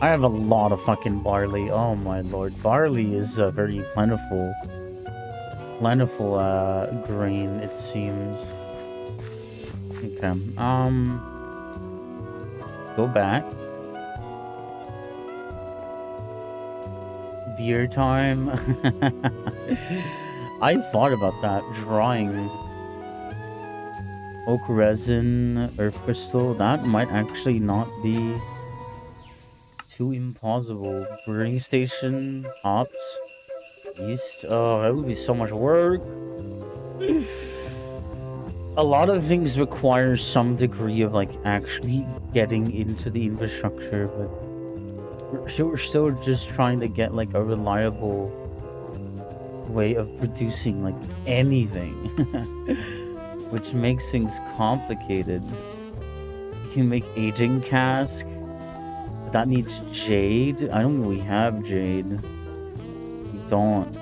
I have a lot of fucking barley. Oh my lord, barley is a very plentiful grain, it seems. Okay, go back. Beer time. I thought about that, drawing oak resin, earth crystal. That might actually not be too impossible. Brewing station, hops, yeast. Oh, that would be so much work. A lot of things require some degree of like actually getting into the infrastructure, but we're still just trying to get like a reliable way of producing like anything, which makes things complicated. You can make aging cask. That needs jade. I don't really have jade. We don't.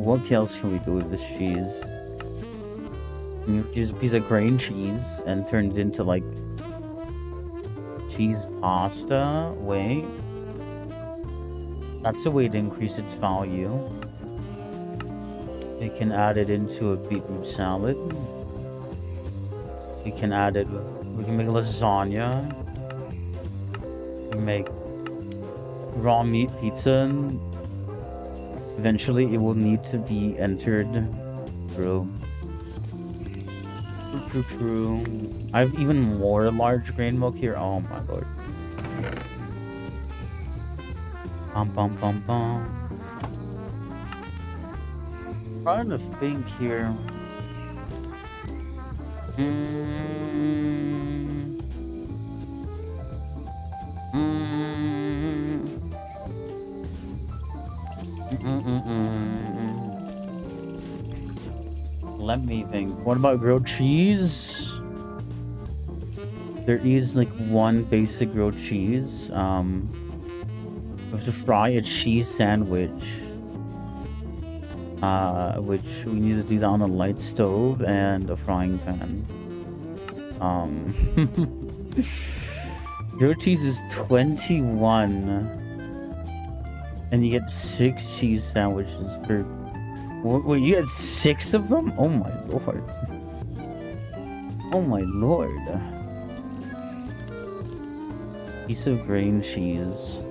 What else can we do with this cheese? You use a piece of grain cheese and turn it into like cheese pasta. Wait. That's a way to increase its value. You can add it into a beetroot salad. We can add it with, we can make lasagna. We can make raw meat pizza. Eventually it will need to be entered through. True. I have even more large grain milk here. Oh my lord. Bum. Trying to think here. Let me think. What about grilled cheese? There is like one basic grilled cheese. We have to fry a cheese sandwich. Which we need to do that on a light stove and a frying pan. Grilled cheese is 21. And you get 6 cheese sandwiches for... Wait, you had 6 of them? Oh my lord. Oh my lord. Piece of grain cheese.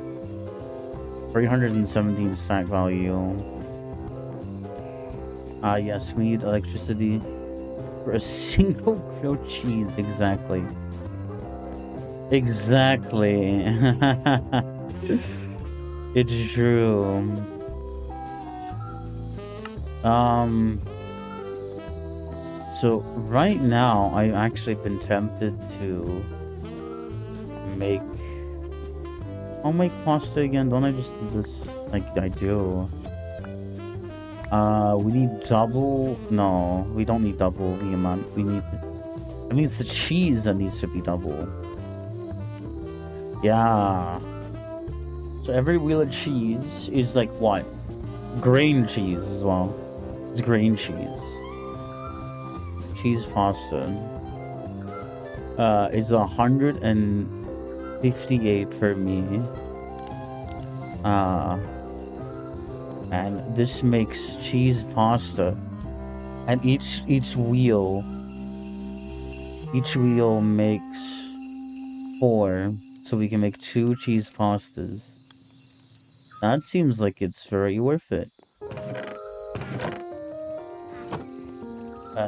317 stack value. Yes, we need electricity for a single grilled cheese. Exactly. Exactly. It's true. So right now I've actually been tempted to make... I'll make pasta again. Don't I just do this like I do? We need double... No, we don't need double the amount. We need... I mean, it's the cheese that needs to be double. Yeah. So every wheel of cheese is like what? Grain cheese as well. It's grain cheese. Cheese pasta. Is 158 for me. And this makes cheese pasta. And each wheel makes 4. So we can make 2 cheese pastas. That seems like it's very worth it.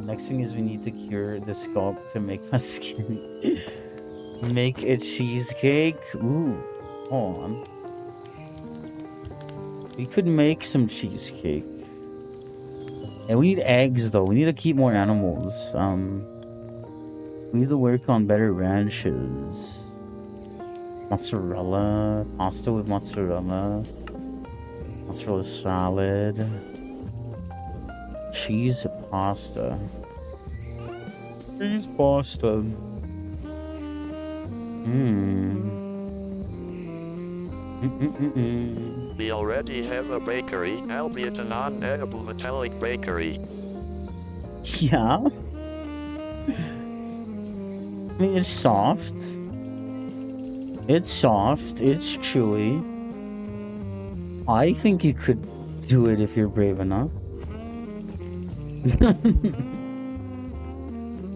Next thing is we need to cure the scalp to make a skin. Make a cheesecake? Ooh, hold on. We could make some cheesecake. And we need eggs though. We need to keep more animals. We need to work on better ranches. Mozzarella, pasta with mozzarella salad, cheese pasta. We already have a bakery, albeit a non-edible metallic bakery. Yeah. I mean, it's soft. It's soft. It's chewy. I think you could do it if you're brave enough.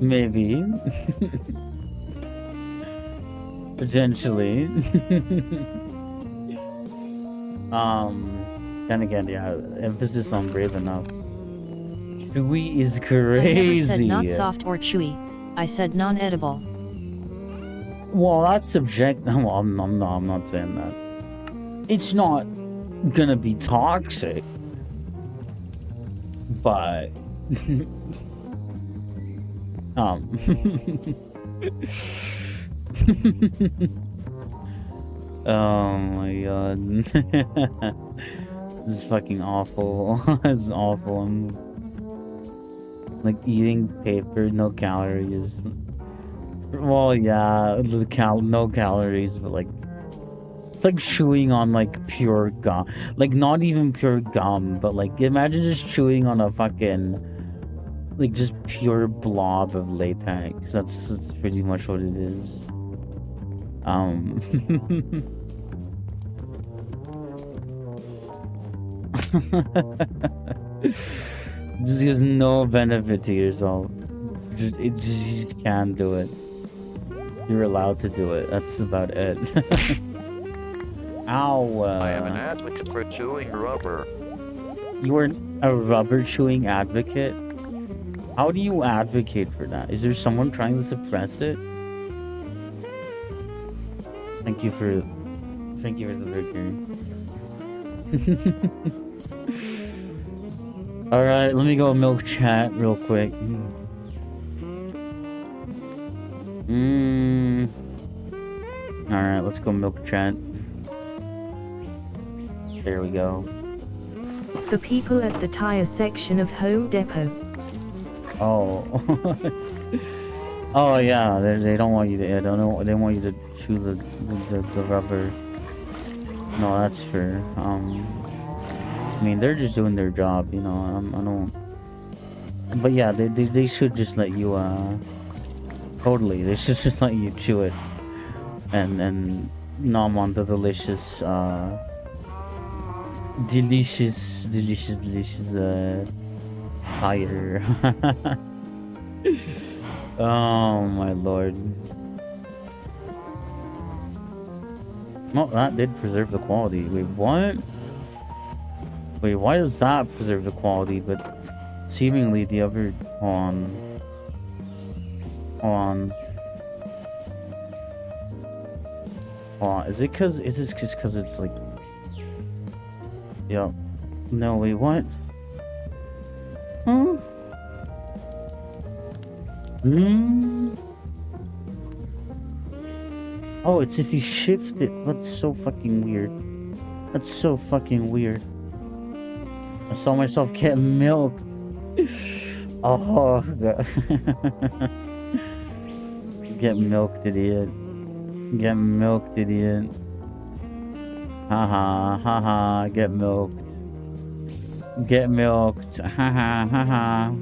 Maybe. Potentially. Then again, yeah, emphasis on brave enough. Chewy is crazy. I never said not soft or chewy. I said non-edible. Well, that's subject. Well, I'm not saying that. It's not gonna be toxic, but oh my god. This is fucking awful. This is awful. I'm like eating paper, no calories. Well, yeah, no calories, but like it's like chewing on like pure gum. Like not even pure gum, but like imagine just chewing on a fucking Like just pure blob of latex. That's pretty much what it is. Just gives no benefit to yourself. You just can't do it. You're allowed to do it. That's about it. Ow. I am an advocate for chewing rubber. You are a rubber chewing advocate? How do you advocate for that? Is there someone trying to suppress it? Thank you for the victory. Alright, let me go milk chat real quick. Alright, let's go milk chat. There we go. The people at the tire section of Home Depot. Oh. Oh yeah, they don't want you to. They want you to chew the rubber. No, that's fair. I mean, they're just doing their job, you know. I don't. But yeah, they should just let you. Totally, they should just let you chew it, and nom on the delicious tire. Oh my lord. No, that did preserve the quality. Wait, what? Wait, why does that preserve the quality, but seemingly the other... Hold on. Is it just because it's like... Yep. No, wait, what? Huh? Oh, it's if you shift it. That's so fucking weird. That's so fucking weird. I saw myself get milked. Oh, God. Get milked, idiot. Get milked, idiot. Haha, haha, get milked. Get milked. Haha, haha.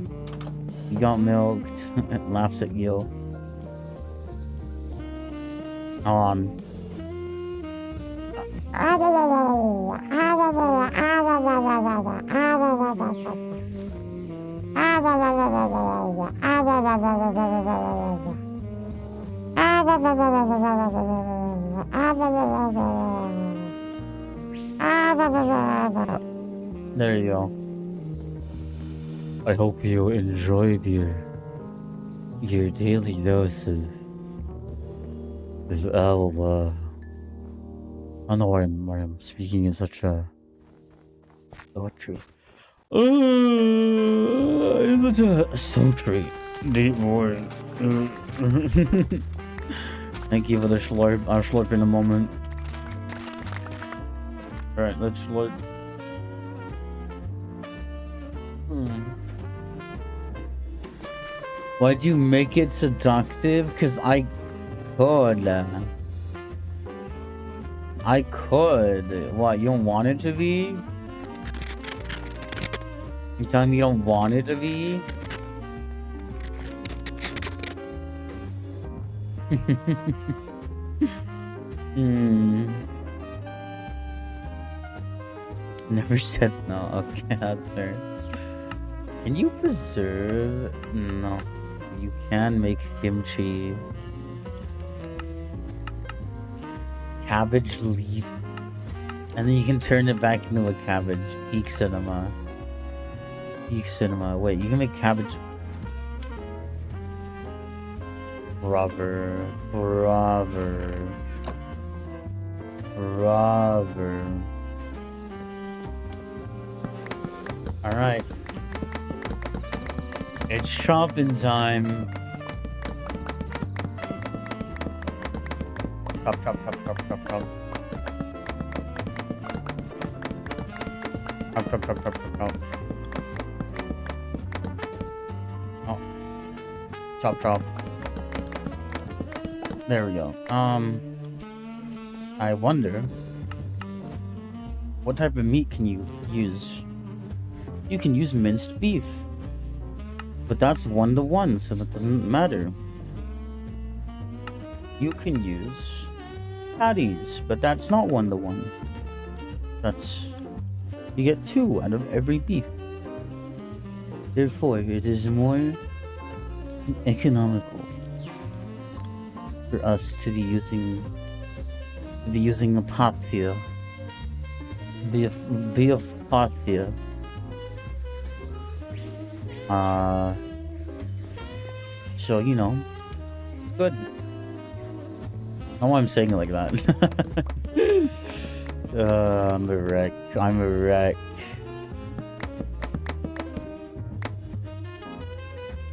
You got milked. Laughs at you. Hold on. There you go. I hope you enjoyed your daily dose of L. I don't know why I'm speaking in such a poetry. It's such a sultry deep voice. Thank you for the slurp. I'll slurp in a moment. Alright, let's slurp. Why'd you make it seductive? Because I could. I could. What, you don't want it to be? You telling me you don't want it to be? Never said no. Okay, that's fair. Can you preserve? No. You can make kimchi. Cabbage leaf. And then you can turn it back into a cabbage. Peak cinema. Peak cinema. Wait, you can make cabbage. Brother. Brother. Brother. Alright. It's shopping time. Chop, chop, chop, chop, chop, chop. Chop, chop, chop, chop, chop, chop. Oh. Chop, chop. There we go. I wonder what type of meat can you use? You can use minced beef. But that's 1-to-1, so that doesn't matter. You can use patties, but that's not 1-to-1. That's... You get 2 out of every beef. Therefore, it is more economical for us to be using a patia. Beef patia. So you know, good. I don't know why I'm saying it like that. I'm a wreck. I'm a wreck.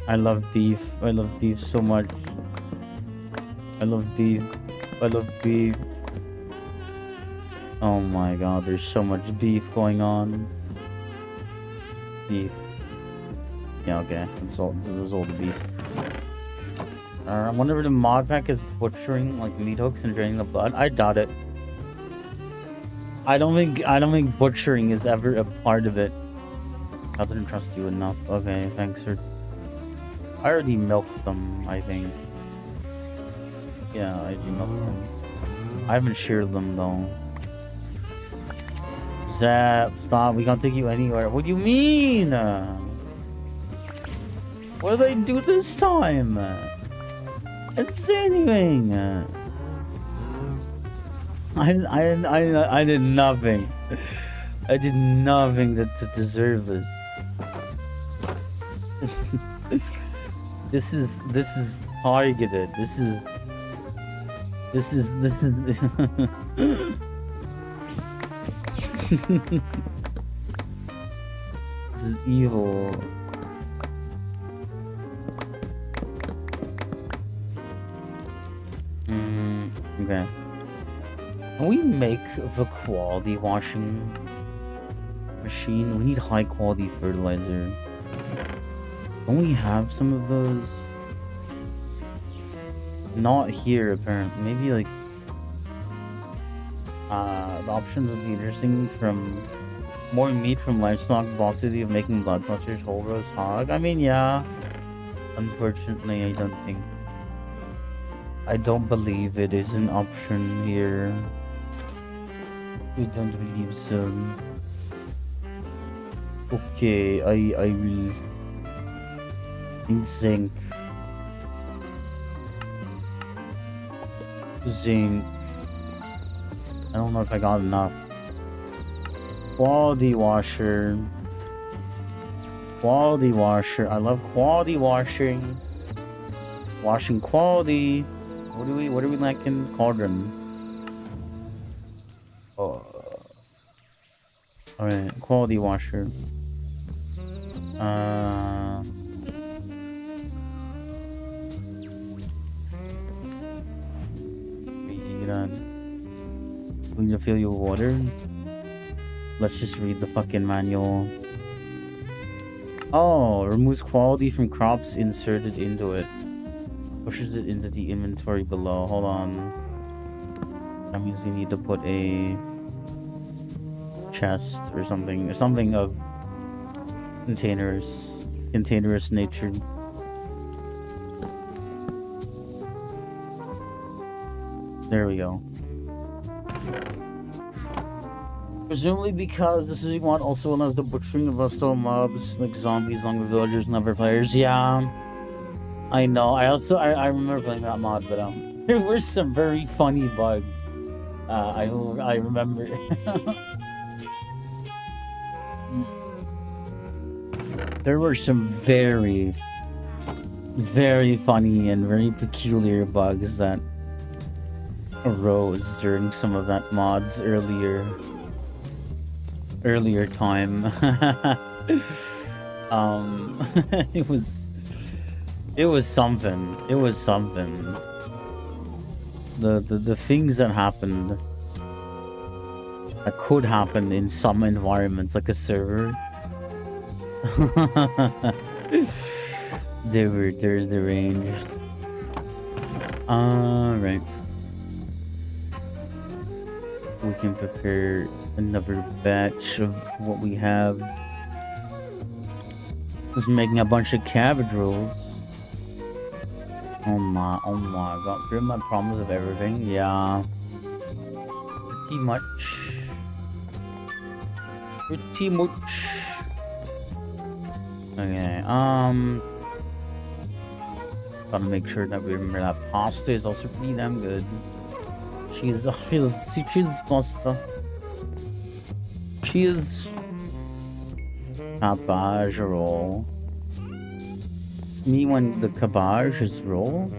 I love beef. I love beef so much. I love beef. I love beef. Oh my god, there's so much beef going on. Beef. Yeah, okay. There's all the beef. I wonder if the mod pack is butchering like meat hooks and draining the blood. I doubt it. I don't think butchering is ever a part of it. I didn't trust you enough. Okay, thanks for... I already milked them, I think. Yeah, I already milked them. I haven't sheared them though. Zepp, stop. We can't take you anywhere. What do you mean? What did I do this time? I didn't say anything. I did nothing. I did nothing to deserve this. This is targeted. This is this is evil. Okay. Can we make the quality washing machine? We need high quality fertilizer. Don't we have some of those? Not here, apparently. Maybe like the options would be interesting. From more meat from livestock, velocity of making blood suckers, whole roast hog. I mean, yeah. Unfortunately, I don't believe it is an option here. I don't believe so. Okay, I will need zinc. Zinc. I don't know if I got enough. Quality washer. Quality washer. I love quality washing. Washing quality. What are we like in cauldron? Alright, quality washer. We need to fill you with water. Let's just read the fucking manual. Oh, removes quality from crops inserted into it. Pushes it into the inventory below. Hold on. That means we need to put a chest or something of containerous nature. There we go. Presumably because this is mod also allows the butchering of hostile mobs like zombies along with villagers and other players. Yeah, I know. I remember playing that mod, but there were some very funny bugs. I remember. There were some very, very funny and very peculiar bugs that arose during some of that mod's earlier time. It was something. It was something. The things that happened that could happen in some environments, like a server. They're deranged. Alright. We can prepare another batch of what we have. Just making a bunch of cabbage rolls. Oh my god. Through my promise of everything. Yeah. Pretty much. Pretty much. Okay, gotta make sure that we remember that pasta is also pretty damn good. Cheese pasta. Cheese cabbage roll. Me when the cabbage is roll.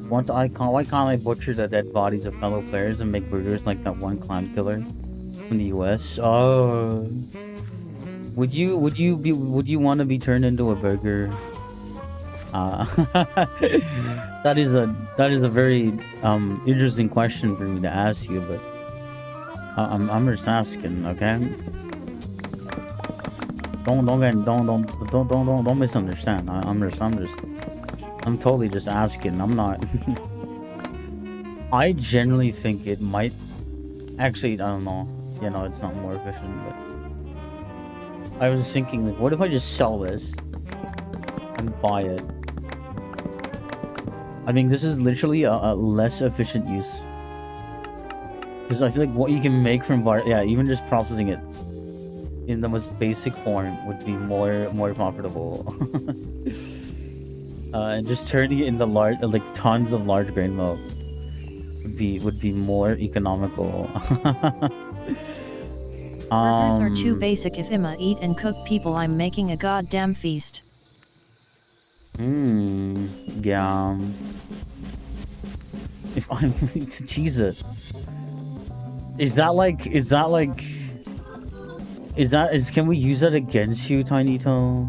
Why can't I butcher the dead bodies of fellow players and make burgers like that one clown killer in the US? Oh, would you want to be turned into a burger? That is a very interesting question for me to ask you, but I'm just asking, okay? Don't misunderstand. I'm totally just asking. I'm not. I generally think it might. Actually, I don't know. You know, it's not more efficient, but I was thinking, like, what if I just sell this and buy it? I mean, this is literally a less efficient use. Because I feel like what you can make from even just processing it in the most basic form would be more profitable. And just turning it into tons of large grain milk would be more economical. Burgers are too basic. If I'ma eat and cook people, I'm making a goddamn feast. Yeah. If I'm Jesus. Can we use that against you, Tiny Toe?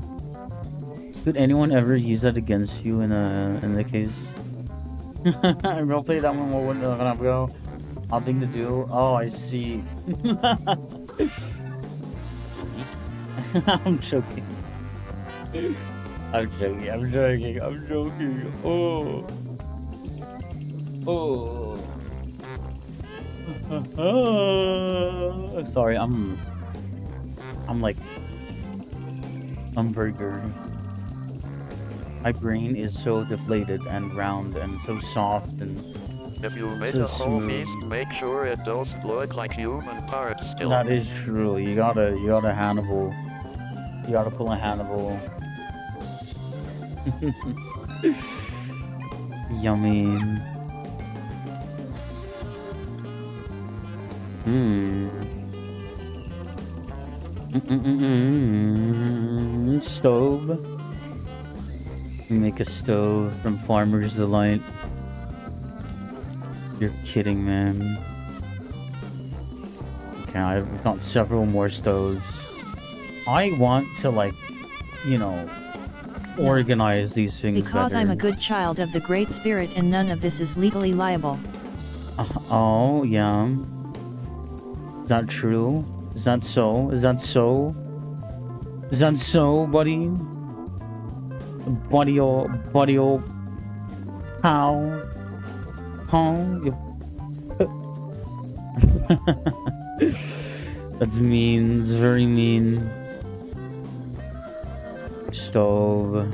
Could anyone ever use that against you in the case? I roleplay that one more ago. Nothing to do. Oh, I see. I'm joking. I'm joking. Oh. Sorry, I'm burger. My brain is so deflated and round and so soft and if you made so a whole smooth. feast, make sure it doesn't look like human parts still. That is true. You gotta Hannibal. You gotta pull a Hannibal. Yummy. Stove. We make a stove from Farmer's Delight. You're kidding, man. Okay, I've got several more stoves. I want to, organize these things because better. I'm a good child of the Great Spirit and none of this is legally liable. Oh, yeah. Is that true? Is that so? Is that so? Is that so, buddy? Buddy, how? That's mean. It's very mean. Stove.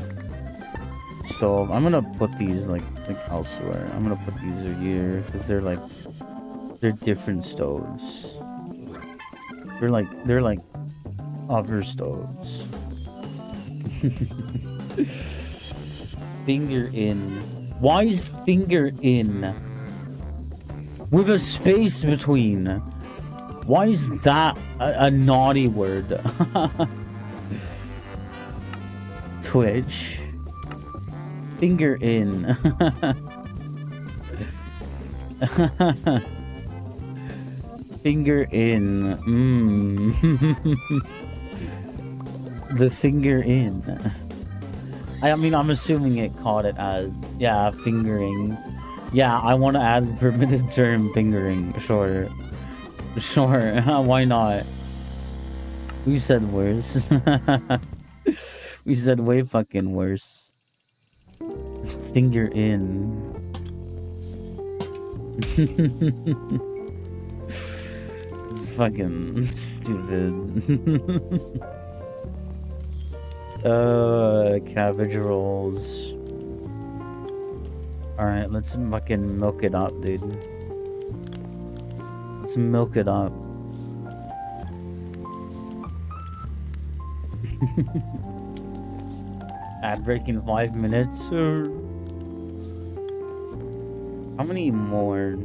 I'm gonna put these like elsewhere. I'm gonna put these here because they're different stoves. They're like other stoves. Finger in. Why is finger in? With a space between. Why is that a naughty word? Twitch. Finger in. Finger in. The finger in. I mean, I'm assuming it caught it as, yeah, fingering. Yeah, I want to add the permitted term fingering. Sure. Why not? We said worse. We said way fucking worse. Finger in. It's fucking stupid. Cabbage rolls. Alright, let's fucking milk it up, dude. Let's milk it up. Ad break in 5 minutes. How many more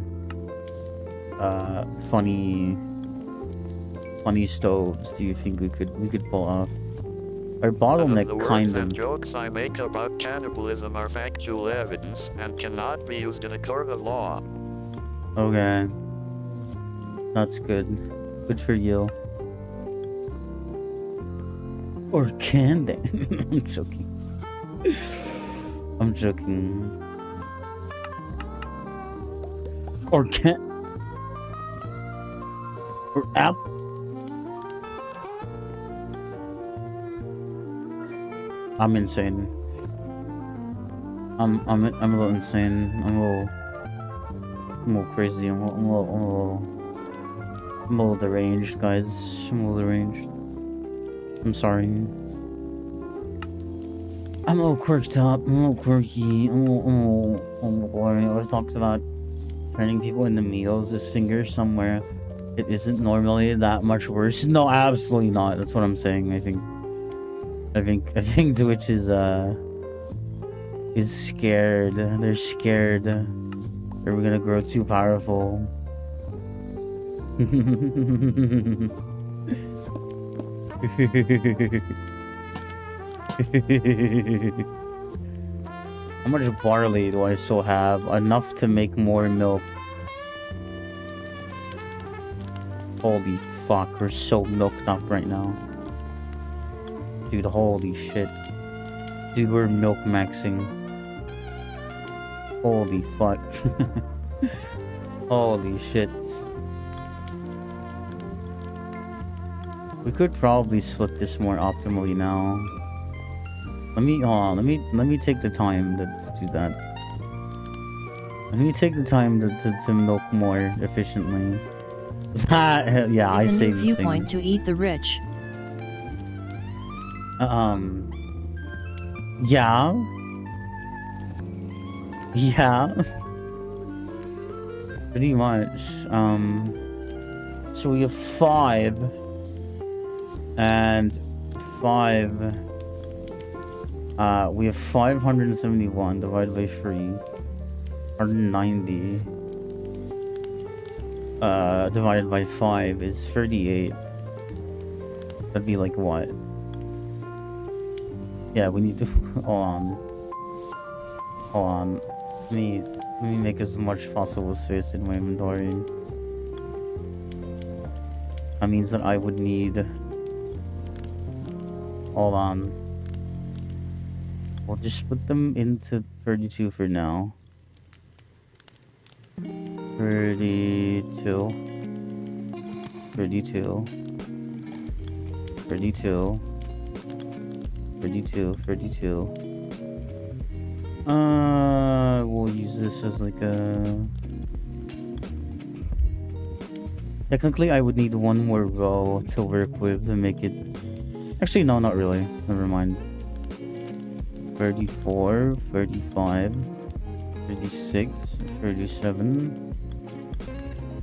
funny stoves do you think we could pull off? Our bottleneck kind of. The jokes I make about cannibalism are factual evidence and cannot be used in a court of law. Okay, that's good. Good for you. Or can they? I'm joking. I'm joking. Or can. Or app. I'm insane. I'm a little insane. I'm a little crazy. I'm a little deranged, guys. I'm a little deranged. I'm sorry. I'm a little quirked up. I'm a little quirky. I'm a little boring. I talked about turning people into meals. This finger somewhere. It isn't normally that much worse. No, absolutely not. That's what I'm saying. I think Twitch is scared. They're scared. Are we gonna grow too powerful? How much barley do I still have? Enough to make more milk. Holy fuck, we're so milked up right now. Dude, holy shit. Dude, we're milk maxing. Holy fuck. Holy shit. We could probably split this more optimally now. Let me take the time to do that. Let me take the time to milk more efficiently. Yeah, I say the viewpoint to eat the rich. Yeah. Yeah. Pretty much. So we have 5 and 5. We have 571 divided by 3. 190. Divided by 5 is 38. That'd be like what? Yeah, we need to hold on. Let me make as much possible space in my inventory. That means that I would need. Hold on. We'll just put them into 32 for now. 32. 32. 32. 32. 32. We'll use this as like a... Technically, I would need one more row to work with to make it... Actually, no, not really. Never mind. 34, 35, 36, 37,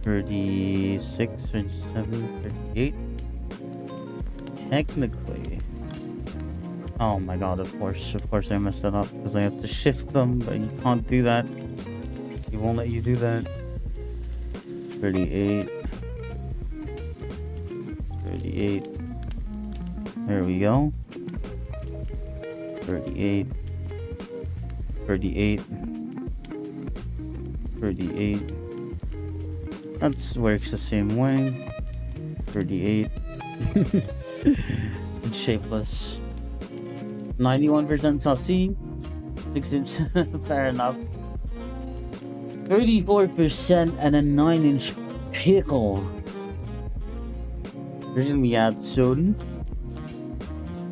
36, 37, 38. Technically... Oh my god, of course I messed that up because I have to shift them, but you can't do that. He won't let you do that. 38. 38. There we go. 38. 38. 38. That works the same way. 38. It's shapeless. 91% saucy. 6 inch. Fair enough. 34% and a 9-inch pickle. There's gonna be add soon.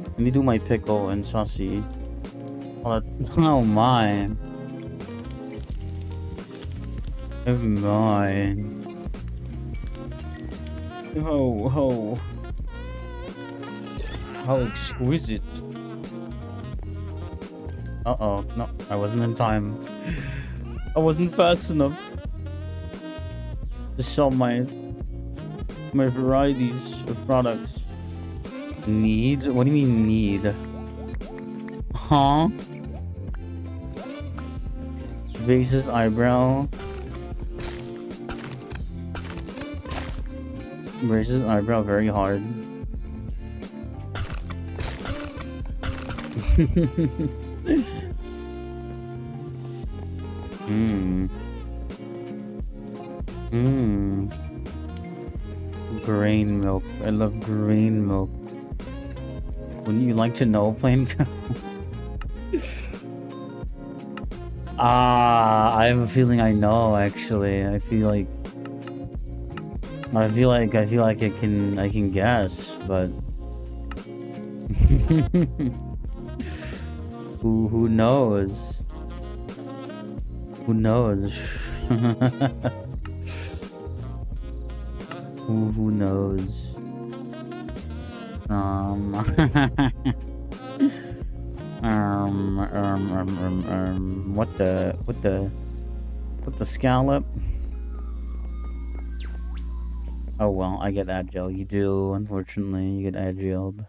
Let me do my pickle and saucy. Oh my. Oh my. Oh. How exquisite. Uh-oh. No, I wasn't in time. I wasn't fast enough to sell my varieties of products. Need? What do you mean need? Huh? Raises eyebrow. Raises eyebrow very hard. Grain milk. I love grain milk. Wouldn't you like to know, plain girl? I have a feeling I know, actually. I feel like I can guess, but who knows? Who knows? who knows? What the scallop? Oh well, I get agile. You do, unfortunately, you get agiled.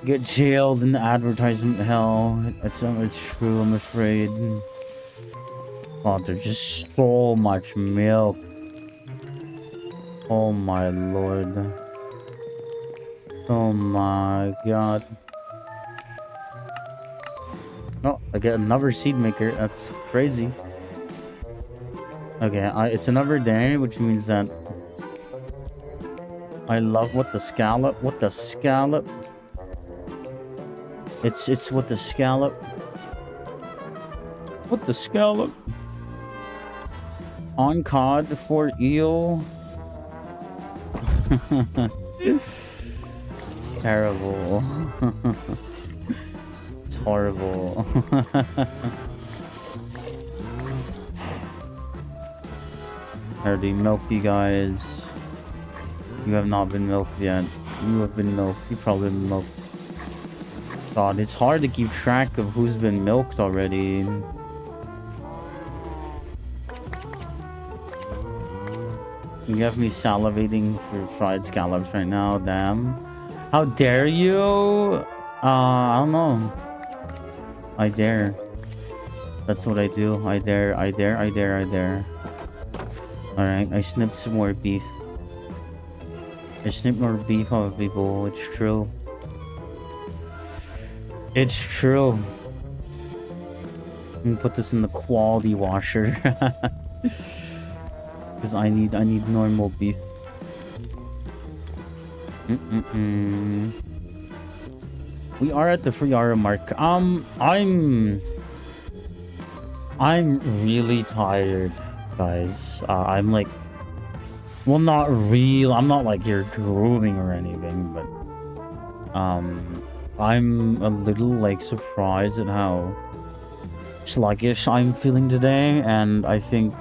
Get jailed in the advertisement hell. It's true, I'm afraid. Oh, there's just so much milk. Oh my lord. Oh my god. Oh, I get another seed maker. That's crazy. Okay, it's another day, which means that I love what the scallop. What the scallop? It's what the scallop. What the scallop? On cod for eel. Terrible. It's horrible. I already milked you guys. You have not been milked yet. You have been milked. You probably been milked. God, it's hard to keep track of who's been milked already. You have me salivating for fried scallops right now, damn. How dare you? I don't know. I dare. That's what I do. I dare. Alright, I snipped some more beef. I snipped more beef off of people. It's true. It's true. I'm gonna put this in the quality washer. Because I need normal beef. We are at the 3-hour mark. I'm really tired, guys. I'm like, well, not real. I'm not like you're drooling or anything, but I'm a little like surprised at how sluggish I'm feeling today, and I think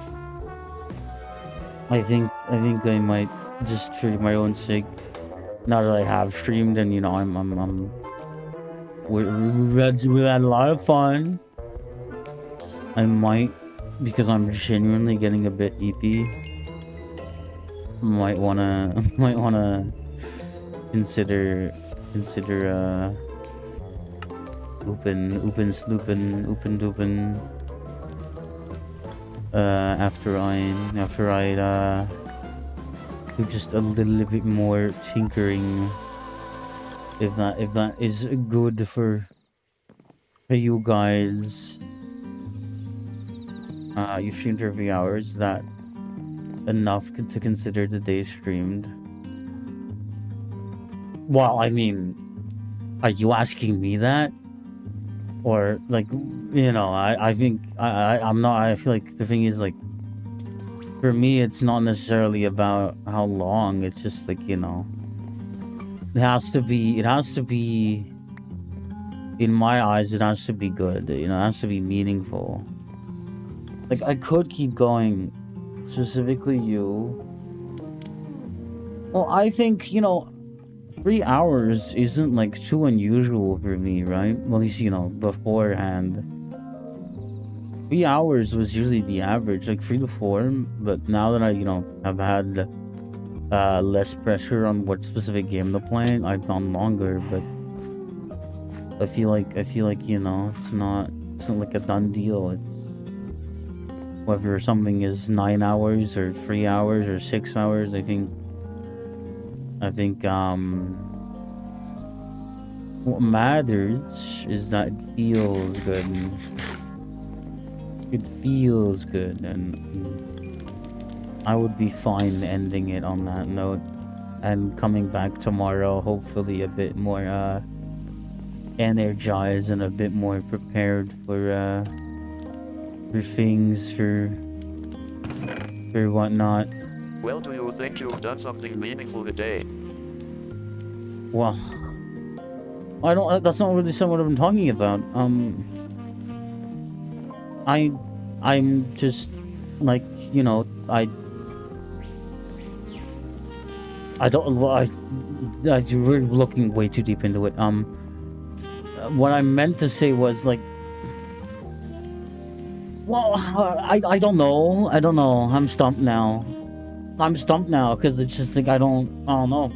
I might just for my own sake, now that I have streamed and you know we had a lot of fun. I might, because I'm genuinely getting a bit EP. Might wanna consider open doopin after I do just a little bit more tinkering, if that is good for you guys. You streamed for 3 hours. Is that enough to consider the day streamed? Well, I mean, are you asking me that? Or like, you know, I think I'm not. I feel like the thing is, like, for me, it's not necessarily about how long. It's just like, you know, it has to be, in my eyes, it has to be good. You know, it has to be meaningful. Like, I could keep going, specifically you. Well, I think, you know, 3 hours isn't like too unusual for me, right? Well, at least, beforehand. 3 hours was usually the average, like 3 to 4. But now that I, have had less pressure on what specific game to play, I've gone longer. But I feel like, it's not like a done deal. It's whether something is 9 hours or 3 hours or 6 hours. I think what matters is that it feels good. It feels good, and I would be fine ending it on that note and coming back tomorrow, hopefully a bit more energized and a bit more prepared for things, for whatnot. Well, do you think you've done something meaningful today? Well, I don't. That's not really what I'm talking about. I'm just like, I don't. We're looking way too deep into it. What I meant to say was like, well, I don't know. I'm stumped now. Because it's just like I don't know.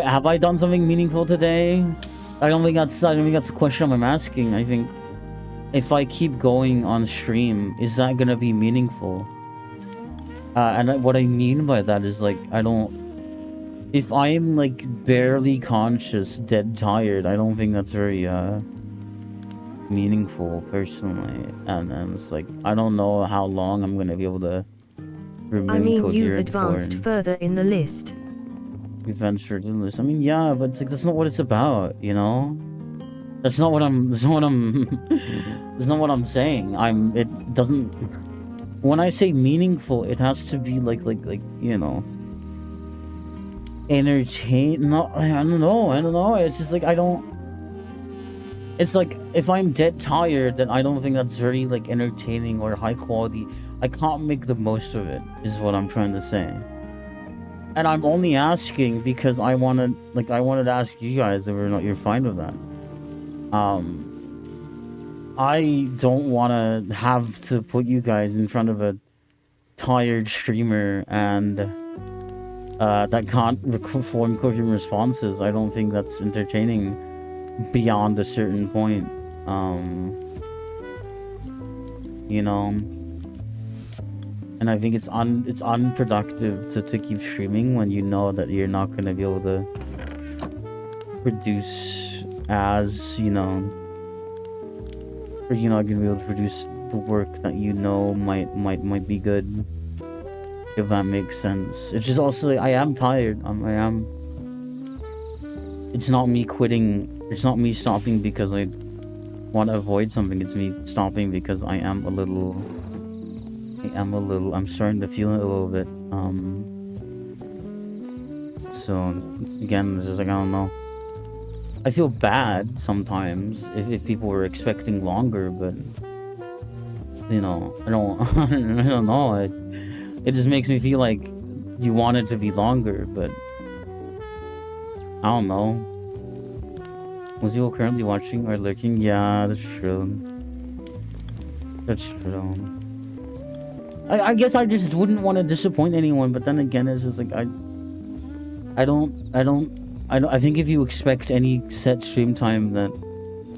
Have I done something meaningful today? I don't think that's the question I'm asking. I think if I keep going on stream, is that gonna be meaningful? And what I mean by that is like, if I'm like barely conscious, dead tired, I don't think that's very meaningful personally. And it's like, I don't know how long I'm gonna be able to remain coherent. You've advanced further in the list. Advanced further in the list. I mean, yeah, but it's like, that's not what it's about, That's not what I'm that's not what I'm saying. It doesn't, when I say meaningful, it has to be like entertain. No, I don't know. It's just like it's like, if I'm dead tired, then I don't think that's very like entertaining or high quality. I can't make the most of it, is what I'm trying to say. And I'm only asking because I wanted to ask you guys whether or not you're fine with that. I don't want to have to put you guys in front of a tired streamer and that can't form coherent responses. I don't think that's entertaining beyond a certain point. And I think it's unproductive to keep streaming when you know that you're not going to be able to produce as, or you're not going to be able to produce the work that might be good, if that makes sense. It's just also like, I am tired. It's not me quitting. It's not me stopping because I want to avoid something. It's me stopping because I'm starting to feel it a little bit. So again, it's just like, I don't know. I feel bad sometimes if people were expecting longer, but I don't I don't know. It just makes me feel like you want it to be longer, but I don't know. Was you currently watching or lurking? Yeah, that's true. That's true. I guess I just wouldn't want to disappoint anyone, but then again, it's just like I think if you expect any set stream time,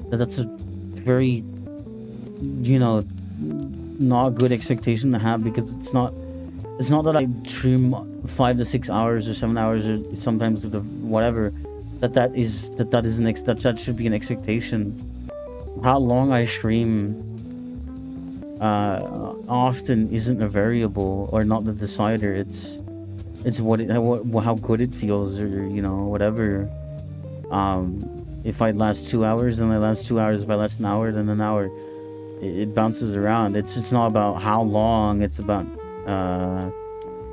that's a very, not good expectation to have, because it's not that I stream 5 to 6 hours or 7 hours or sometimes whatever, that should be an expectation. How long I stream often isn't a variable, or not the decider. It's how good it feels, or whatever. If I last 2 hours, then I last 2 hours. If I last an hour, then an hour. It bounces around. It's not about how long, it's about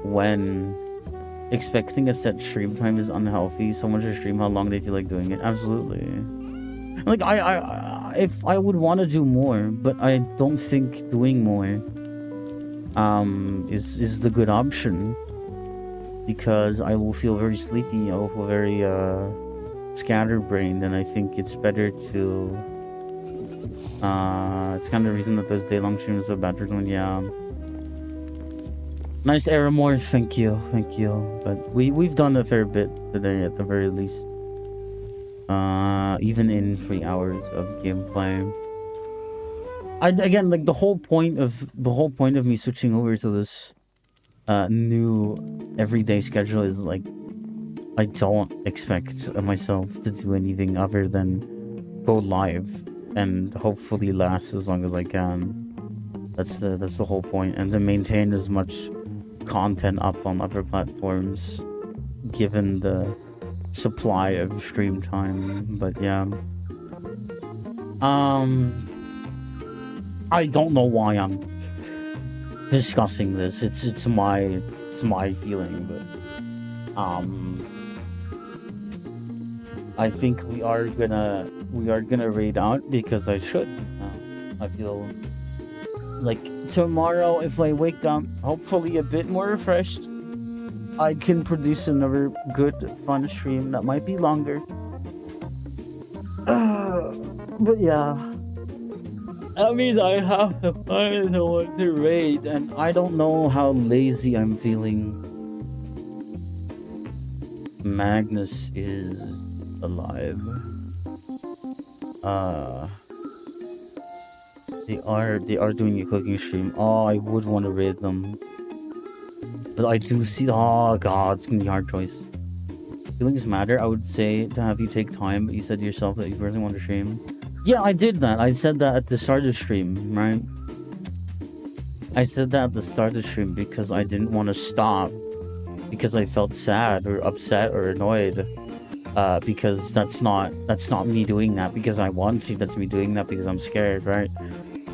when. Expecting a set stream time is unhealthy. Someone should stream how long they feel like doing it. Absolutely. Like, if I would want to do more, but I don't think doing more is the good option. because I will feel very sleepy. I will feel very scatterbrained, and I think it's better to. It's kind of the reason that those day-long streams are bad for someone. Yeah. Nice Aramore, thank you. But we've done a fair bit today, at the very least. Even in 3 hours of gameplay. Again, like the whole point of me switching over to this new everyday schedule is like I don't expect myself to do anything other than go live and hopefully last as long as I can. That's the whole point, and to maintain as much content up on other platforms given the supply of stream time. But yeah, I don't know why I'm discussing this. It's my feeling, but I think we are gonna raid out because I should. I feel like tomorrow, if I wake up hopefully a bit more refreshed, I can produce another good fun stream that might be longer. But yeah, that means I have to find someone to raid, and I don't know how lazy I'm feeling. Magnus is alive. They are doing a cooking stream. Oh, I would want to raid them. But I do see, oh god, it's gonna be a hard choice. Feelings matter. I would say to have you take time, but you said to yourself that you personally want to stream. Yeah, I did that. I said that at the start of the stream, right? I said that at the start of the stream because I didn't want to stop. Because I felt sad or upset or annoyed. Because that's not me doing that because I want to. That's me doing that because I'm scared, right?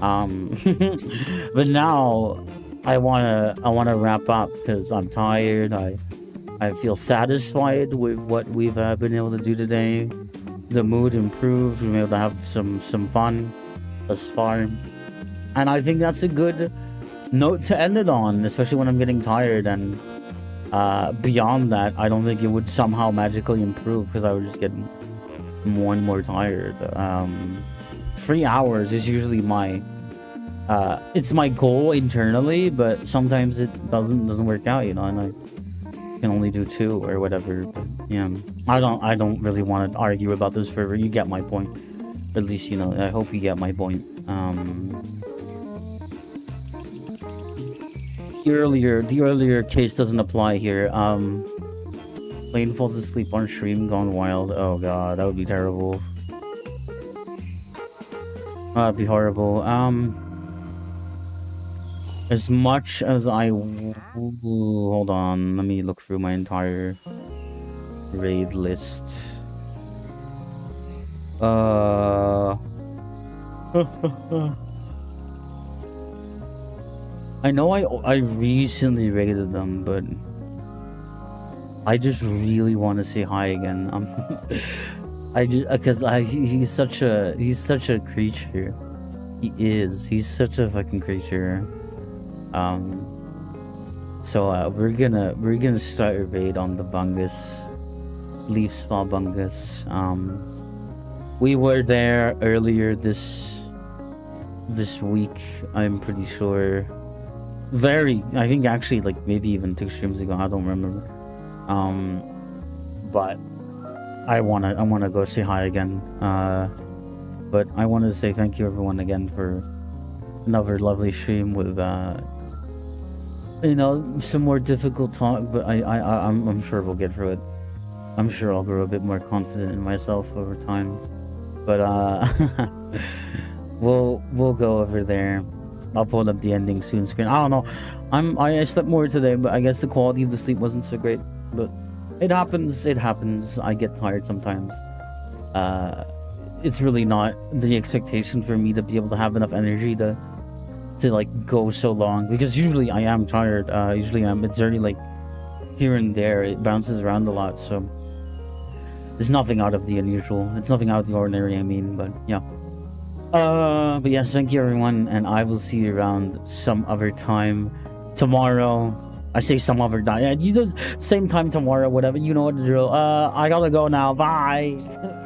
But now I wanna wrap up because I'm tired. I feel satisfied with what we've been able to do today. The mood improved. We've been able to have some fun thus far, and I think that's a good note to end it on, especially when I'm getting tired. And beyond that, I don't think it would somehow magically improve because I would just get more and more tired. 3 hours is usually my it's my goal internally, but sometimes it doesn't work out, you know, and I can only do 2 or whatever. But yeah, I don't really want to argue about this further. You get my point, at least, you know. I hope you get my point. The earlier case doesn't apply here. Lane falls asleep on stream, gone wild. Oh god, that would be terrible. That'd be horrible. As much as I hold on, let me look through my entire raid list. I know I recently raided them, but I just really want to say hi again. He's such a creature. He's such a fucking creature. So we're gonna start a raid on the Bungus, Leaf Spa Bungus. We were there earlier this week, I'm pretty sure. I think actually like maybe even 2 streams ago, I don't remember. But I wanna go say hi again. But I want to say thank you everyone again for another lovely stream with you know, some more difficult talk, but I'm sure we'll get through it. I'm sure I'll grow a bit more confident in myself over time. But we'll go over there. I'll pull up the ending soon screen. I don't know. I slept more today, but I guess the quality of the sleep wasn't so great. But it happens. I get tired sometimes. It's really not the expectation for me to be able to have enough energy to like go so long, because usually I am tired. It's very like here and there. It bounces around a lot, so there's nothing out of the unusual. It's nothing out of the ordinary, I mean. But yeah. But yes, thank you everyone, and I will see you around some other time tomorrow. I say some other time. Yeah, you do same time tomorrow, whatever. You know what to do. I gotta go now. Bye.